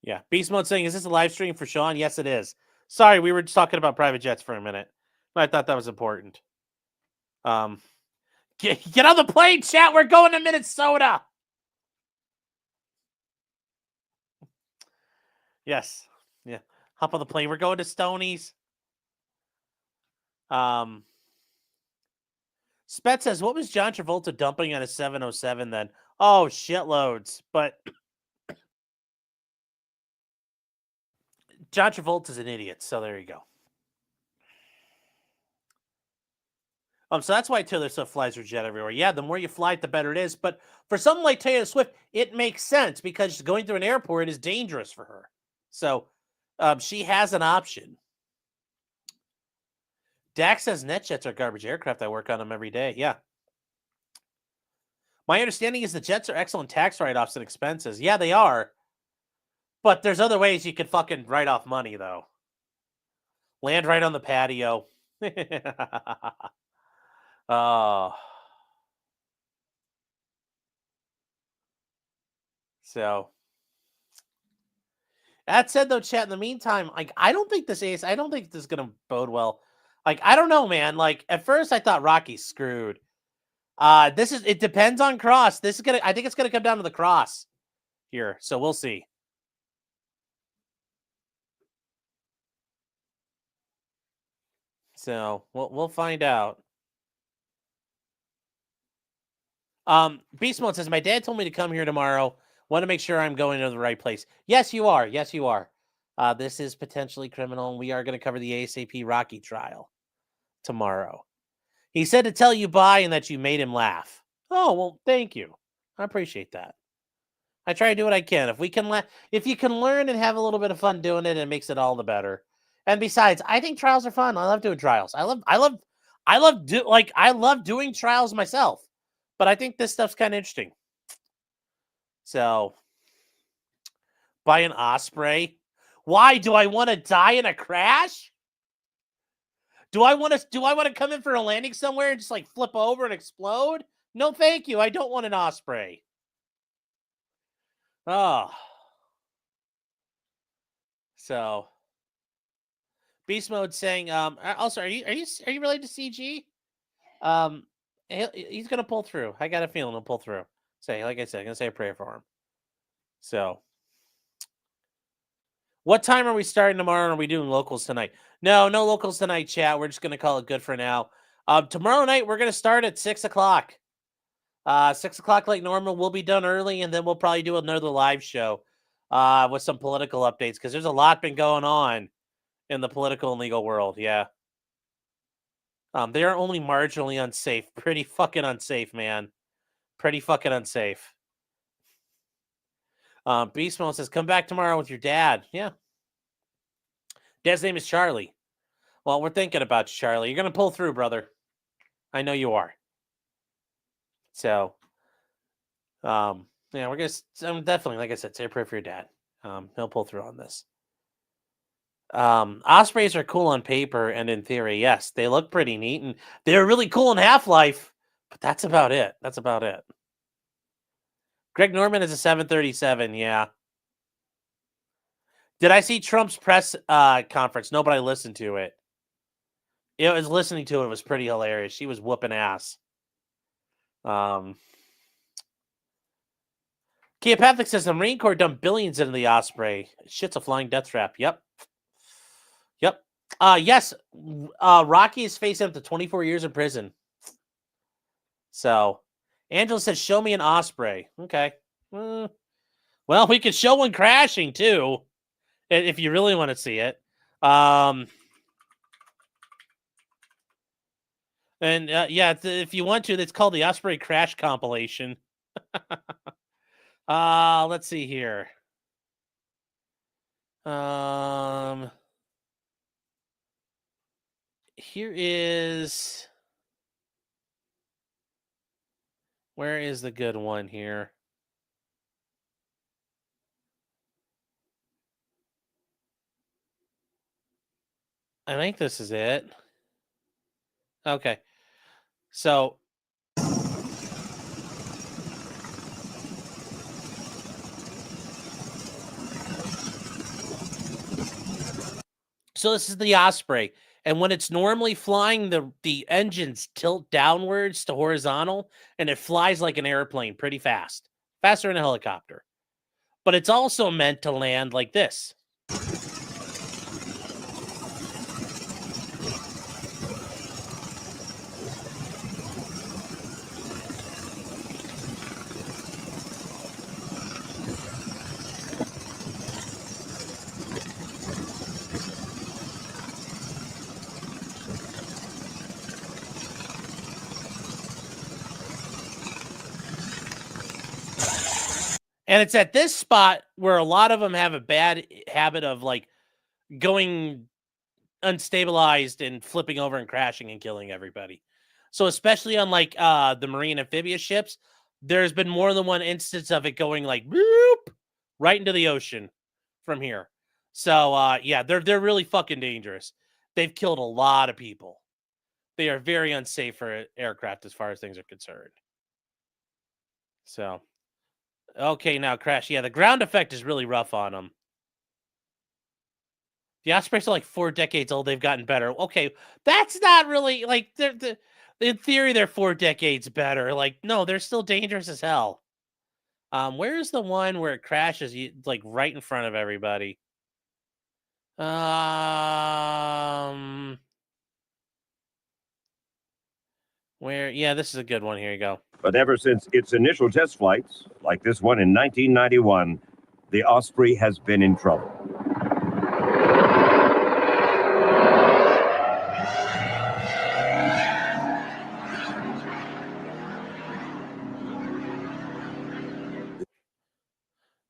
yeah. Beast Mode saying, is this a live stream for Sean? Yes, it is. Sorry, we were just talking about private jets for a minute. But I thought that was important. Get on the plane, chat. We're going to Minnesota. Yes. Yeah. Hop on the plane. We're going to Stonies. Spet says, what was John Travolta dumping on a 707 then? Oh, shitloads. But John Travolta's an idiot, so there you go. So that's why Taylor Swift flies her jet everywhere. Yeah, the more you fly it, the better it is. But for something like Taylor Swift, it makes sense because going through an airport is dangerous for her. So she has an option. Dax says net jets are garbage aircraft. I work on them every day. Yeah. My understanding is the jets are excellent tax write-offs and expenses. Yeah, they are. But there's other ways you could fucking write off money, though. Land right on the patio. Oh. So. That said, though, chat, in the meantime, like, I don't think this is going to bode well. Like, I don't know, man. Like, at first I thought Rocky's screwed. It depends on Cross. I think it's going to come down to the Cross here. So we'll see. So we'll find out. Beast Mode says, my dad told me to come here tomorrow. Want to make sure I'm going to the right place. Yes, you are. Yes, you are. This is potentially criminal, and we are going to cover the APRocky trial tomorrow. He said to tell you bye and that you made him laugh. Oh, well, thank you. I appreciate that. I try to do what I can. If you can learn and have a little bit of fun doing it, it makes it all the better. And besides, I think trials are fun. I love doing trials. I love doing trials myself. But I think this stuff's kind of interesting. So, buy an Osprey. Why do I want to die in a crash? Do I want to come in for a landing somewhere and just like flip over and explode? No, thank you. I don't want an Osprey. Oh. So, Beast Mode saying, also, are you related to CG? He's gonna pull through. I got a feeling he'll pull through. Like I said, I'm gonna say a prayer for him. So, what time are we starting tomorrow? And are we doing locals tonight? No locals tonight, chat. We're just gonna call it good for now. Tomorrow night we're gonna start at 6 o'clock. 6 o'clock like normal. We'll be done early, and then we'll probably do another live show with some political updates because there's a lot been going on in the political and legal world. Yeah. They are only marginally unsafe. Pretty fucking unsafe, man. Pretty fucking unsafe. Beast Mode says, come back tomorrow with your dad. Yeah. Dad's name is Charlie. Well, we're thinking about you, Charlie. You're going to pull through, brother. I know you are. So, yeah, we're going to definitely, like I said, say a prayer for your dad. He'll pull through on this. Ospreys are cool on paper and in theory. Yes, they look pretty neat and they're really cool in Half-Life, but that's about it. Greg Norman is a 737. Yeah. Did I see Trump's press conference? No, but I listened to it. Listening to it was pretty hilarious. She was whooping ass. Keopathic says the Marine Corps dumped billions into the Osprey. Shit's a flying death trap. Yep. Yes. Rocky is facing up to 24 years in prison. So, Angela says, show me an Osprey. Okay. Well, we could show one crashing, too, if you really want to see it. And, yeah, if you want to, it's called the Osprey Crash Compilation. Let's see here. Here is... Where is the good one here? I think this is it. Okay. So this is the Osprey. And when it's normally flying, the engines tilt downwards to horizontal, and it flies like an airplane pretty fast. Faster than a helicopter. But it's also meant to land like this. And it's at this spot where a lot of them have a bad habit of like going unstabilized and flipping over and crashing and killing everybody. So especially on like the marine amphibious ships, there's been more than one instance of it going like boop right into the ocean from here. So yeah, they're really fucking dangerous. They've killed a lot of people. They are very unsafe for aircraft as far as things are concerned. So, okay, now Crash. Yeah, the ground effect is really rough on them. The Ospreys are like 4 decades old. They've gotten better. Okay, that's not really like in theory they're 4 decades better. Like, no, they're still dangerous as hell. Where's the one where it crashes like right in front of everybody? Where? Yeah, this is a good one. Here you go. But ever since its initial test flights, like this one in 1991, the Osprey has been in trouble.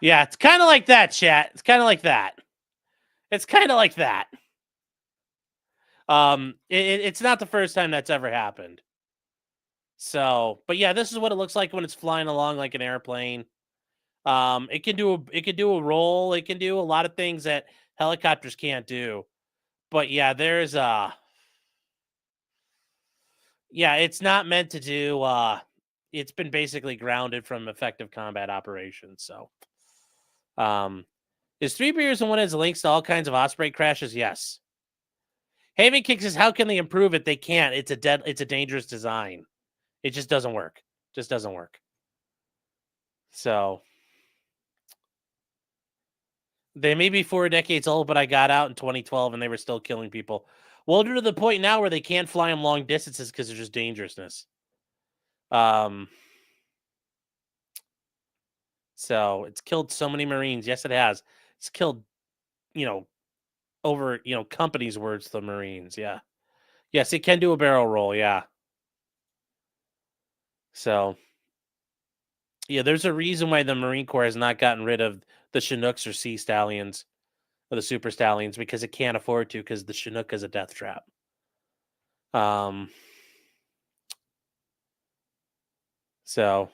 Yeah, it's kind of like that, chat. It's kind of like that. It's kind of like that. It's not the first time that's ever happened. So, but yeah, this is what it looks like when it's flying along like an airplane. It can do a roll. It can do a lot of things that helicopters can't do. But yeah, there's yeah, it's not meant to do. It's been basically grounded from effective combat operations. So, is 3 beers and 1 has links to all kinds of Osprey crashes? Yes. Haven Kick says, how can they improve it? They can't. It's a dangerous design. It just doesn't work. Just doesn't work. So they may be 4 decades old, but I got out in 2012 and they were still killing people. Well, to the point now where they can't fly them long distances because there's just dangerousness. So it's killed so many Marines. Yes, it has. It's killed, over, companies' words, the Marines. Yeah. Yes, it can do a barrel roll. Yeah. So, yeah, there's a reason why the Marine Corps has not gotten rid of the Chinooks or Sea Stallions or the Super Stallions because it can't afford to because the Chinook is a death trap. So,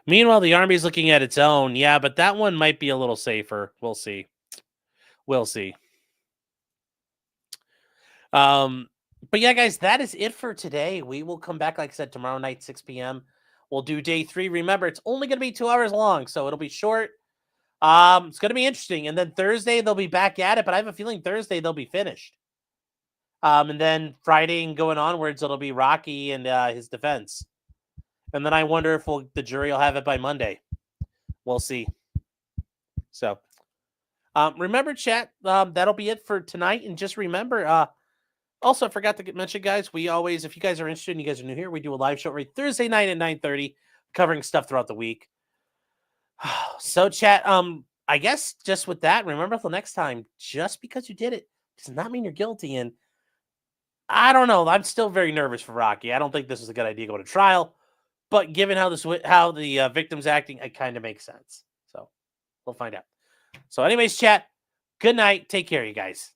meanwhile, the Army's looking at its own. Yeah, but that one might be a little safer. We'll see. We'll see. But yeah, guys, that is it for today. We will come back, like I said, tomorrow night, 6 p.m. We'll do day 3. Remember, it's only going to be 2 hours long, so it'll be short. It's going to be interesting. And then Thursday, they'll be back at it, but I have a feeling Thursday they'll be finished. And then Friday and going onwards, it'll be Rocky and his defense. And then I wonder if the jury will have it by Monday. We'll see. So, remember, chat, that'll be it for tonight. And just remember, also, I forgot to mention, guys, we always, if you guys are interested and you guys are new here, we do a live show every Thursday night at 9:30, covering stuff throughout the week. So, chat, I guess just with that, remember till next time, just because you did it does not mean you're guilty. And I don't know. I'm still very nervous for Rocky. I don't think this is a good idea going to trial. But given how the victim's acting, it kind of makes sense. So we'll find out. So anyways, chat, good night. Take care, you guys.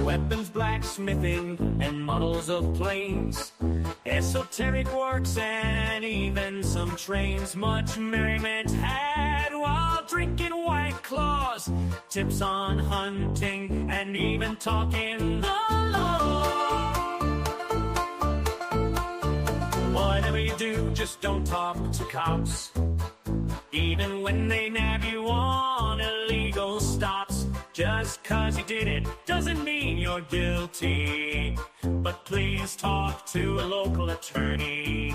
Weapons, blacksmithing, and models of planes, esoteric works, and even some trains. Much merriment had while drinking White Claws, tips on hunting, and even talking the law. Whatever you do, just don't talk to cops, even when they nab you on illegal stops. Just 'cause you did it doesn't mean you're guilty, but please talk to a local attorney.